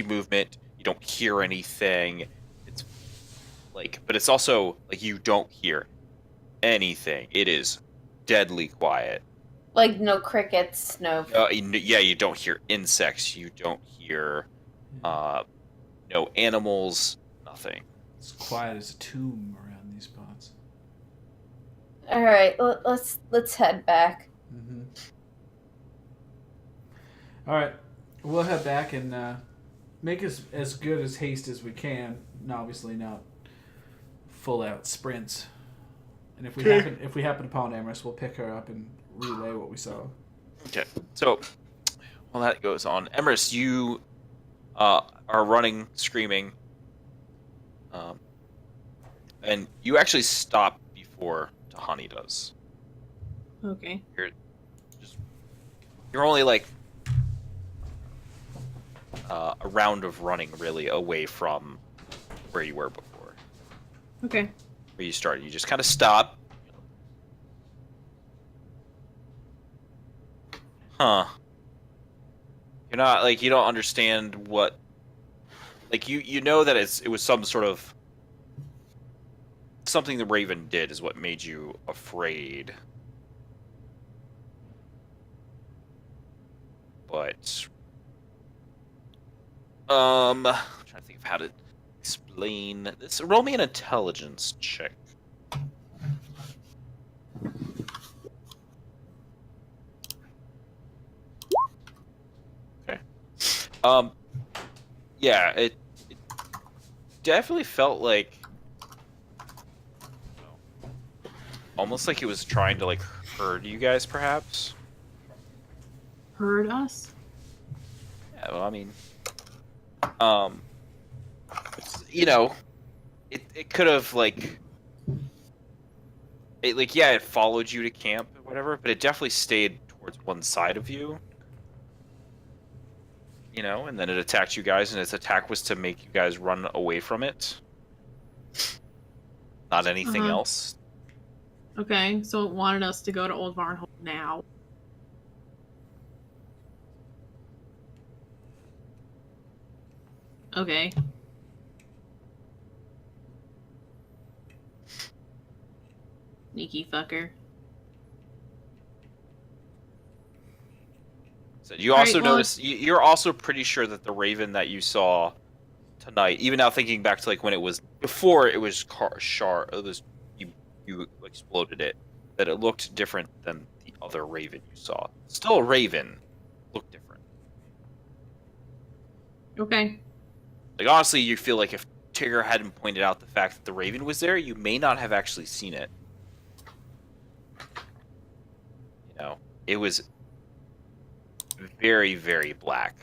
movement. You don't hear anything. It's like, but it's also like you don't hear anything. It is deadly quiet. Like no crickets, no. Yeah, you don't hear insects. You don't hear no animals. Nothing. It's quiet as a tomb around these parts. All right, let's head back. Mm-hmm. Alright. We'll head back and make as good as haste as we can. And obviously not full out sprints. And if we happen upon Emerus, we'll pick her up and relay what we saw. Okay. So while that goes on, Emerus, you are running, screaming, and you actually stop before Tahani does. Okay. You're only like a round of running really away from where you were before. Okay. Where you started. You just kind of stop. Huh. You're not like you don't understand what like you know that it was some sort of something the Raven did is what made you afraid. But I'm trying to think of how to explain this. Roll me an intelligence check. Okay. Yeah, it definitely felt like almost like it was trying to like herd you guys, perhaps. Heard us? Yeah, well, I mean, um, you know, it could have like, it followed you to camp or whatever, but it definitely stayed towards one side of you. You know, and then it attacked you guys, and its attack was to make you guys run away from it. Not anything Uh-huh. else. Okay, so it wanted us to go to Old Varnhold now. Okay. Sneaky fucker. So you All also right, well, notice you're also pretty sure that the raven that you saw tonight, even now thinking back to like when it was before it was it was you exploded it, that it looked different than the other raven you saw. Still a raven, looked different. Okay. Like honestly, you feel like if Tigger hadn't pointed out the fact that the raven was there, you may not have actually seen it. You know, it was very, very black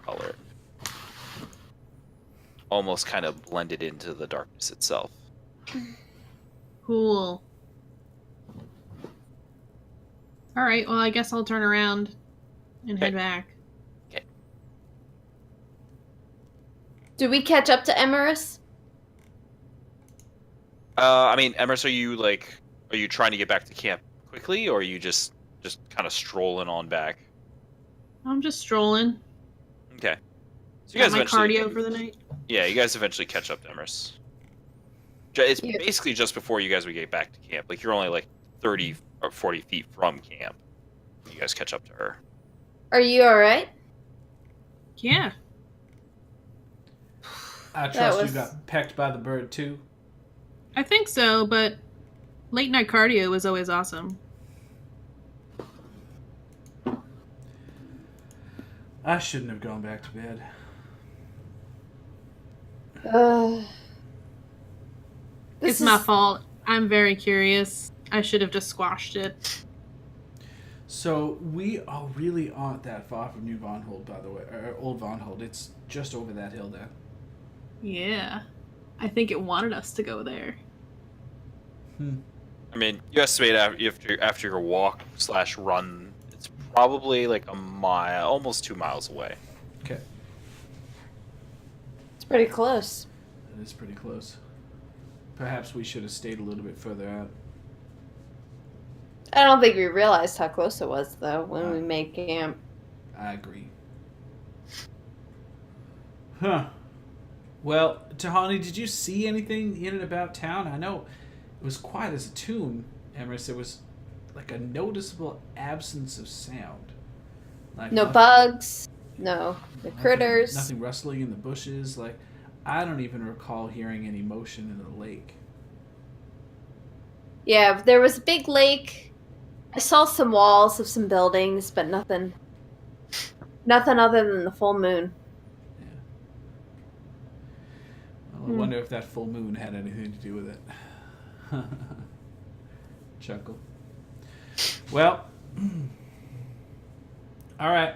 color. Almost kind of blended into the darkness itself. Cool. Alright, well, I guess I'll turn around and head back. Do we catch up to Emerus? I mean, Emrys, are you trying to get back to camp quickly, or are you just kind of strolling on back? I'm just strolling. Okay. So Got my cardio for the night. Yeah, you guys eventually catch up to Emrys. It's Yeah. basically just before you guys would get back to camp. Like, you're only like 30 or 40 feet from camp. You guys catch up to her. Are you alright? Yeah. I That trust was- you got pecked by the bird too. I think so, but late night cardio is always awesome. I shouldn't have gone back to bed. It's my fault. I'm very curious. I should have just squashed it. So we really aren't that far from New Vonhold, by the way, or Old Vonhold. It's just over that hill there. Yeah. I think it wanted us to go there. I mean, you estimate after your walk / run, it's probably like a mile, almost 2 miles away. Okay, It's pretty close. that is pretty close. Perhaps we should have stayed a little bit further out. I don't think we realized how close it was, though, when we made camp. I agree. Huh. Well, Tahani, did you see anything in and about town? I know it was quiet as a tomb, Emrys. There was like a noticeable absence of sound. Like No bugs. No. The critters. Nothing rustling in the bushes. Like, I don't even recall hearing any motion in the lake. Yeah, there was a big lake. I saw some walls of some buildings, but nothing. Nothing other than the full moon. Yeah. Well, I wonder if that full moon had anything to do with it. Chuckle. Well, all right.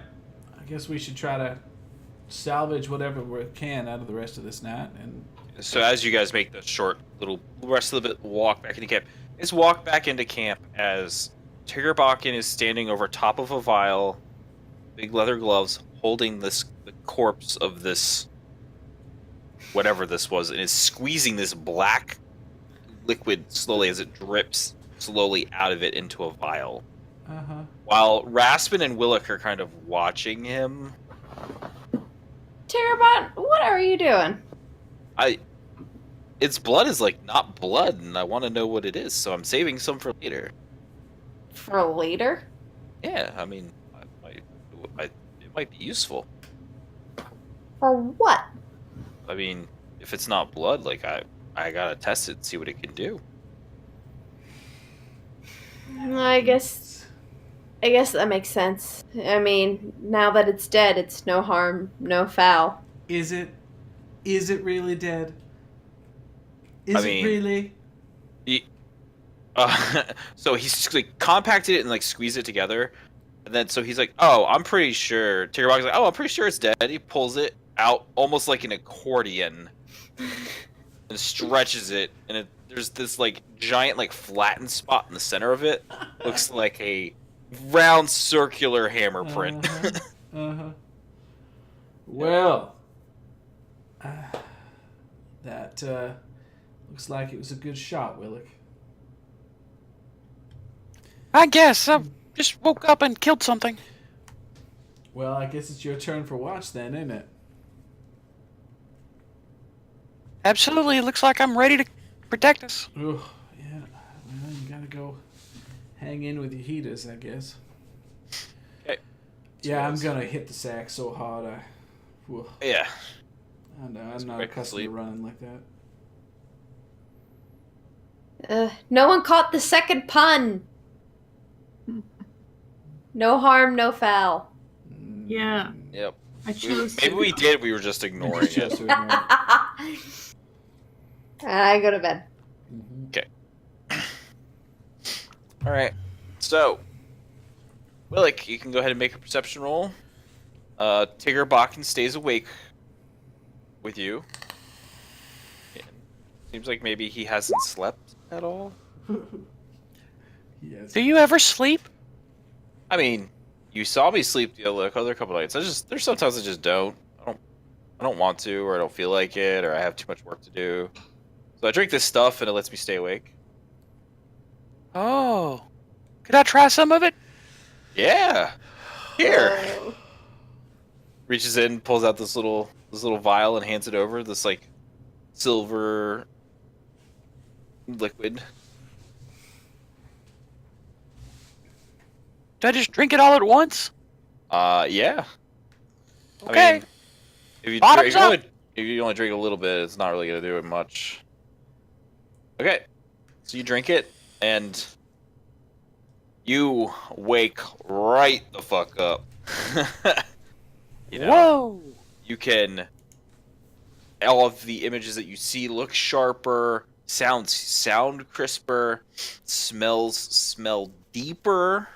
I guess we should try to salvage whatever we can out of the rest of this night. And So as you guys make the short little rest of the walk back into camp, it's walk back into camp as Tiggerbakken is standing over top of a vial, big leather gloves, holding the corpse of this whatever this was, and is squeezing this black liquid slowly as it drips slowly out of it into a vial. While Raspin and Willick are kind of watching him. Terabot, what are you doing? Its blood is like not blood, and I want to know what it is, so I'm saving some for later. For later? Yeah, I mean, it might be useful. For what? I mean, if it's not blood, like I gotta test it and see what it can do. I guess that makes sense. I mean, now that it's dead, it's no harm, no foul. Is it really dead? Is I it mean- really? So he's just, like compacted it and like squeezed it together, and then so he's like, "Oh, I'm pretty sure." Tiggerbox's like, "Oh, I'm pretty sure it's dead." He pulls it out almost like an accordion and stretches it, and there's this like giant like flattened spot in the center of it. Looks like a round circular hammer print. Uh-huh. Well, that looks like it was a good shot, Willick. I guess I just woke up and killed something. Well, I guess it's your turn for watch then, isn't it? Absolutely, it looks like I'm ready to protect us. Oh, yeah. Well, you gotta go hang in with your heaters, I guess. Okay. Yeah, I'm gonna hit the sack so hard. Yeah. I know, I'm not quick accustomed sleep. to running like that. No one caught the second pun. No harm, no foul. Yeah, Yep. I chose Maybe to. we did. We were just ignoring Just it. so you know. I go to bed. All right. So, Willick, you can go ahead and make a perception roll. Tiggerbocken stays awake with you. Seems like maybe he hasn't slept at all. Yes. Do you ever sleep? I mean, you saw me sleep the other couple nights. There's sometimes I just don't. I don't want to, or I don't feel like it, or I have too much work to do. So I drink this stuff, and it lets me stay awake. Oh. Could I try some of it? Yeah. Here. Reaches in, pulls out this little vial, and hands it over. This like silver liquid. Do I just drink it all at once? Yeah. Okay. I mean, if you Bottoms drink, up. if you only drink a little bit, it's not really gonna do it much. Okay, so you drink it, and you wake right the fuck up. You know, Whoa. you can. All of the images that you see look sharper, sound crisper, smells smell deeper.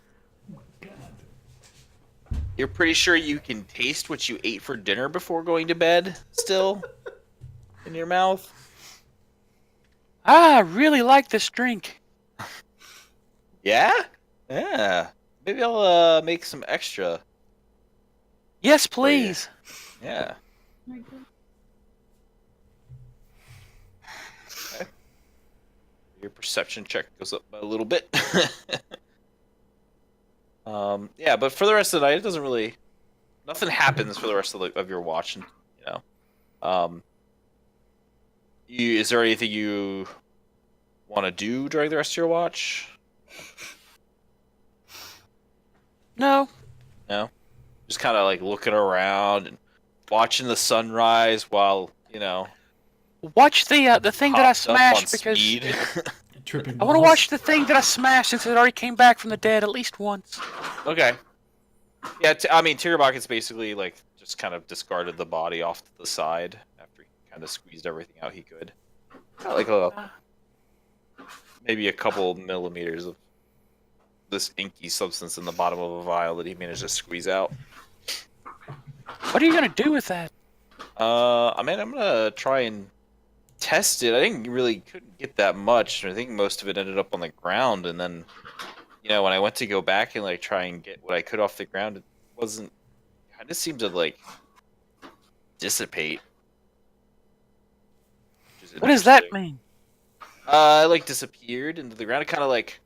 You're pretty sure you can taste what you ate for dinner before going to bed still in your mouth. I really like this drink. Yeah? Yeah. Maybe I'll make some extra. Yes, please. Yeah. Okay. Your perception check goes up by a little bit. Yeah, but for the rest of the night, it doesn't really. Nothing happens for the rest of your watch, and you know. Is there anything you want to do during the rest of your watch? No. No, just kind of like looking around and watching the sunrise while Watch the thing that I hopped up on smashed because speed. Tripping I want to balls. watch the thing that I smashed since it already came back from the dead at least once. Okay. Yeah, I mean, Tiggerbocket's basically like just kind of discarded the body off to the side after he kind of squeezed everything out he could. Got like maybe a couple millimeters of this inky substance in the bottom of a vial that he managed to squeeze out. What are you gonna do with that? I mean, I'm gonna try and test it. I couldn't get that much. I think most of it ended up on the ground, and then when I went to go back and like try and get what I could off the ground, it wasn't. Kind of seemed to like dissipate. What does that mean? It like disappeared into the ground. It kind of like.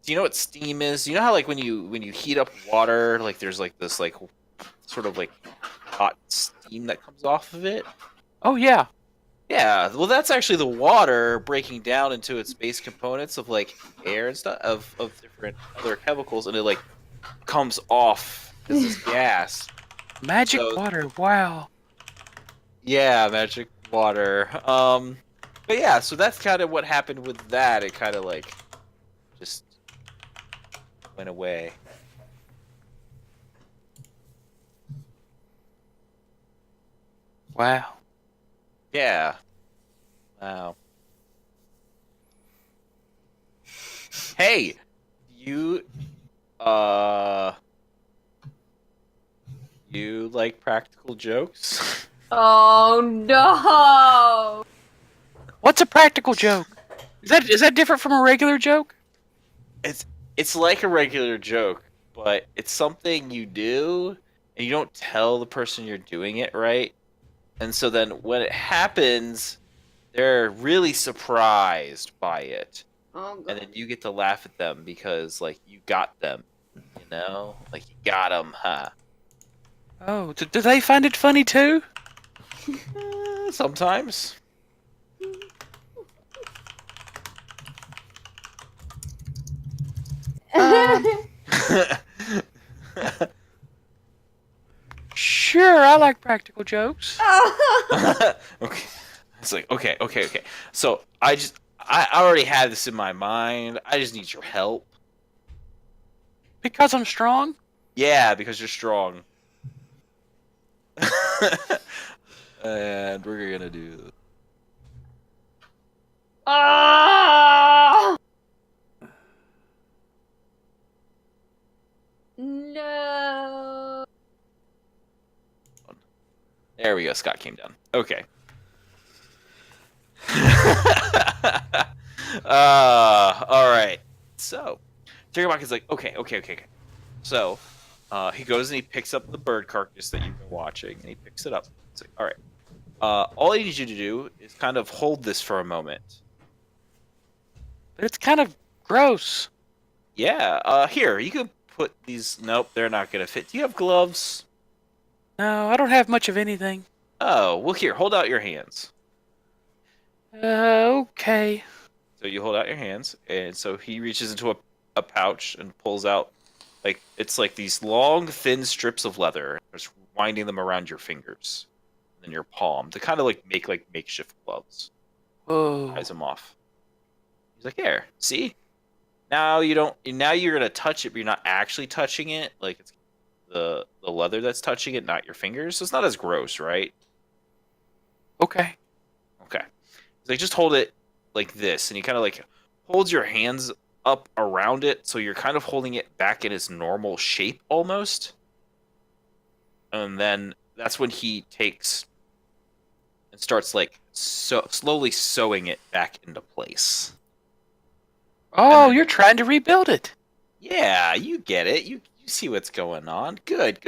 Do you know what steam is? You know how like when you heat up water, like there's like this like sort of like hot steam that comes off of it. Oh yeah. Yeah, well, that's actually the water breaking down into its base components of like air and stuff of different other chemicals, and it like comes off as this gas. Magic So- water. Wow. Yeah, magic water. But yeah, so that's kind of what happened with that. It kind of like just went away. Wow. Yeah. Wow. Hey, you uh you like practical jokes? Oh no! What's a practical joke? Is that different from a regular joke? It's like a regular joke, but it's something you do and you don't tell the person you're doing it, right? And so then when it happens, they're really surprised by it. Oh And god. then you get to laugh at them because like you got them, you know? Like you got them, huh? Oh, do they find it funny too? Sometimes. Sure, I like practical jokes. Okay. It's like, okay. So I already had this in my mind. I just need your help. Because I'm strong? Yeah, because you're strong. And we're gonna do Ah! No. There we go. Scott came down. Okay. All right. So, Tiggerbock is like, okay. So, he goes and he picks up the bird carcass that you've been watching, and he picks it up. He's like, all right. All I need you to do is kind of hold this for a moment. But it's kind of gross. Yeah. Here, you can put these. Nope, they're not gonna fit. Do you have gloves? No, I don't have much of anything. Oh, well, here, hold out your hands. Okay. So you hold out your hands, and so he reaches into a pouch and pulls out, like, it's like these long, thin strips of leather, just winding them around your fingers and your palm to kind of like make like makeshift gloves. Whoa. Ties them off. He's like, "Here, see? Now you don't. Now you're gonna touch it, but you're not actually touching it. Like it's the leather that's touching it, not your fingers. So it's not as gross, right? Okay. Okay. He's like, just hold it like this, and he kind of like holds your hands up around it, so you're kind of holding it back in its normal shape almost. And then that's when he takes and starts like slowly sewing it back into place. Oh, then- you're trying to rebuild it. Yeah, you get it. You see what's going on. Good.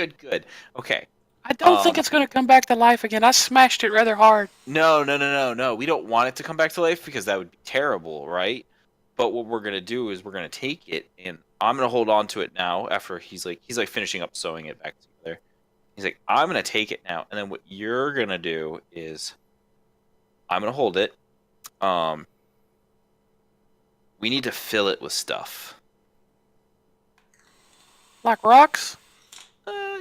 Okay. I don't think Um, it's going to come back to life again. I smashed it rather hard. No. We don't want it to come back to life because that would be terrible, right? But what we're gonna do is we're gonna take it and I'm gonna hold on to it now after he's like finishing up sewing it back together. He's like, I'm gonna take it now, and then what you're gonna do is I'm gonna hold it. Um, we need to fill it with stuff. Like rocks?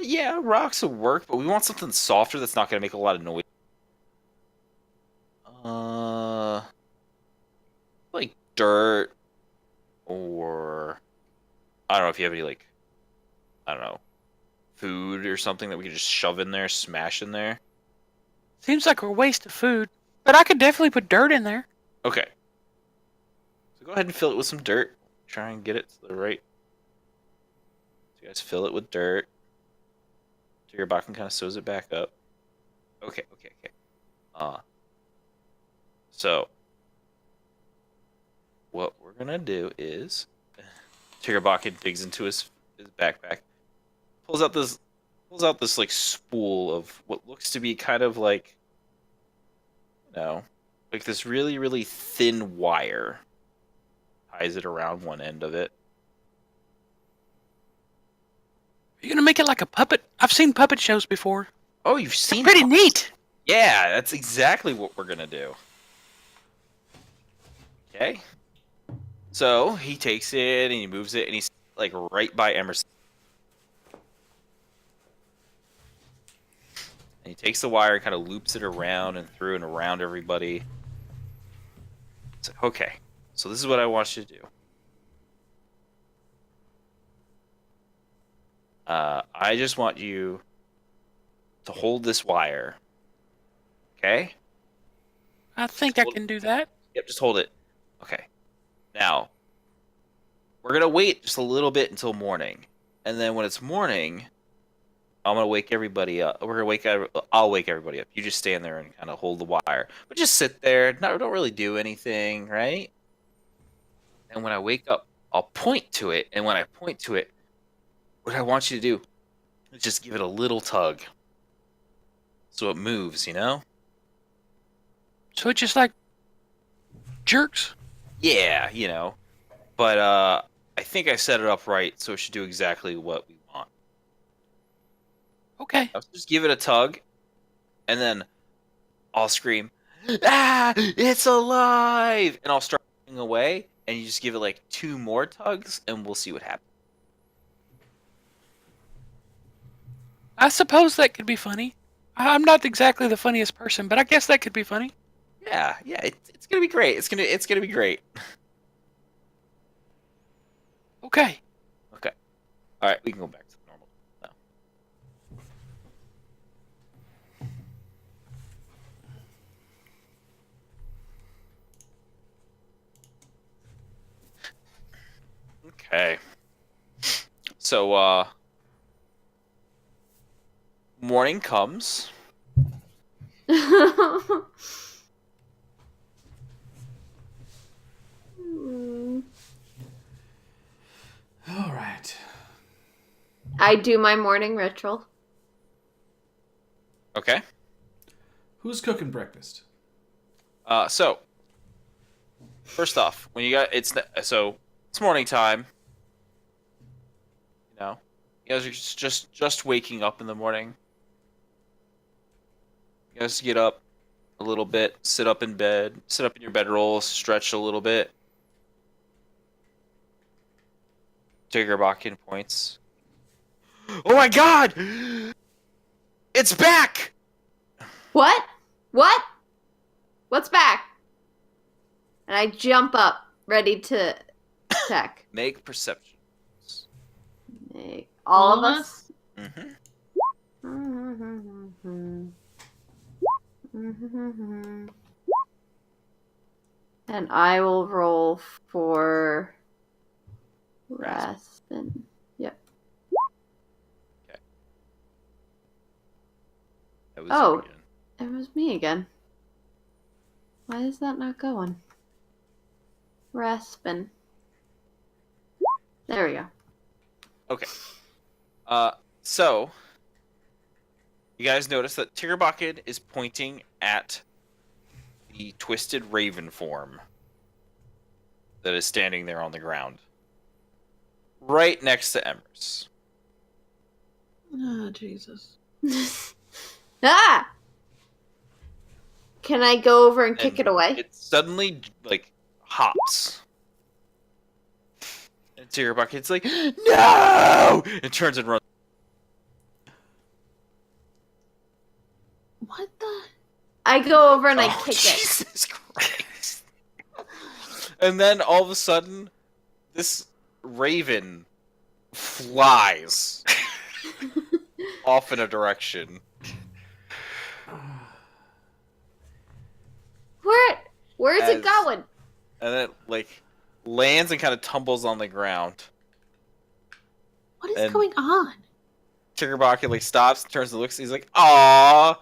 Yeah, rocks will work, but we want something softer that's not gonna make a lot of noise. Like dirt, or I don't know if you have any like, I don't know, food or something that we could just shove in there, smash in there. Seems like a waste of food. But I could definitely put dirt in there. Okay. So go ahead and fill it with some dirt. Try and get it to the right. So you guys fill it with dirt. So your Bakken kind of sews it back up. Okay. So what we're gonna do is Tiggerbakken digs into his backpack, pulls out this like spool of what looks to be kind of like, like this really, really thin wire. Ties it around one end of it. You're going to make it like a puppet? I've seen puppet shows before. Oh, you've seen Pretty puppets? neat. Yeah, that's exactly what we're gonna do. Okay. So he takes it and he moves it and he's like right by Emerson. And he takes the wire and kind of loops it around and through and around everybody. It's like, okay, so this is what I want you to do. I just want you to hold this wire. Okay? I think I can do that. Yep, just hold it. Okay. Now, we're going to wait just a little bit until morning. And then when it's morning, I'm going to wake everybody up. I'll wake everybody up. You just stand there and kind of hold the wire. But just sit there. Don't really do anything, right? And when I wake up, I'll point to it. And when I point to it, what I want you to do is just give it a little tug. So it moves, you know? So it's just like jerks. Yeah, you know. But I think I set it up right, so it should do exactly what we want. Okay. I'll just give it a tug, and then I'll scream, "Ah, it's alive!" And I'll start running away, and you just give it like 2 more tugs, and we'll see what happens. I suppose that could be funny. I'm not exactly the funniest person, but I guess that could be funny. Yeah, it's gonna be great. It's gonna be great. Okay. Okay, all right, we can go back to normal now. Okay. So, morning comes. All right. I do my morning ritual. Okay. Who's cooking breakfast? So first off, when you got it's morning time. You know, you guys are just waking up in the morning. You guys get up a little bit, sit up in bed, sit up in your bedroll, stretch a little bit. Jiggerbakin points. Oh my god! It's back! What? What? What's back? And I jump up, ready to attack. Make perception. All of us? Mm-hmm. And I will roll for Raspin. Yep. That was Oh. you again. It was me again. Why is that not going? Raspin. There we go. Okay. So you guys notice that Tiggerbucket is pointing at the twisted raven form that is standing there on the ground, right next to Emrys. Oh, Jesus. Ah! Can I go over and kick it away? It suddenly like hops. And Tiggerbucket's like, "No!" and turns and runs. What the? I go over and I Oh, kick it. Jesus Christ. And then all of a sudden, this raven flies off in a direction. Where's it As- going? And then, like, lands and kind of tumbles on the ground. What is And- going on? Tiggerbucket, like, stops, turns and looks, he's like, "Aww!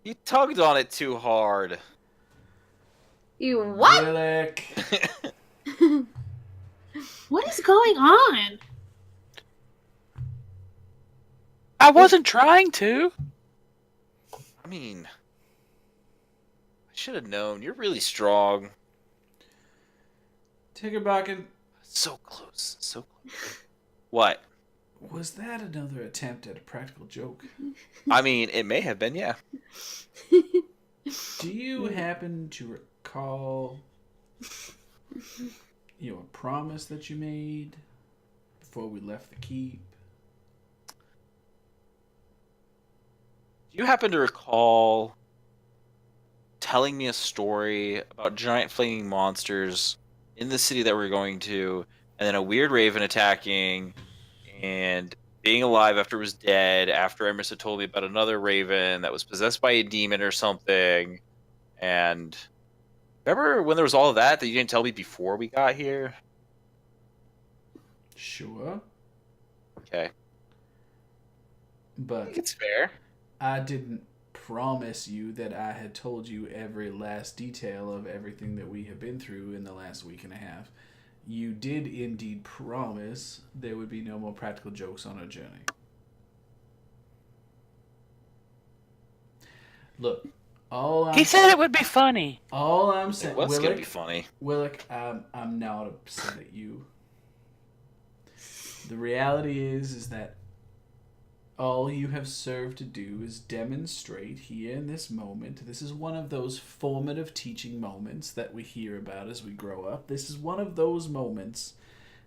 You tugged on it too hard." You what? Lilac. What is going on? I wasn't trying to. I mean, I should have known. You're really strong. Tiggerbacken, So close. So close. What? was that another attempt at a practical joke? I mean, it may have been, yeah. Do you happen to recall, a promise that you made before we left the keep? Do you happen to recall telling me a story about giant flaming monsters in the city that we're going to, and then a weird raven attacking, and being alive after it was dead, after Emerson had told me about another raven that was possessed by a demon or something, and remember when there was all of that you didn't tell me before we got here? Sure, Okay. I but think it's fair. I didn't promise you that I had told you every last detail of everything that we have been through in the last week and a half. You did indeed promise there would be no more practical jokes on our journey. Look, He said it would be funny. all I'm saying, What's gonna be funny? Willick, I'm not upset at you. The reality is that all you have served to do is demonstrate here in this moment. This is one of those formative teaching moments that we hear about as we grow up. This is one of those moments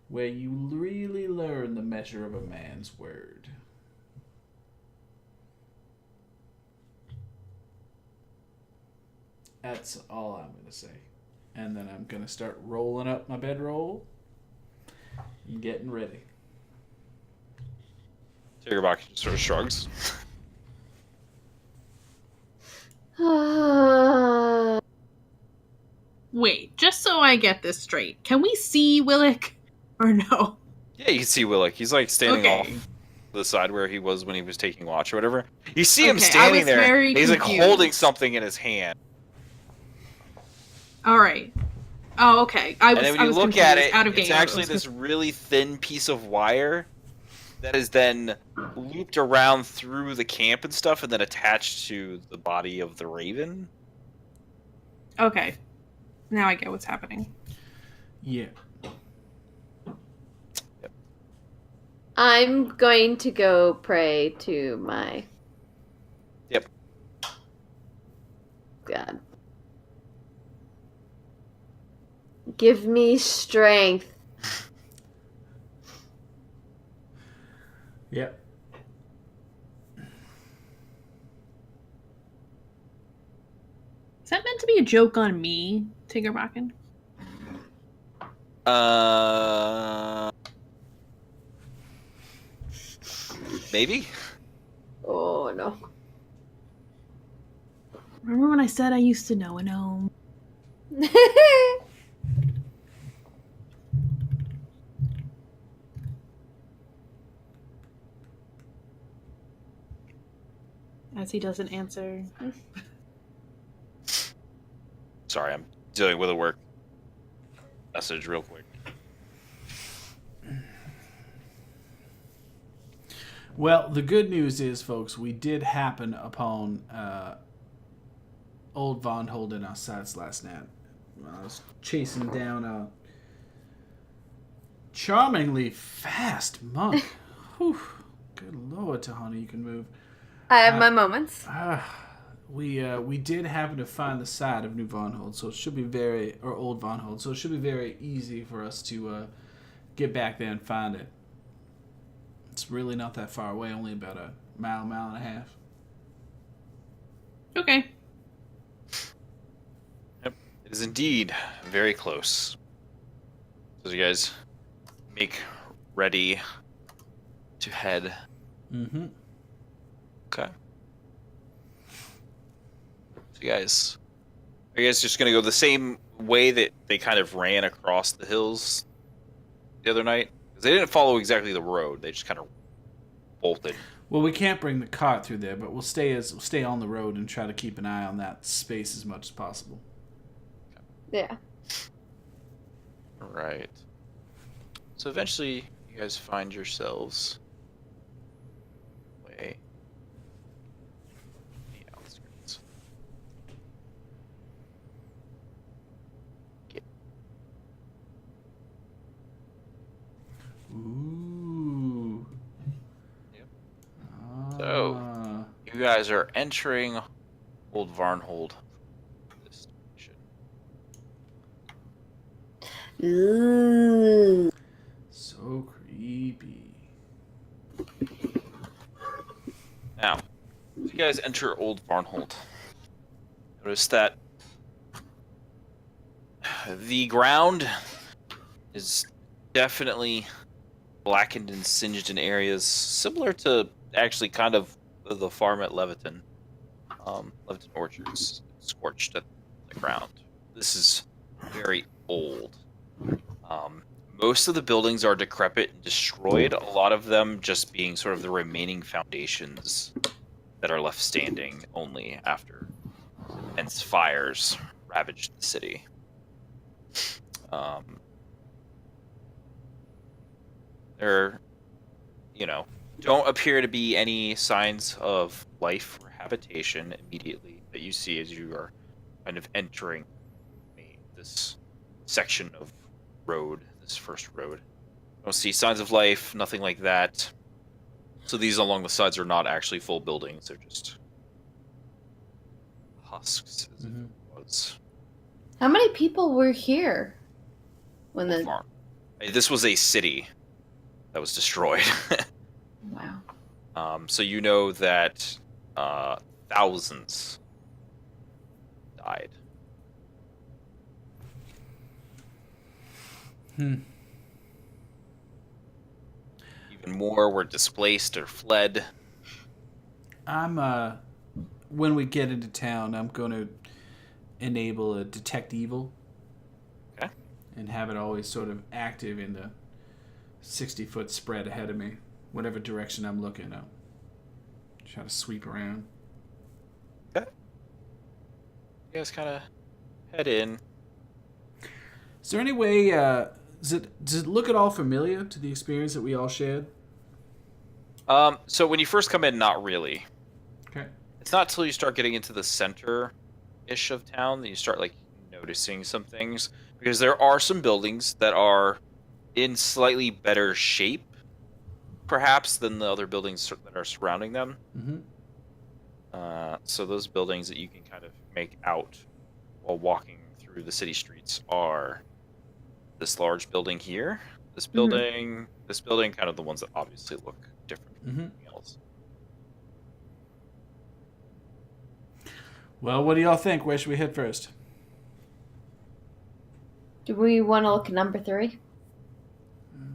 where you really learn the measure of a man's word. That's all I'm going to say. And then I'm going to start rolling up my bedroll and getting ready. Tiggerback just sort of shrugs. Wait, just so I get this straight, can we see Willick or no? Yeah, you can see Willick. He's like standing Okay. off the side where he was when he was taking watch or whatever. You see him Okay, I standing was there. very And he's like confused. holding something in his hand. All right. Oh, okay. I was. And then when I you was look at confused. it, Out of it's game. actually this really thin piece of wire that is then looped around through the camp and stuff and then attached to the body of the raven. Okay. Now I get what's happening. Yeah. I'm going to go pray to my Yep. God. Give me strength. Yep. Is that meant to be a joke on me, Tiggerbacken? Maybe? Oh no. Remember when I said I used to know a gnome? As he doesn't answer. Sorry, I'm dealing with a work message real quick. Well, the good news is, folks, we did happen upon old Von Hold in our sights last night. I was chasing down a charmingly fast monk. Whew. Good lord, Tahani, you can move. I have my moments. We did happen to find the site of New Von Hold, so it should be very, or Old Von Hold, so it should be very easy for us to get back there and find it. It's really not that far away, only about a mile and a half. Okay. Yep, it is indeed very close. So you guys make ready to head. Mm-hmm. Okay. So you guys, are you guys just gonna go the same way that they kind of ran across the hills the other night? Because they didn't follow exactly the road; they just kind of bolted. Well, we can't bring the cart through there, but we'll stay on the road and try to keep an eye on that space as much as possible. Yeah. All right. So eventually, you guys find yourselves way on the outskirts. Ooh. Yep. Ah. So, you guys are entering Old Varnhold. This station. Ooh. So creepy. Now, you guys enter Old Varnhold. Notice that the ground is definitely blackened and singed in areas similar to actually kind of the farm at Leviton. Leviton Orchards, scorched at the ground. This is very old. Most of the buildings are decrepit and destroyed, a lot of them just being sort of the remaining foundations that are left standing only after immense fires ravaged the city. There, don't appear to be any signs of life or habitation immediately that you see as you are kind of entering this section of road, this first road. Don't see signs of life, nothing like that. So these along the sides are not actually full buildings, they're just husks as if it was. How many people were here when a the farm. This was a city that was destroyed. Wow. So you know that thousands died. Even more were displaced or fled. When we get into town, I'm going to enable a detect evil. Okay. And have it always sort of active in the 60-foot spread ahead of me. Whatever direction I'm looking, I'll try to sweep around. Okay. You guys kind of head in. Is there any way, does it look at all familiar to the experience that we all shared? So when you first come in, not really. Okay. It's not till you start getting into the center-ish of town that you start noticing some things, because there are some buildings that are in slightly better shape, perhaps, than the other buildings that are surrounding them. Mm-hmm. So those buildings that you can kind of make out while walking through the city streets are this large building here, this building, this building, kind of the ones that obviously look different from anything else. Well, what do y'all think? Where should we head first? Do we want to look at number 3?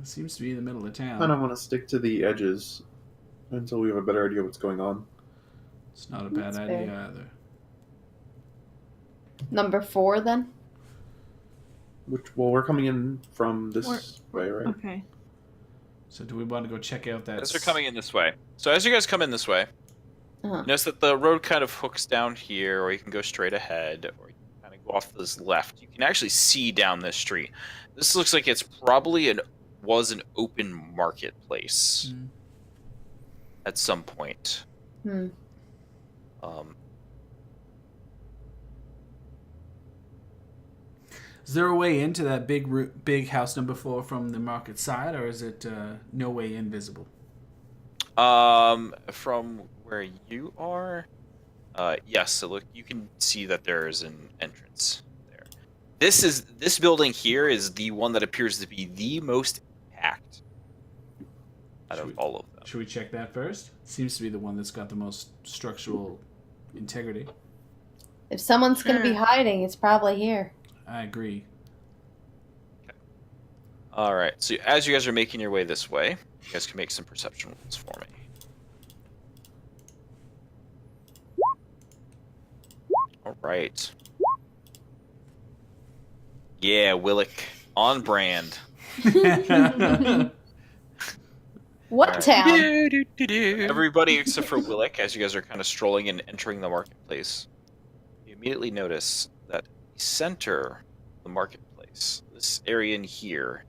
Seems to be in the middle of town. I don't want to stick to the edges until we have a better idea what's going on. It's not a bad That's idea fair. either. Number 4, then? Well, we're coming in from this way, right? Okay. So do we want to go check out that... As they're coming in this way. So as you guys come in this way, Uh-huh. notice that the road kind of hooks down here, or you can go straight ahead, or you can kind of go off this left. You can actually see down this street. This looks like it's probably was an open marketplace at some point. Is there a way into that big house number 4 from the market side, or is it no way invisible? From where you are, yes. So look, you can see that there is an entrance there. This building here is the one that appears to be the most intact out of all of them. Should we check that first? Seems to be the one that's got the most structural integrity. If someone's going to be hiding, it's probably here. I agree. Okay. All right. So as you guys are making your way this way, you guys can make some perception rolls for me. All right. Yeah, Willick, on brand. What Alright. town? Everybody except for Willick, as you guys are kind of strolling and entering the marketplace, you immediately notice that the center of the marketplace, this area in here,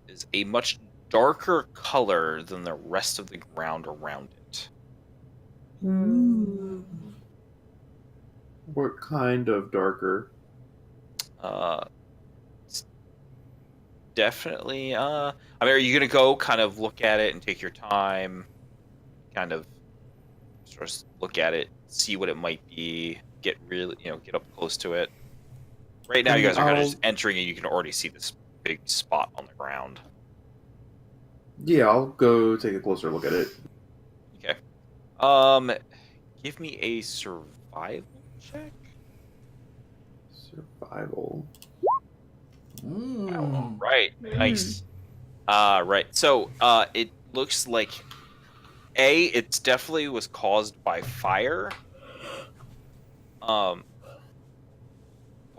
is a much darker color than the rest of the ground around it. What kind of darker? It's definitely, I mean, are you gonna go kind of look at it and take your time, kind of sort of look at it, see what it might be, get really, get up close to it? Right now, you guys are kind of just entering, and you can already see this big spot on the ground. Yeah, I'll go take a closer look at it. Okay. Give me a survival check. Survival. Mm. Right. Nice. Right. So, it looks like it definitely was caused by fire. Um,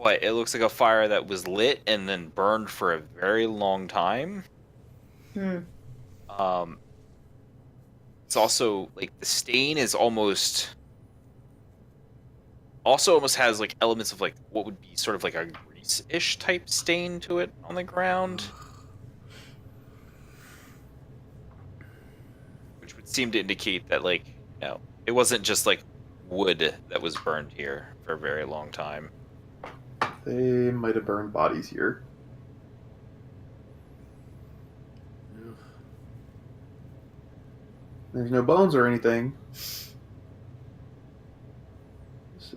but it looks like a fire that was lit and then burned for a very long time. Hmm. Um, it's also like the stain is almost also almost has like elements of like what would be sort of like a grease-ish type stain to it on the ground, which would seem to indicate that like it wasn't just like wood that was burned here for a very long time. They might have burned bodies here. Ugh. There's no bones or anything. So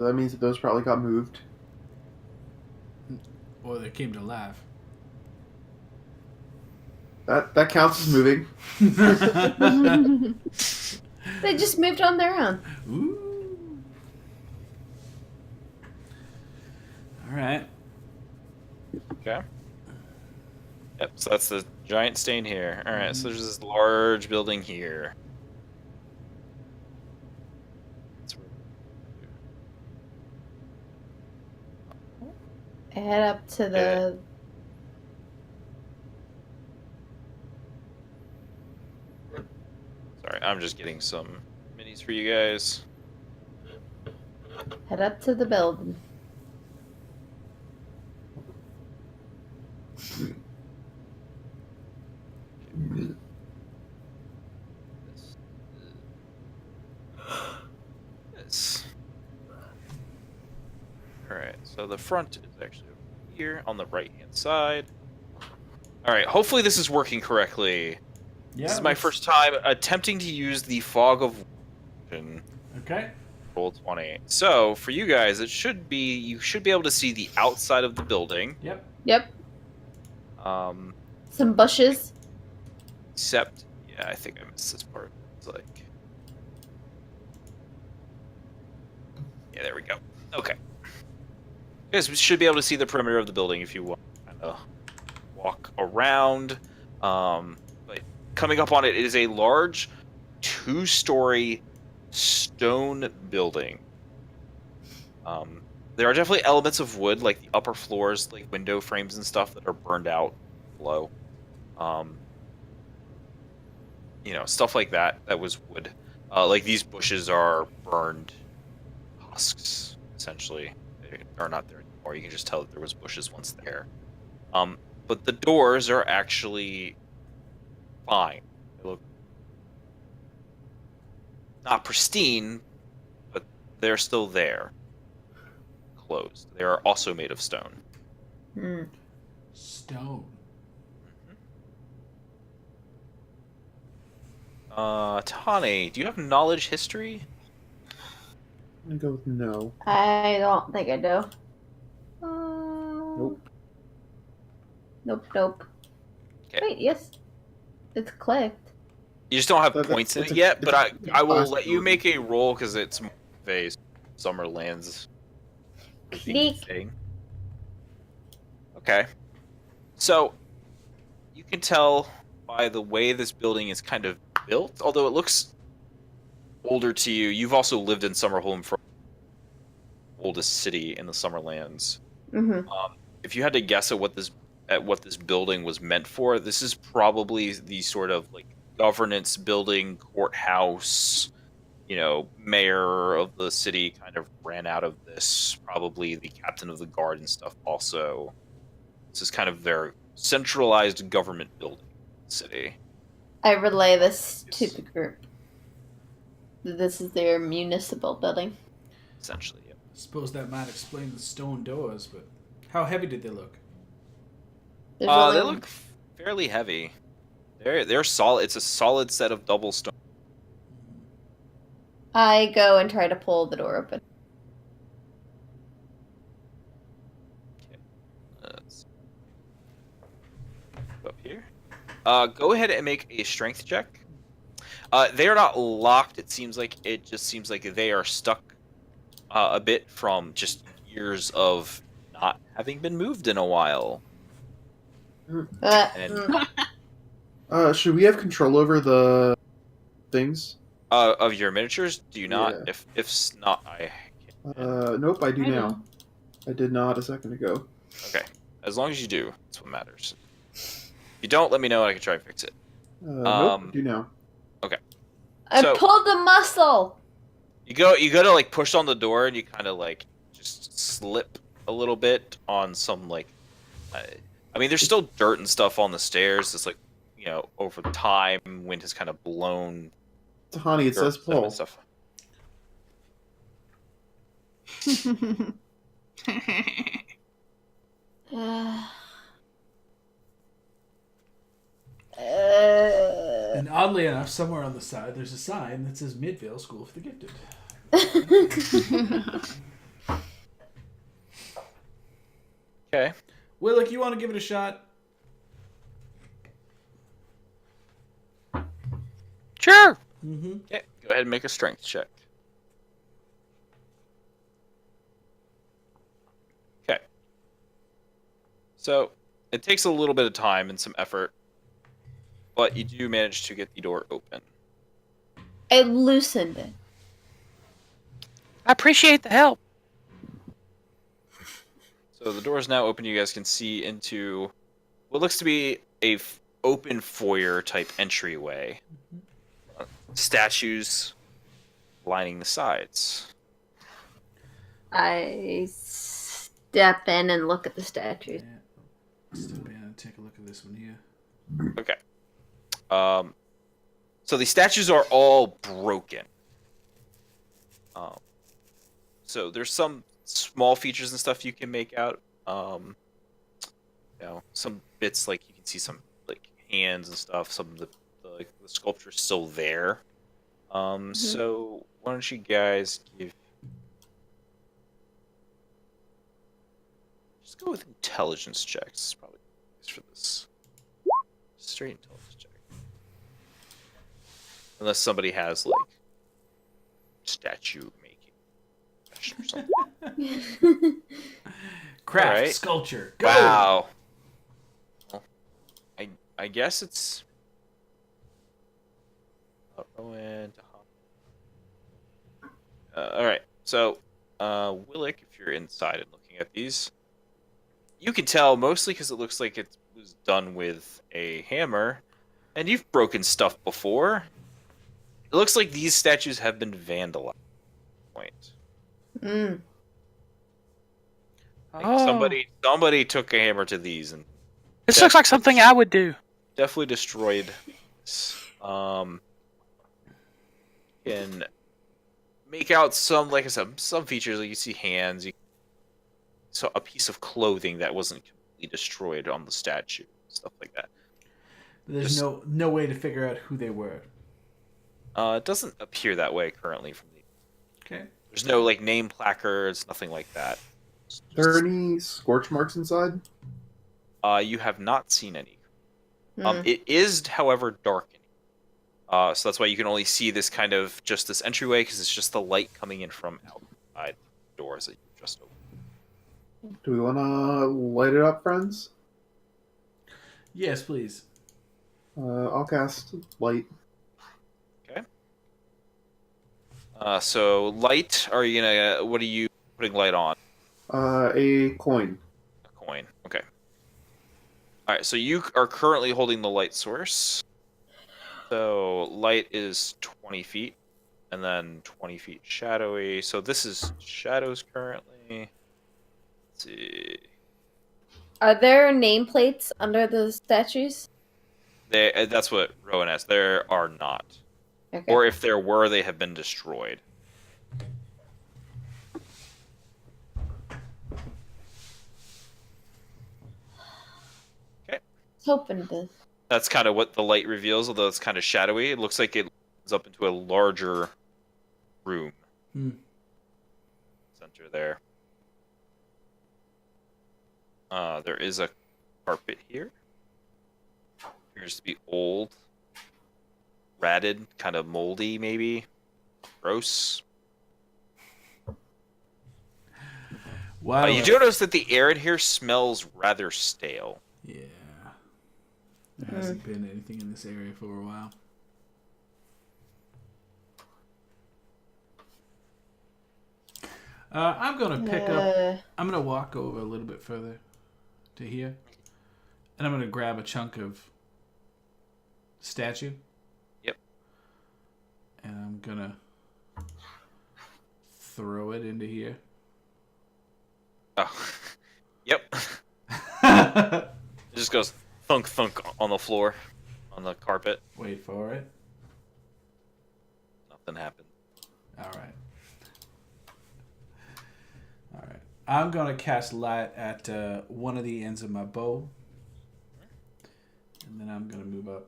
that means that those probably got moved. Or they came to life. That counts as moving. They just moved on their own. Ooh. All right. Okay. Yep, so that's the giant stain here. Alright, so there's this large building here. That's where- Head up to the. Sorry, I'm just getting some minis for you guys. Head up to the building. This. Alright, so the front is actually over here on the right hand side. Alright, hopefully this is working correctly. Yeah. This is my first time attempting to use the fog of vision. Okay. Roll 20. So for you guys, you should be able to see the outside of the building. Yep. Yep. Um, Some bushes. except, yeah, I think I missed this part. It's like, yeah, there we go. Okay. You guys should be able to see the perimeter of the building if you want to kind of walk around. But coming up on it, it is a large 2-story stone building. There are definitely elements of wood, like the upper floors, like window frames and stuff that are burned out below. Stuff like that. That was wood. Like these bushes are burned husks, essentially. They are not there anymore. You can just tell that there was bushes once there. But the doors are actually fine. They look not pristine, but they're still there. Closed. They are also made of stone. Hmm. Stone. Tane, do you have knowledge history? I'm gonna go with no. I don't think I do. Nope. Nope. Okay. Wait, yes. It's clicked. You just don't have That- points in it's it a- yet, it's but a I will class let you ability. make a roll because it's more of a Summerlands Sneak. thing. Okay. So, you can tell by the way this building is kind of built, although it looks older to you. You've also lived in Summerholm for oldest city in the Summerlands. Mm-hmm. If you had to guess at what this building was meant for, this is probably the sort of like governance building, courthouse, mayor of the city kind of ran out of this. Probably the captain of the guard and stuff also. This is kind of their centralized government building in the city. I relay this to the group. This is their municipal building. Essentially, yeah. I suppose that might explain the stone doors, but how heavy did they look? There's only They look fairly heavy. They're solid. It's a solid set of double stone. I go and try to pull the door open. Let's go up here. Go ahead and make a strength check. They are not locked. It just seems like they are stuck a bit from just years of not having been moved in a while. And Should we have control over the things? of your miniatures, do you not? Yeah. If not, I can. Nope, I do I now. do. I did not a second ago. Okay, as long as you do, that's what matters. If you don't, let me know. And I can try and fix it. Nope, I do now. I So- pulled the muscle. You go to like push on the door, and you kind of like just slip a little bit on some like. I mean, there's still dirt and stuff on the stairs. It's like, over time, wind has kind of blown Honey, it dirt says and pull. stuff. And oddly enough, somewhere on the side, there's a sign that says Midvale School for the Gifted. Okay. Willick, you want to give it a shot? Sure. Mm-hmm. Yeah. Go ahead and make a strength check. Okay. So it takes a little bit of time and some effort, but you do manage to get the door open. I loosened it. I appreciate the help. So the door is now open. You guys can see into what looks to be a open foyer type entryway. Statues lining the sides. I step in and look at the statues. Yeah. Step in and take a look at this one here. Okay. So the statues are all broken. So there's some small features and stuff you can make out. Some bits like you can see some like hands and stuff. Some of the sculpture's still there. So why don't you guys just go with intelligence checks? It's probably best for this. Straight intelligence check. Unless somebody has like statue making or something. Craft Alright. sculpture. Go! Wow. Well, I guess it's Rowan to all right. So, Willick, if you're inside and looking at these, you can tell mostly because it looks like it was done with a hammer, and you've broken stuff before. It looks like these statues have been vandalized. Point. Mm. Like somebody took a hammer to these and This looks like something I would do. definitely destroyed this. Can make out some, like I said, some features. Like you see hands, so a piece of clothing that wasn't completely destroyed on the statue, stuff like that. There's Just- no way to figure out who they were. It doesn't appear that way currently from the. Okay. There's no like name placards, nothing like that. Are there any scorch marks inside? You have not seen any. Mm. It is, however, darkening. So that's why you can only see this kind of just this entryway because it's just the light coming in from outside the doors that you just opened. Do we want to light it up, friends? Yes, please. I'll cast light. So light. Are you gonna? What are you putting light on? A coin. A coin. Okay. All right. So you are currently holding the light source. So light is 20 feet, and then 20 feet shadowy. So this is shadows currently. Let's see. Are there nameplates under the statues? That's what Rowan asked. There are not. Okay. Or if there were, they have been destroyed. I was hoping to. That's kind of what the light reveals, although it's kind of shadowy. It looks like it opens up into a larger room. Hmm. Center there. There is a carpet here. Appears to be old, ratted, kind of moldy, maybe. Gross. Wow. You do notice that the air in here smells rather stale. Yeah. There hasn't been anything in this area for a while. I'm gonna pick up. I'm gonna walk over a little bit further to here, and I'm gonna grab a chunk of statue. Yep. And I'm gonna throw it into here. Oh. Yep. It just goes thunk thunk on the floor, on the carpet. Wait for it. Nothing happened. All right. All right. I'm gonna cast light at one of the ends of my bow, and then I'm gonna move up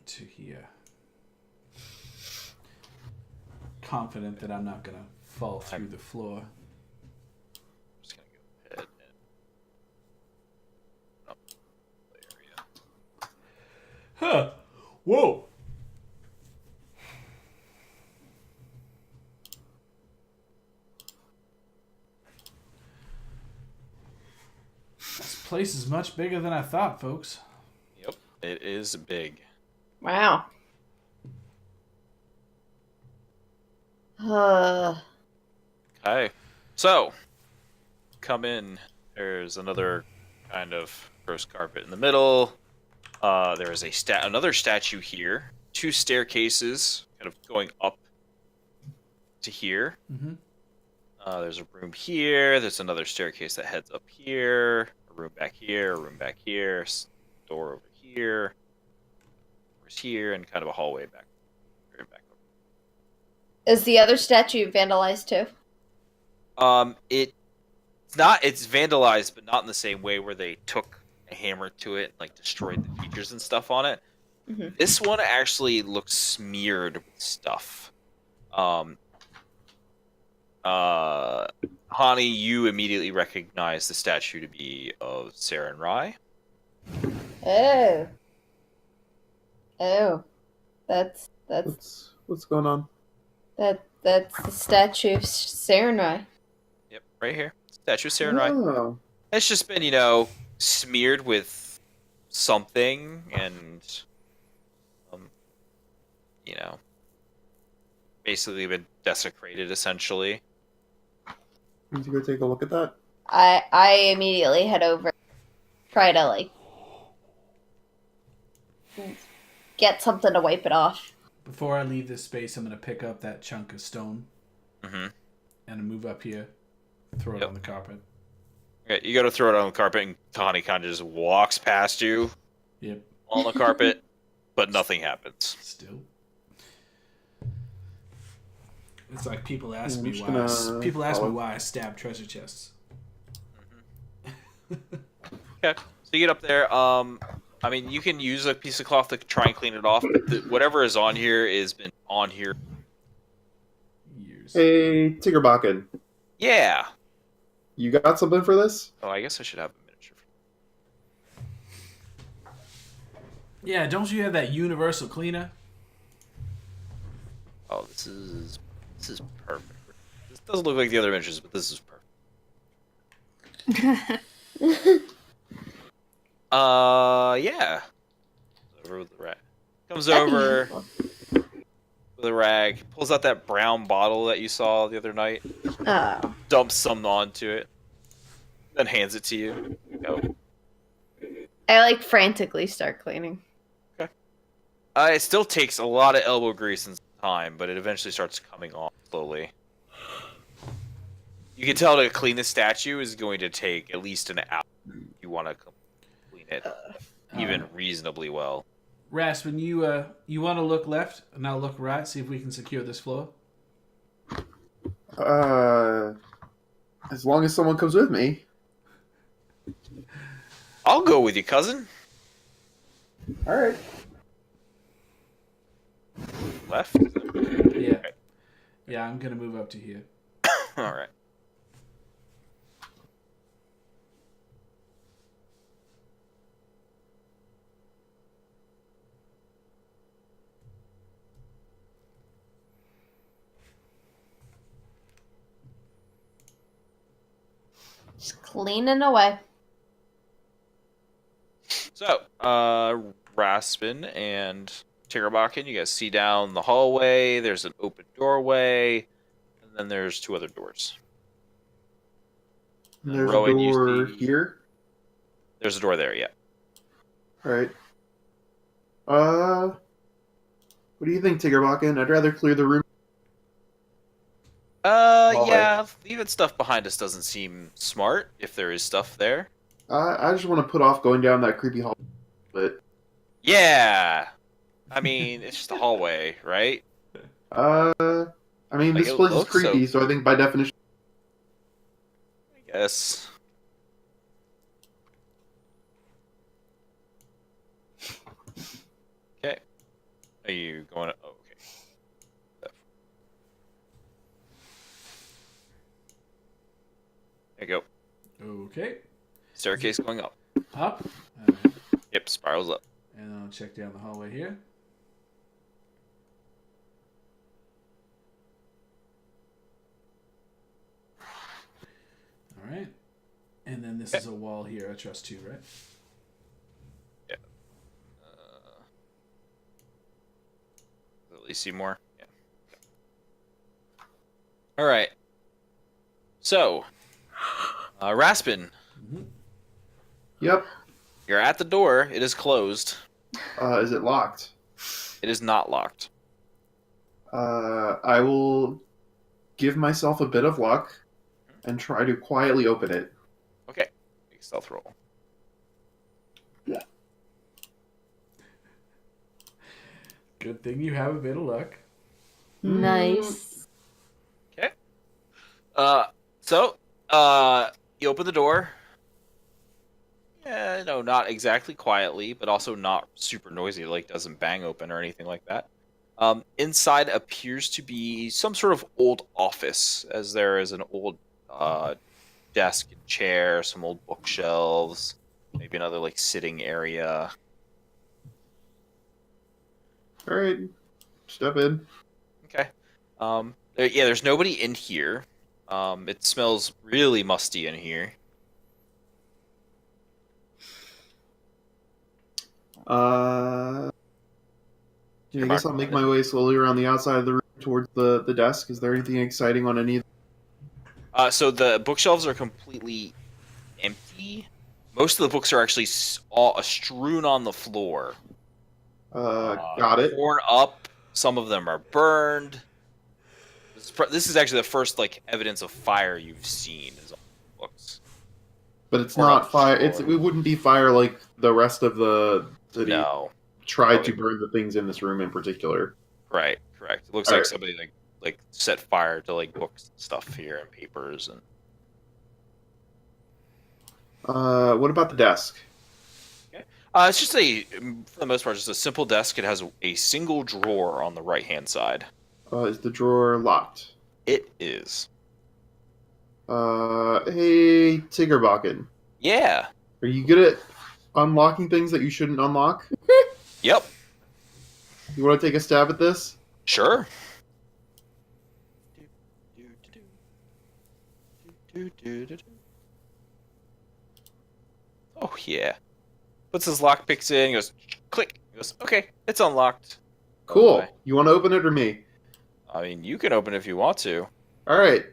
to here. Confident that I'm not gonna fall through the floor. Just gonna go ahead and up the area. Huh. Whoa. This place is much bigger than I thought, folks. Yep, it is big. Wow. Okay, so come in. There's another kind of gross carpet in the middle. There is another statue here. 2 staircases, kind of going up to here. Mm-hmm. There's a room here. There's another staircase that heads up here. A room back here. A room back here. Door over here. Doors here, and kind of a hallway back. Back over. Is the other statue vandalized too? It's vandalized, but not in the same way where they took a hammer to it and like destroyed the features and stuff on it. Mhm. This one actually looks smeared with stuff. Hani, you immediately recognize the statue to be of Saren Rai. Oh, that's What's going on? that's the statue of Sarenrai. Yep, right here. Statue of Saren Rai. Oh. It's just been, smeared with something and, basically been desecrated, essentially. Need to go take a look at that? I immediately head over, try to get something to wipe it off. Before I leave this space, I'm gonna pick up that chunk of stone Mm-hmm. and move up here, throw it Yep. on the carpet. Okay, you go to throw it on the carpet, and Hani kind of just walks past you Yep. on the carpet, but nothing happens. Still. It's like people ask I'm me just why. gonna People ask me follow. why I stab treasure chests. Okay, so you get up there. You can use a piece of cloth to try and clean it off, but whatever is on here has been on here. Years. Hey, Tiggerbakken, Yeah. you got something for this? Oh, I guess I should have a miniature. Yeah, don't you have that universal cleaner? Oh, this is perfect. This doesn't look like the other miniatures, but this is perfect. Yeah. Over with the rag. Comes over with a rag, pulls out that brown bottle that you saw the other night, Oh. dumps some onto it, then hands it to you. Go. I frantically start cleaning. It still takes a lot of elbow grease and time, but it eventually starts coming off slowly. You can tell to clean the statue is going to take at least an hour if you want to clean it even reasonably well. Raspin, you want to look left and I'll look right, see if we can secure this floor? As long as someone comes with me. I'll go with you, cousin. All right. Left? Yeah. Yeah, I'm gonna move up to here. Alright. cleaning away. So, Raspin and Tiggerbakken, you guys see down the hallway. There's an open doorway, and then there's 2 other doors. And And there's Rowan, a you door see- here. There's a door there, yeah. All right. What do you think, Tiggerbakken? I'd rather clear the room. Hallway. Yeah, leaving stuff behind us doesn't seem smart if there is stuff there. I just want to put off going down that creepy hall, but Yeah. I mean, it's just a hallway, right? I mean, Like, this it place is looks so- creepy, so I think by definition. I guess. Okay. Are you going to... Oh, okay. There you go. Okay. Staircase going up. Up. Yep, spirals up. And I'll check down the hallway here. All right. And then this is a wall here. I trust too, right? At least see more. Yeah. All right. So, Raspin, Yep. you're at the door. It is closed. Is it locked? It is not locked. I will give myself a bit of luck and try to quietly open it. Okay. Make a stealth roll. Good thing you have a bit of luck. Nice. So, you open the door. Yeah, no, not exactly quietly, but also not super noisy, like doesn't bang open or anything like that. Inside appears to be some sort of old office, as there is an old desk and chair, some old bookshelves, maybe another like sitting area. All right, step in. Okay. There's nobody in here. It smells really musty in here. I guess I'll make my way slowly around the outside of the room towards the desk. Is there anything exciting on any? So the bookshelves are completely empty. Most of the books are actually all strewn on the floor. Got it. Torn up. Some of them are burned. This is actually the first like evidence of fire you've seen. Is on the books. But it's Or not not fire. sure. It wouldn't be fire like the rest of the city No. tried to burn the things in this room in particular. Right. Correct. It looks All like right. somebody like set fire to like books and stuff here and papers and. What about the desk? It's just for the most part, just a simple desk. It has a single drawer on the right-hand side. Is the drawer locked? It is. Hey, Tiggerbakken. Yeah. Are you good at unlocking things that you shouldn't unlock? Yep. You want to take a stab at this? Sure. Oh yeah. Puts his lockpicks in. He goes click. He goes okay. It's unlocked. Cool. Okay. You want to open it or me? I mean, you can open it if you want to. All right.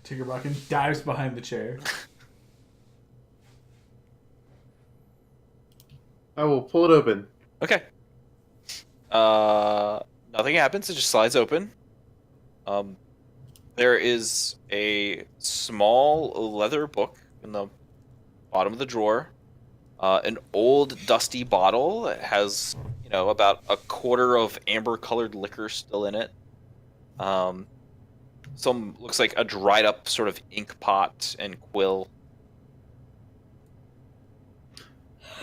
Tiggerbakken dives behind the chair. I will pull it open. Okay. Nothing happens. It just slides open. There is a small leather book in the bottom of the drawer. An old dusty bottle that has, about a quarter of amber-colored liquor still in it. Some looks like a dried up sort of ink pot and quill.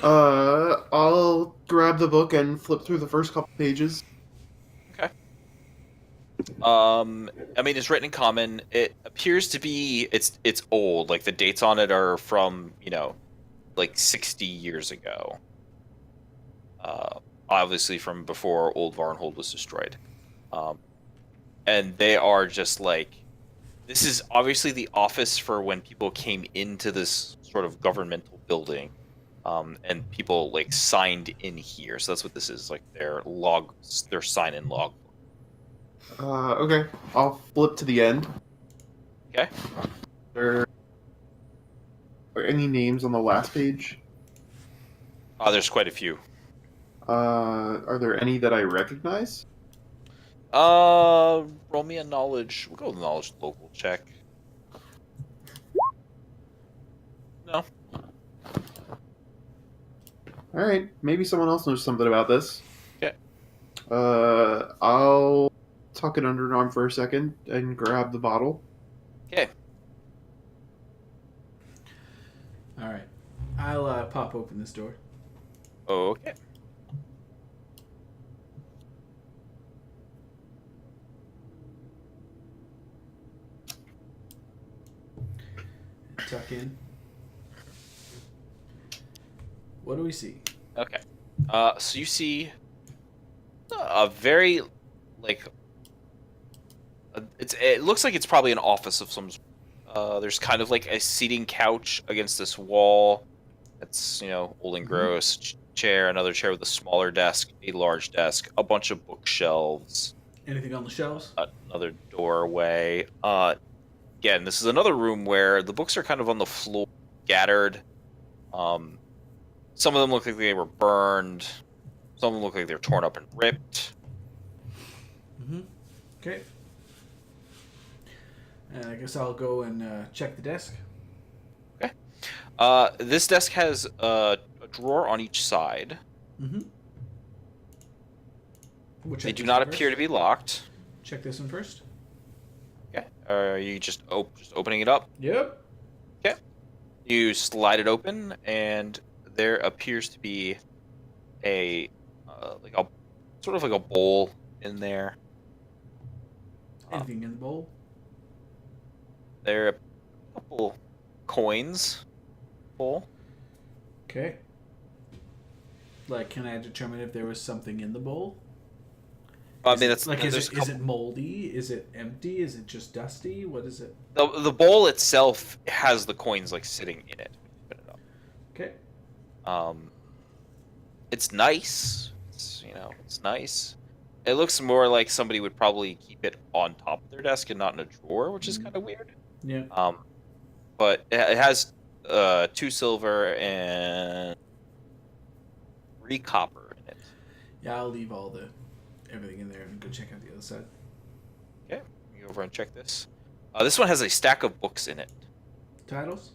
I'll grab the book and flip through the first couple pages. I mean, it's written in common. It appears to be it's old. Like the dates on it are from like 60 years ago. Obviously from before Old Varnhold was destroyed. And they are just like This is obviously the office for when people came into this sort of governmental building, and people like signed in here. So that's what this is, like their sign-in log. Okay. I'll flip to the end. Okay. There are any names on the last page? There's quite a few. Are there any that I recognize? Roll me a knowledge. We'll go with a knowledge local check. No. All right. Maybe someone else knows something about this. Okay. I'll tuck it under an arm for a second and grab the bottle. Okay. All right. I'll pop open this door. Okay. Tuck in. What do we see? Okay. So you see a very like it looks like it's probably an office of some. There's kind of like a seating couch against this wall. That's old and gross. Chair, another chair with a smaller desk, a large desk, a bunch of bookshelves. Anything on the shelves? Another doorway. Again, this is another room where the books are kind of on the floor, scattered. Some of them look like they were burned. Some of them look like they're torn up and ripped. Mm-hmm. Okay. And I guess I'll go and check the desk. Okay. This desk has a drawer on each side. Mm-hmm. They do not appear to be locked. Check this one first. Okay. Are you just opening it up? Yep. Okay. You slide it open, and there appears to be a sort of like a bowl in there. Anything in the bowl? There are a couple coins. Bowl. Okay. Like, can I determine if there was something in the bowl? I mean, that's like, is there's it moldy? Is it empty? Is it just dusty? What is it? the bowl itself has the coins like sitting in it. When you open it up. Okay. It's nice. It's nice. It looks more like somebody would probably keep it on top of their desk and not in a drawer, which is kind of weird. Yeah. But it has 2 silver and 3 copper in it. Yeah, I'll leave everything in there and go check out the other side. Okay, let me go over and check this. This one has a stack of books in it. Titles?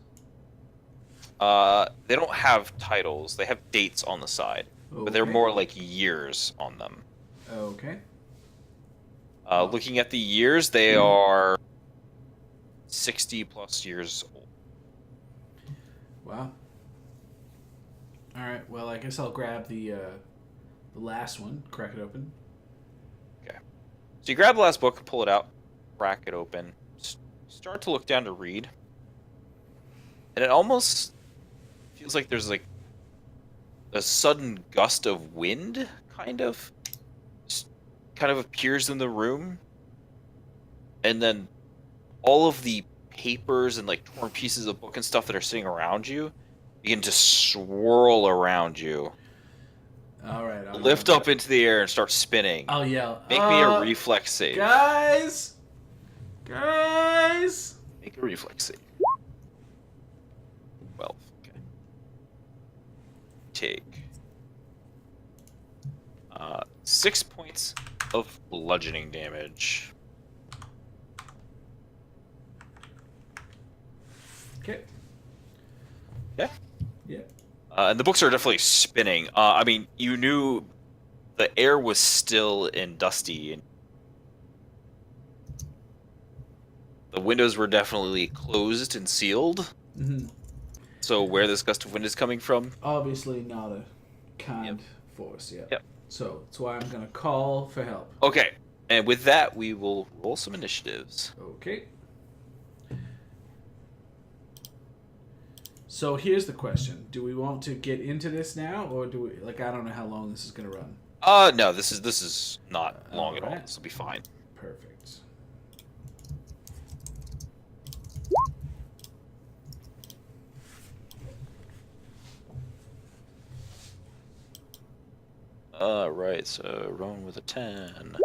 They don't have titles. They have dates on the side, but they're Okay. more like years on them. Okay. Looking at the years, they are 60 plus years old. Wow. All right. Well, I guess I'll grab the last one, crack it open. So you grab the last book, pull it out, crack it open, start to look down to read, and it almost feels like there's like a sudden gust of wind, kind of appears in the room, and then all of the papers and like torn pieces of book and stuff that are sitting around you begin to swirl around you. All right. I'll Lift up into the air and start spinning. I'll yell. Make me a reflex save. Guys! Make a reflex save. 12. Okay. Take 6 points of bludgeoning damage. Okay. Yeah. Yeah. And the books are definitely spinning. I mean, you knew the air was still and dusty, and the windows were definitely closed and sealed. Mm-hmm. So where this gust of wind is coming from? Obviously not a kind force yet. Yep. So that's why I'm gonna call for help. Okay, and with that, we will roll some initiatives. Okay. So here's the question: do we want to get into this now, or do we I don't know how long this is gonna run. No, this is not long at all. Alright. This will be fine. Perfect. Right, so Rowan with a 10.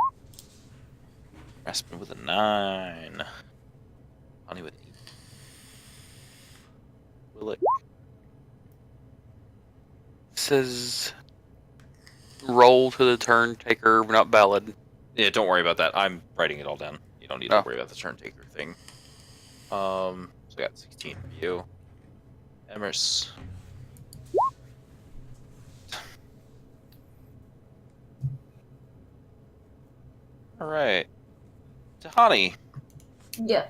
Raspin with a 9. Honey with 8. Willick. Says roll to the turn taker, not valid. Yeah, don't worry about that. I'm writing it all down. You don't need to Oh. worry about the turn taker thing. So I got 16 for you. Emers. Alright. Tahani. Yeah.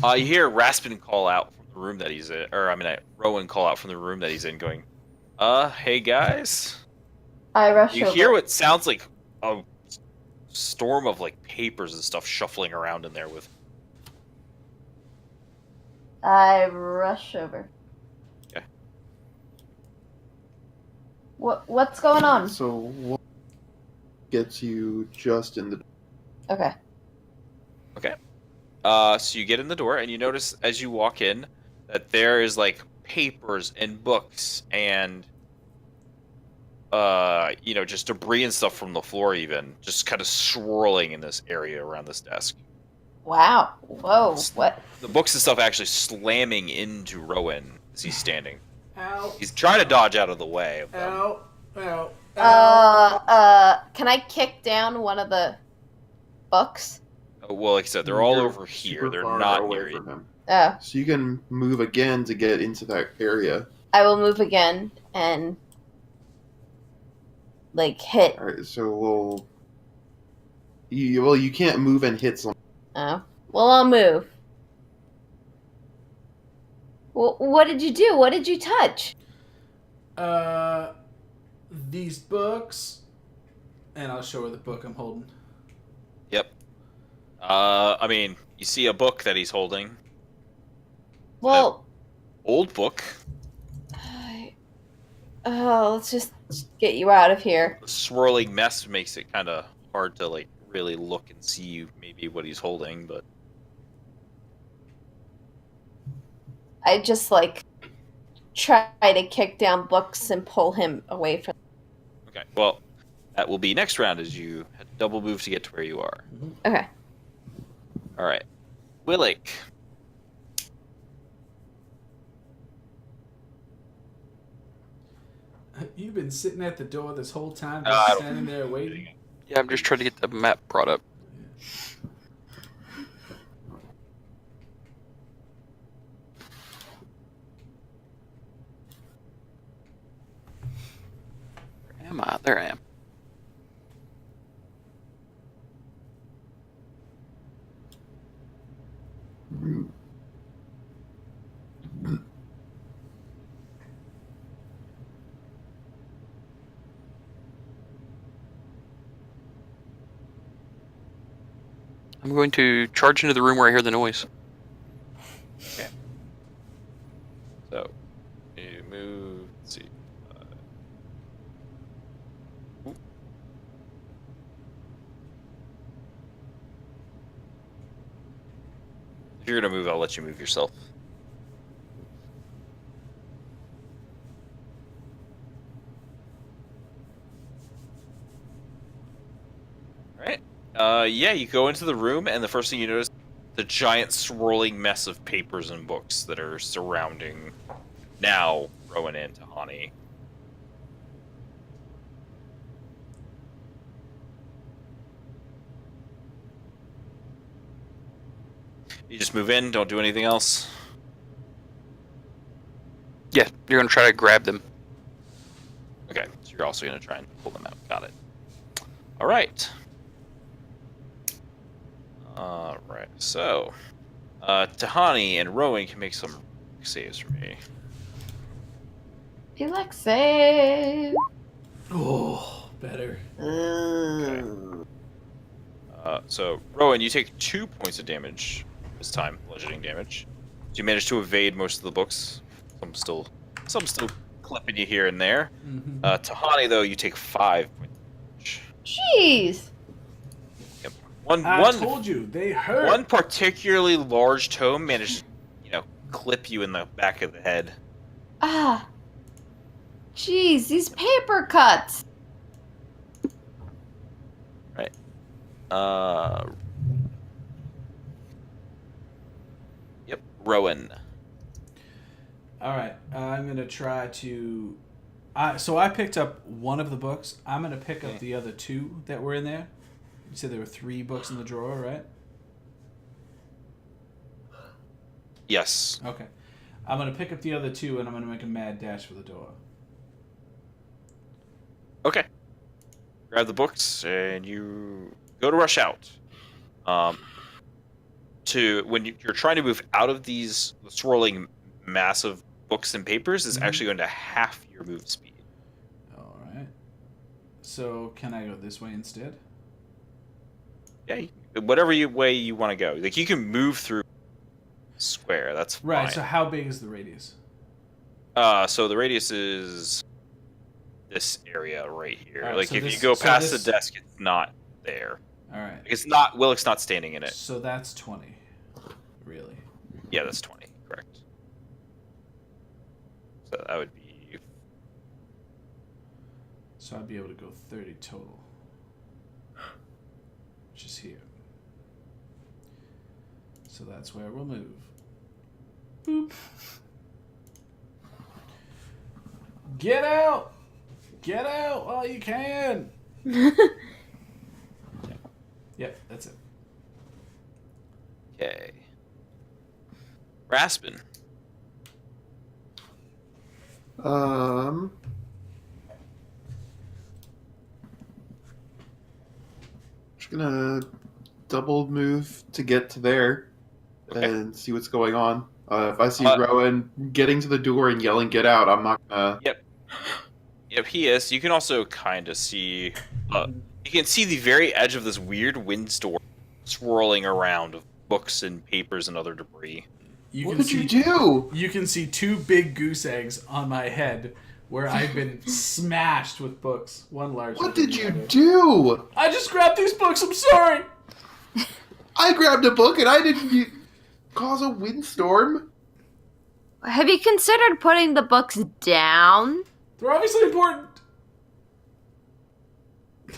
You hear Raspin call out from the room that he's in, Rowan call out from the room that he's in, going, hey guys? I rush You over. hear what sounds like a storm of, like, papers and stuff shuffling around in there with... I rush over. Okay. What's going on? So what gets you just in the... Okay. So you get in the door, and you notice as you walk in that there is, like, papers and books and, just debris and stuff from the floor even, just kind of swirling in this area around this desk. Wow. Whoa. What? The books and stuff actually slamming into Rowan as he's standing. Ow. He's trying to dodge out of the way of them. Ow. Ow. Ow. Can I kick down one of the books? Well, like I said, they're all You're over here. super They're far not away near you. from him. Oh. So you can move again to get into that area. I will move again and hit. All right, so you can't move and hit someone. Oh. Well, I'll move. Well, what did you do? What did you touch? These books, and I'll show her the book I'm holding. Yep. You see a book that he's holding. Well, Old book. let's just get you out of here. The swirling mess makes it kind of hard to, like, really look and see maybe what he's holding, but... I just, try to kick down books and pull him away from... Okay, well, that will be next round as you had to double move to get to where you are. Okay. Alright. Willick. You've been sitting at the door this whole time, I just don't- standing there waiting. Yeah, I'm just trying to get the map brought up. Where am I? There I am. I'm going to charge into the room where I hear the noise. So, you move, let's see. Ooh. If you're gonna move, I'll let you move yourself. Alright. Yeah, you go into the room, and the first thing you notice, the giant swirling mess of papers and books that are surrounding now Rowan and Tahani. You just move in, don't do anything else. Yeah, you're going to try to grab them. Okay, so you're also going to try and pull them out. Got it. Alright. Alright, so... Tahani and Rowan can make some saves for me. Alexei. Oh, better. So, Rowan, you take 2 points of damage this time, bludgeoning damage. So you manage to evade most of the books. Some still clipping you here and there. Mm-hmm. Tahani, though, you take 5 points of damage. Jeez. Yep. I told you, they hurt. One particularly large tome managed to, clip you in the back of the head. Ah. Jeez, these paper cuts. Yep, Rowan. All right, I'm gonna try to. So I picked up one of the books. I'm gonna pick up the other two that were in there. You said there were 3 books in the drawer, right? Yes. Okay. I'm gonna pick up the other 2, and I'm gonna make a mad dash for the door. Okay. Grab the books and you go to rush out. When you're trying to move out of these swirling mass of books and papers is actually going to half your move speed. All right. So can I go this way instead? Yeah, whatever way you want to go. Like you can move through square. That's Right. fine. So how big is the radius? So the radius is this area right here. All right, like so if this- you go so past this- the desk, it's not there. All right. It's not. Willick's not standing in it. So that's 20. Really? Yeah, that's 20. Correct. So that would be. So I'd be able to go 30 total. Which is here. So that's where we'll move. Boop. Get out! Get out while you can! Yep, that's it. Okay. Raspin. Just gonna double move to get to there Okay. and see what's going on. If I see Uh, Rowan getting to the door and yelling "Get out!" I'm not gonna. Yep, he is. You can also kind of see. You can see the very edge of this weird windstorm swirling around of books and papers and other debris. What did you do? You can see 2 big goose eggs on my head where I've been smashed with books. One larger. What than did the you other. do? I just grabbed these books. I'm sorry. I grabbed a book and I didn't cause a windstorm. Have you considered putting the books down? They're obviously important.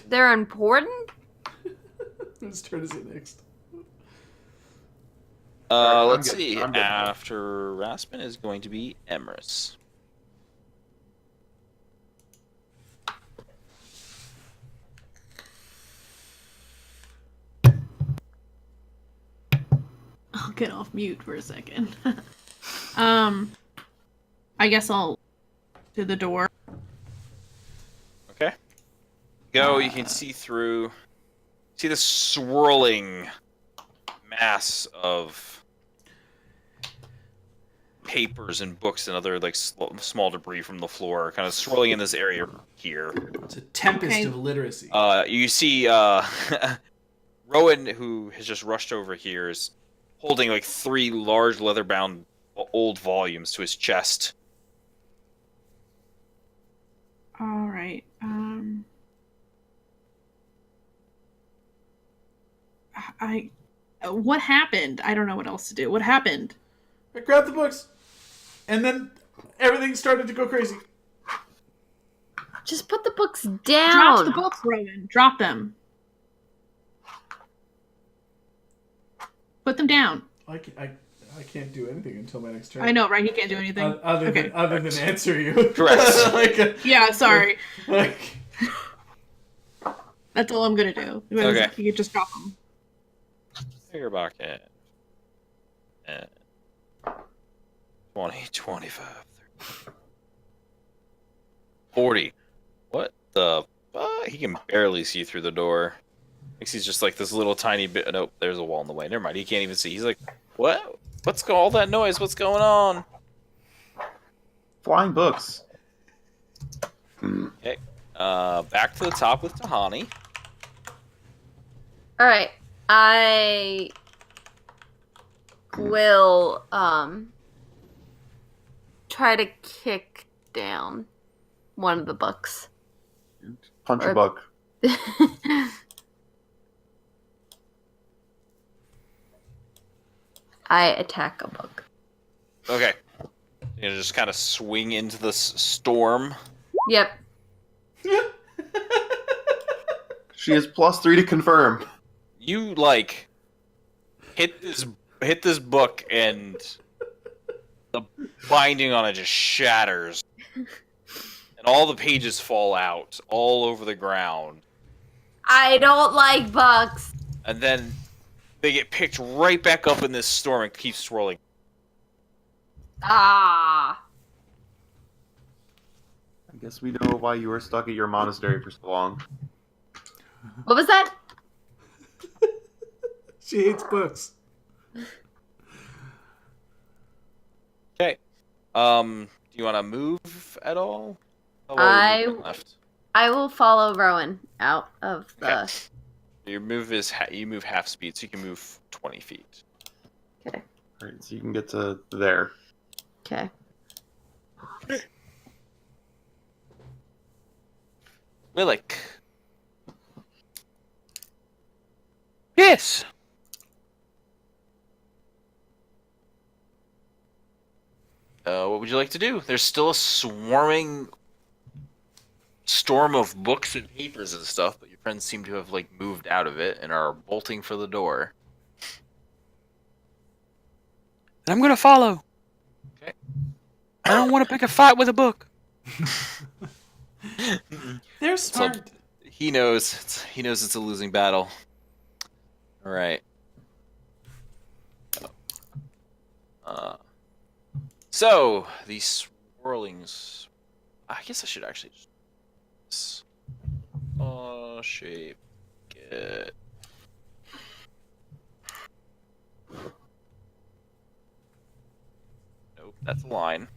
They're important? Whose turn is it next? I'm Let's good. see. I'm good. After Raspin is going to be Emrys. I'll get off mute for a second. I guess I'll to the door. Okay. Go. You can see through. See the swirling mass of papers and books and other like small debris from the floor, kind of swirling in this area here. It's a tempest Okay. of literacy. You see Rowan, who has just rushed over here, is holding like 3 large leather-bound old volumes to his chest. All right. What happened? I don't know what else to do. What happened? I grabbed the books, and then everything started to go crazy. Just put the books Drop down. the books, Rowan. Drop them. Put them down. I can't do anything until my next turn. I know, right? He can't do anything. Other Okay. than answer you. Correct. Yeah, sorry. like That's all I'm gonna do. Okay. You could just drop them. Figure back in. 20, 25, 30, 40. What the fuck? He can barely see through the door. Thinks he's just like this little tiny bit. Nope, there's a wall in the way. Never mind. He can't even see. He's like, what? All that noise? What's going on? Flying books. Okay. Back to the top with Tahani. All right. I will try to kick down one of the books. Punch a Or- buck. I attack a book. Okay. You're gonna just kind of swing into this storm. Yep. She has +3 to confirm. You like hit this book and the binding on it just shatters. And all the pages fall out all over the ground. I don't like books. And then they get picked right back up in this storm and keep swirling. Ah. I guess we know why you were stuck at your monastery for so long. What was that? She hates books. Okay. Do you want to move at all? How long I- movement left? I will follow Rowan out of the. Okay. Your move is you move half speed, so you can move 20 feet. Okay. Alright, so you can get to there. Okay. Willick. Yes. What would you like to do? There's still a swarming storm of books and papers and stuff, but your friends seem to have like moved out of it and are bolting for the door. And I'm gonna follow. Okay. I don't want to pick a fight with a book. They're So smart. he knows. It's a losing battle. All right. So these swirlings. I guess I should actually just shape it. Nope, that's a line.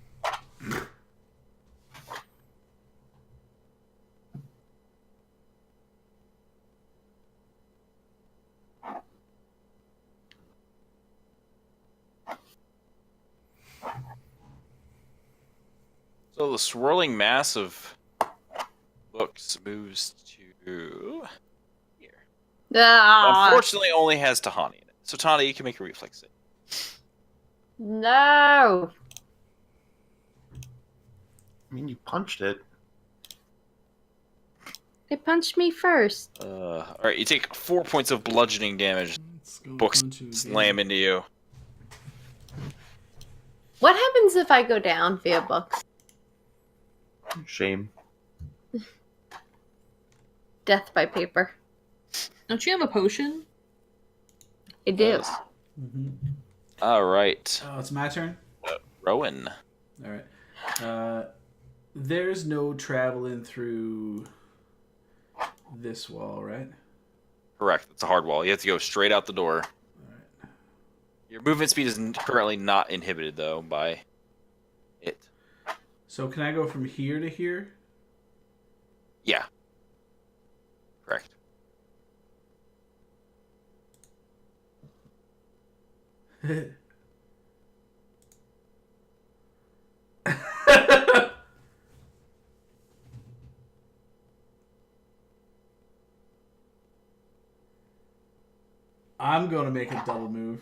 So the swirling mass of books moves to here. Ah. Unfortunately, only has Tahani in it. So Tahani, you can make a reflex save. No. I mean, you punched it. It punched me first. All right, you take 4 points of bludgeoning damage. Let's go Books punch you again. slam into you. What happens if I go down via books? Shame. Death by paper. Don't you have a potion? I do. Mhm. All right, Oh, it's my turn. Rowan. All right. There's no traveling through this wall, right? Correct. It's a hard wall. You have to go straight out the door. All right. Your movement speed is currently not inhibited though by it. So can I go from here to here? Yeah. Correct. I'm going to make a double move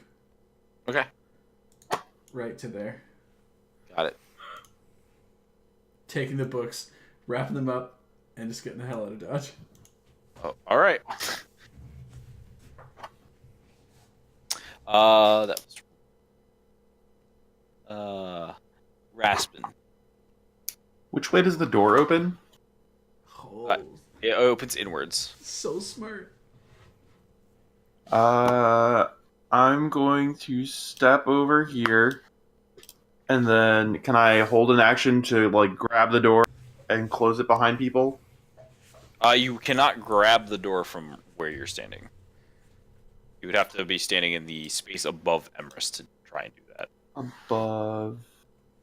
Okay. right to there. Got it. Taking the books, wrapping them up, and just getting the hell out of Dodge. Oh, all right. That was Raspin. Which way does the door open? Oh, It opens inwards. so smart. I'm going to step over here, and then can I hold an action to like grab the door and close it behind people? You cannot grab the door from where you're standing. You would have to be standing in the space above Emrys to try and do that. Above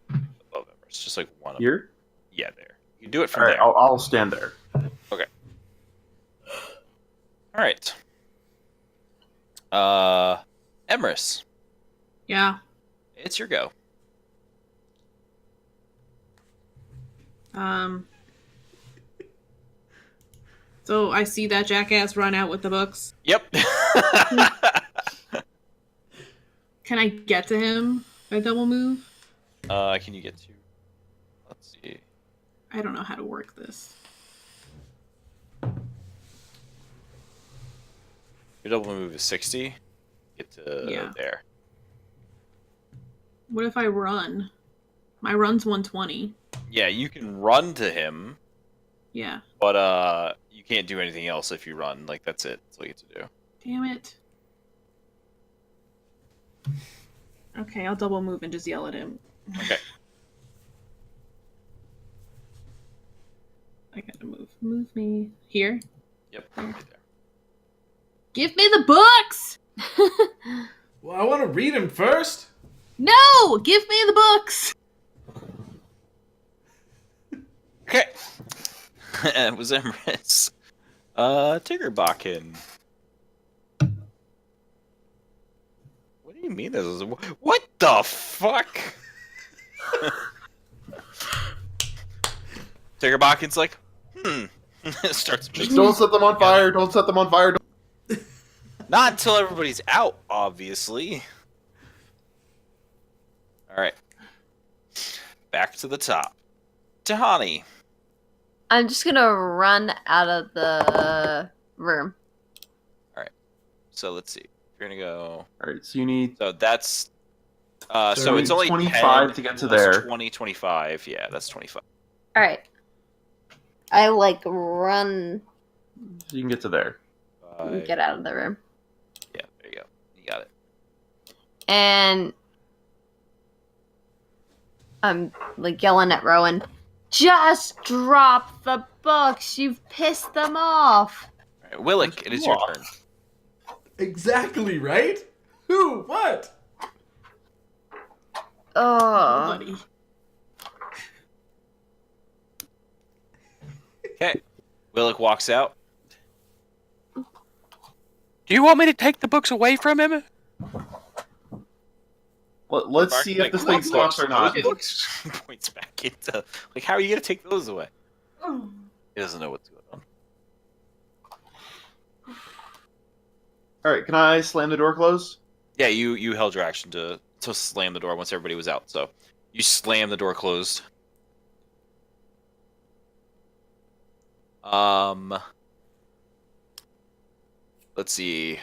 Above Emrys, just like one. here. Yeah, there. You can do it from All right, there. I'll stand there. All right. Emrys, Yeah. it's your go. So I see that jackass run out with the books. Yep. Can I get to him by double move? Can you get to? Let's see. I don't know how to work this. Your double move is 60. Get to Yeah. there. What if I run? My run's 120. Yeah, you can run to him, Yeah. but you can't do anything else if you run. Like, that's it. That's all you get to do. Damn it. Okay, I'll double move and just yell at him. Okay. I gotta move. Move me. Here? Yep. Right there. Give me the books! Well, I want to read them first. No! Give me the books! Okay. It was Emrys. Tiggerbakken. What do you mean this is... What the fuck? Tiggerbakken's like, starts Just don't set them on fire. Don't set them on fire. Not until everybody's out, obviously. Alright. Back to the top. Tahani. I'm just gonna run out of the room. So let's see. You're gonna go... All right, so you need So that's... So so it's only 25 10 to get to plus there. 20, 25. Yeah, that's 25. All right. I like run so you can get to there. and get out of the room, Yeah, there you go. You got it. and I'm like yelling at Rowan. Just drop the books. You've pissed them off. All right, Willick, it is your turn. Exactly, right? Who? What? Oh, Buddy. Okay. Willick walks out. Do you want me to take the books away from him? Let's Mark, see if like, this thing stops or not. those books points back into... Like, how are you going to take those away? He doesn't know what's going on. All right, can I slam the door closed? Yeah, you held your action to slam the door once everybody was out. So you slam the door closed. Let's see.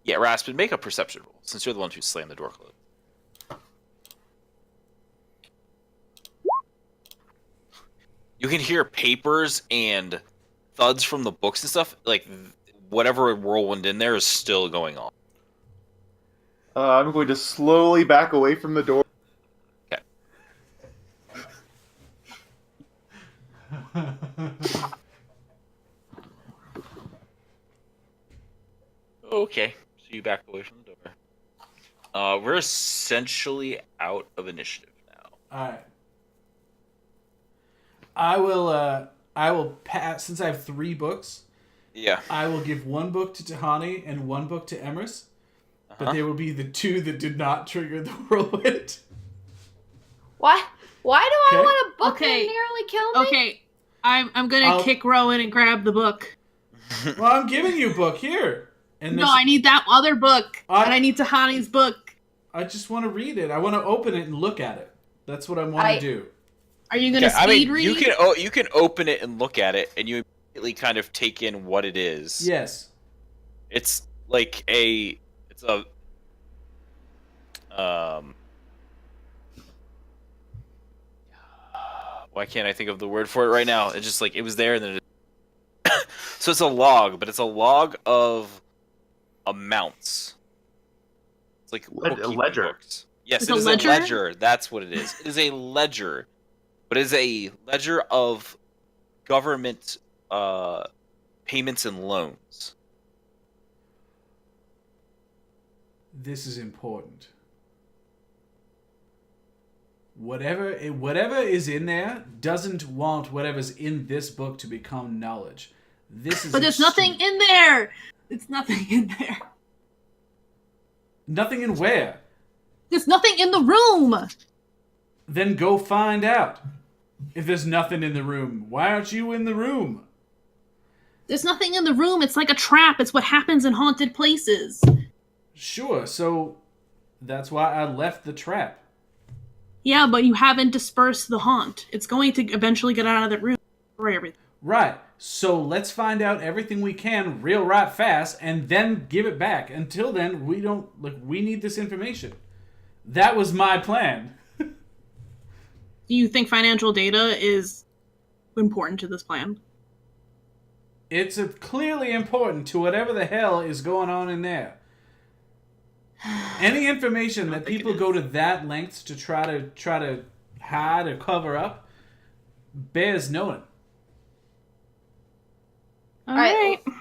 Yeah, Raspin, make a perception roll since you're the one who slammed the door closed. You can hear papers and thuds from the books and stuff. Like whatever whirlwind in there is still going on. I'm going to slowly back away from the door. Okay, so you back away from the door. We're essentially out of initiative now. All right. I will pass, since I have 3 books, Yeah. I will give 1 book to Tahani and 1 book to Emrys, but they will be the 2 that did not trigger the whirlwind. why? Why do I Okay. want a book Okay. that nearly killed me? Okay, I'm gonna kick Rowan and grab the book. Well, I'm giving you a book here. And No, I need that other book. I- And I need Tahani's book. I just want to read it. I want to open it and look at it. That's what I want to do. Are you gonna Okay, I speed mean, read? you can open it and look at it, and you immediately kind of take in what it is. Yes. It's like it's a why can't I think of the word for it right now? It's just like it was there, and then so it's a log, but it's a log of amounts. It's like A bookkeeping ledger. books. Yes, It's it a is ledger? a ledger. That's what it is. It is a ledger, but it is a ledger of government payments and loans. This is important. Whatever is in there doesn't want whatever's in this book to become knowledge. This is But there's nothing in there. There's nothing in there. Nothing in where? There's nothing in the room. Then go find out. If there's nothing in the room, why aren't you in the room? There's nothing in the room. It's like a trap. It's what happens in haunted places. Sure, so that's why I left the trap. Yeah, but you haven't dispersed the haunt. It's going to eventually get out of that room. Destroy everything. Right. So let's find out everything we can real right fast and then give it back. Until then, we need this information. That was my plan. Do you think financial data is important to this plan? It's clearly important to whatever the hell is going on in there. Any information that people go to that lengths to try to hide or cover up bears knowing. All right. right.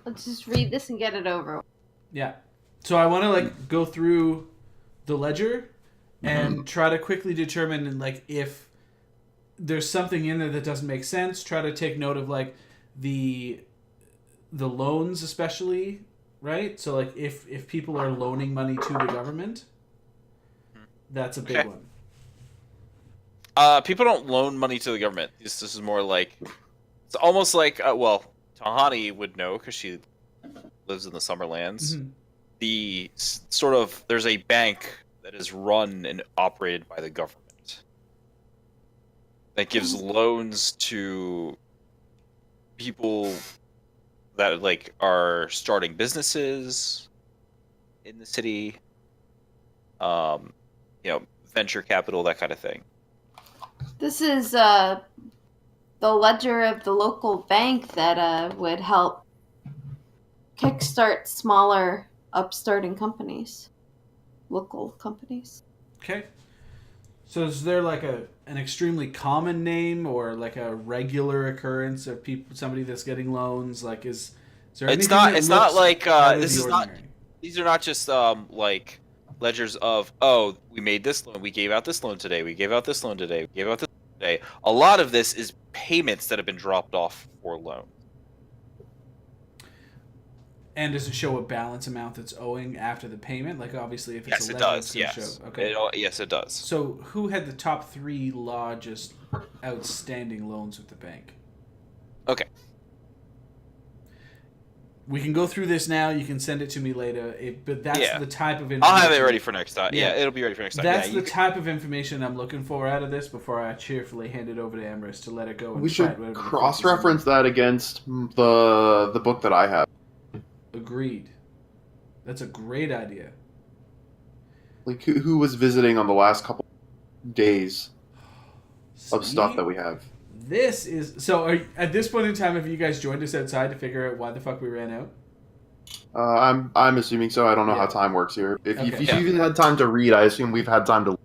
Let's just read this and get it over. Yeah. So I want to go through the ledger and try to quickly determine if there's something in there that doesn't make sense. Try to take note of the loans especially, right? So if people are loaning money to the government, that's a big one. People don't loan money to the government. This is more it's almost like Tahani would know because she lives in the Summerlands. Mm-hmm. There's a bank that is run and operated by the government that gives loans to people that are starting businesses in the city, venture capital, that kind of thing. This is the ledger of the local bank that would help kickstart smaller upstarting companies, local companies. Okay. So is there an extremely common name or a regular occurrence of somebody that's getting loans? Is there anything that It's not looks out of this the is not. ordinary? These are not just ledgers of we made this loan, we gave out this loan today, we gave out this loan today, we gave out this loan today. A lot of this is payments that have been dropped off for loan. And does it show a balance amount that's owing after the payment? Obviously, if it's Yes, a it ledger, does. it's gonna Yes. show. Okay. Yes, it does. So who had the top 3 largest outstanding loans with the bank? Okay. We can go through this now. You can send it to me later. But that's the type of information. I'll have it ready for next time. Yeah. Yeah, it'll be ready for next time. That's the type of information I'm looking for out of this before I cheerfully hand it over to Emrys to let it go. And We fight should whatever the fuck is cross-reference that against the book that I have. Agreed. That's a great idea. Who was visiting on the last couple days of See? stuff that we have. This is so. At this point in time, have you guys joined us outside to figure out why the fuck we ran out? I'm assuming so. I don't know how time works here. If you even had time to read, I assume we've had time to.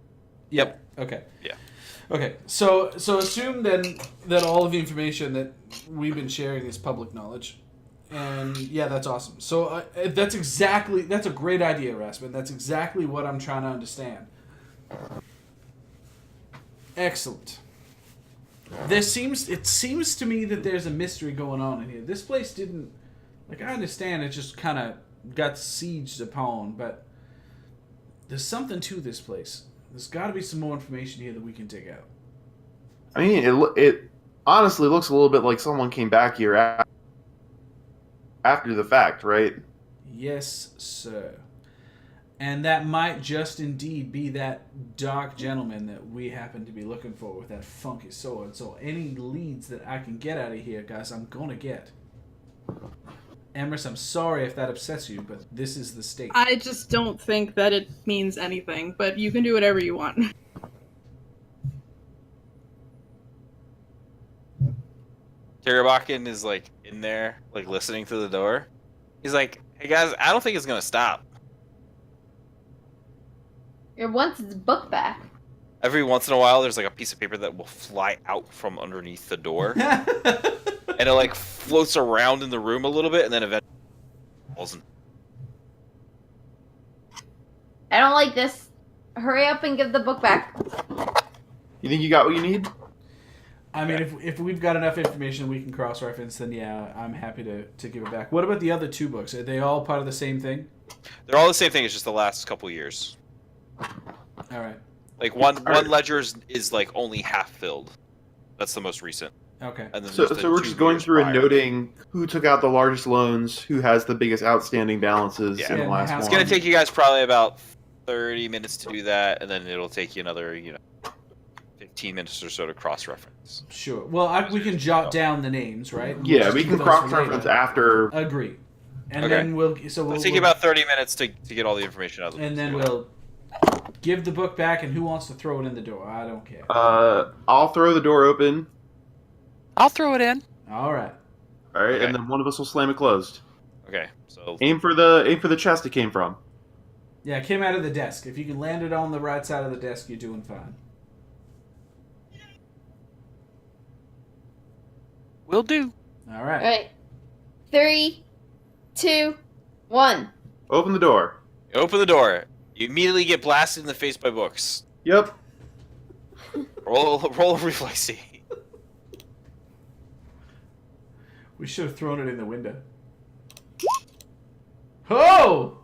Yep. Okay. Yeah. Okay. So assume then that all of the information that we've been sharing is public knowledge, and yeah, that's awesome. So that's a great idea, Rasmus. That's exactly what I'm trying to understand. Excellent. It seems to me that there's a mystery going on in here. This place didn't, I understand it just kind of got sieged upon, but there's something to this place. There's got to be some more information here that we can dig out. I mean, it honestly looks a little bit like someone came back here after the fact, right? Yes, sir. And that might just indeed be that dark gentleman that we happen to be looking for with that funky sword. So any leads that I can get out of here, guys, I'm going to get. Emrys, I'm sorry if that upsets you, but this is the state. I just don't think that it means anything, but you can do whatever you want. Terabakin is in there, listening to the door. He's like, "Hey guys, I don't think it's gonna stop." It wants its book back. Every once in a while, there's a piece of paper that will fly out from underneath the door, and it floats around in the room a little bit, and then eventually falls in. I don't like this. Hurry up and give the book back. You think you got what you need? I mean, if we've got enough information we can cross-reference, then yeah, I'm happy to give it back. What about the other 2 books? Are they all part of the same thing? They're all the same thing. It's just the last couple years. All right. One ledger is only half filled. That's the most recent. Okay. And then So there's the we're 2 just going years through prior. and noting who took out the largest loans, who has the biggest outstanding balances Yeah. in the And last how- one. It's gonna take you guys probably about 30 minutes to do that, and then it'll take you another, 15 minutes or so to cross-reference. Sure. Well, we can jot down the names, right? And we'll Yeah, just we keep can those for cross-reference later. after. Agree. And Okay. then we'll Take about 30 minutes to get all the information out of the and then book. we'll give the book back, and who wants to throw it in the door? I don't care. I'll throw the door open. I'll throw it in. All right. All right, Okay. and then one of us will slam it closed. Okay, so Aim for the chest it came from. Yeah, it came out of the desk. If you can land it on the right side of the desk, you're doing fine. Will do. All right. All right. 3, 2, 1. Open the door. you open the door. You immediately get blasted in the face by books. Yep. Roll a reflexy. We should have thrown it in the window. Oh!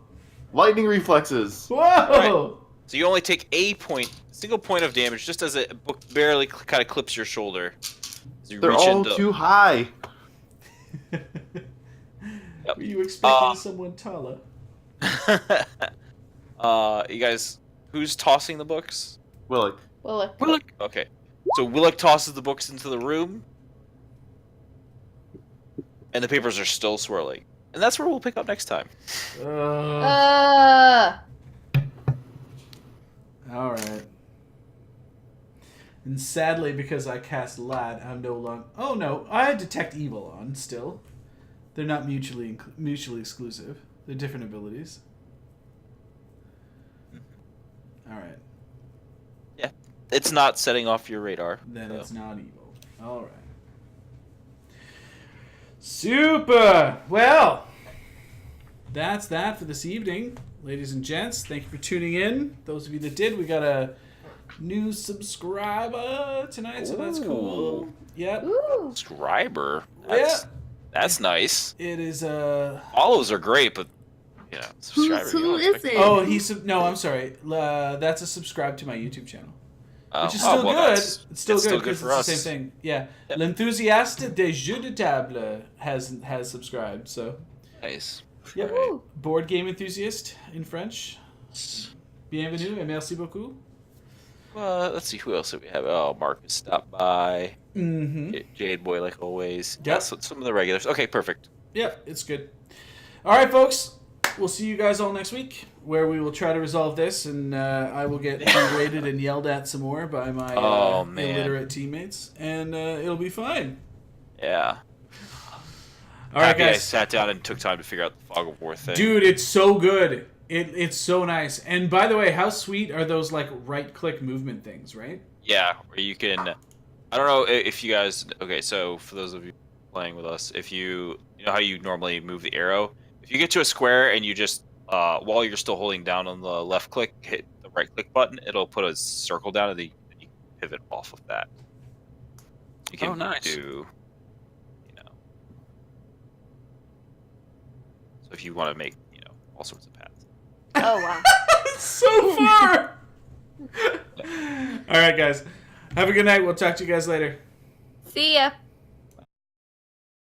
Lightning reflexes. Whoa! So you only take single point of damage, just as a book barely kind of clips your shoulder. As you They're reach all into- too high. Were you expecting someone taller? You guys, who's tossing the books? Willick. Well, Well, look. Okay. So Willick tosses the books into the room, and the papers are still swirling. And that's where we'll pick up next time. All right. And sadly, because I cast light, I'm no longer. Oh no, I detect evil on still. They're not mutually exclusive. They're different abilities. All right. It's not setting off your radar. Then so. it's not evil. All right. Super. Well, that's that for this evening, ladies and gents. Thank you for tuning in. Those of you that did, we got a new subscriber tonight, so that's cool. Ooh. Yep. ooh. Subscriber. Yeah. That's nice. It is Follows are great, but you know, subscriber. who you don't is expect- it? Oh, no, I'm sorry. That's a subscribe to my YouTube channel. Oh, Which is still well, good. that's- It's still good good because for it's us. the same thing. Yeah. Yep. L'enthusiaste des jeux de table has subscribed. So, Nice. yep. Alright. Ooh. Board game enthusiast in French. Bienvenue et merci beaucoup. Let's see who else do we have. Oh, Marcus stopped by. Mm-hmm. Jade Boy, like always. Yep. Yeah, so some of the regulars. Okay, perfect. Yep, it's good. All right, folks. We'll see you guys all next week, where we will try to resolve this, and I will get berated and yelled at some more by my Oh, man. illiterate teammates, and it'll be fine. Yeah. All right, Happy I guys. sat down and took time to figure out the Fog of War thing. Dude, it's so good. It's so nice. And by the way, how sweet are those like right-click movement things, right? Yeah, where you can. I don't know if you guys. Okay, so for those of you playing with us, if you know how you normally move the arrow, if you get to a square and you just while you're still holding down on the left click, hit the right click button, it'll put a circle down, and then you can pivot off of that. You can Oh, nice. do. You know. So if you want to make all sorts of paths. Oh, wow. So far. All right, guys. Have a good night. We'll talk to you guys later. See ya.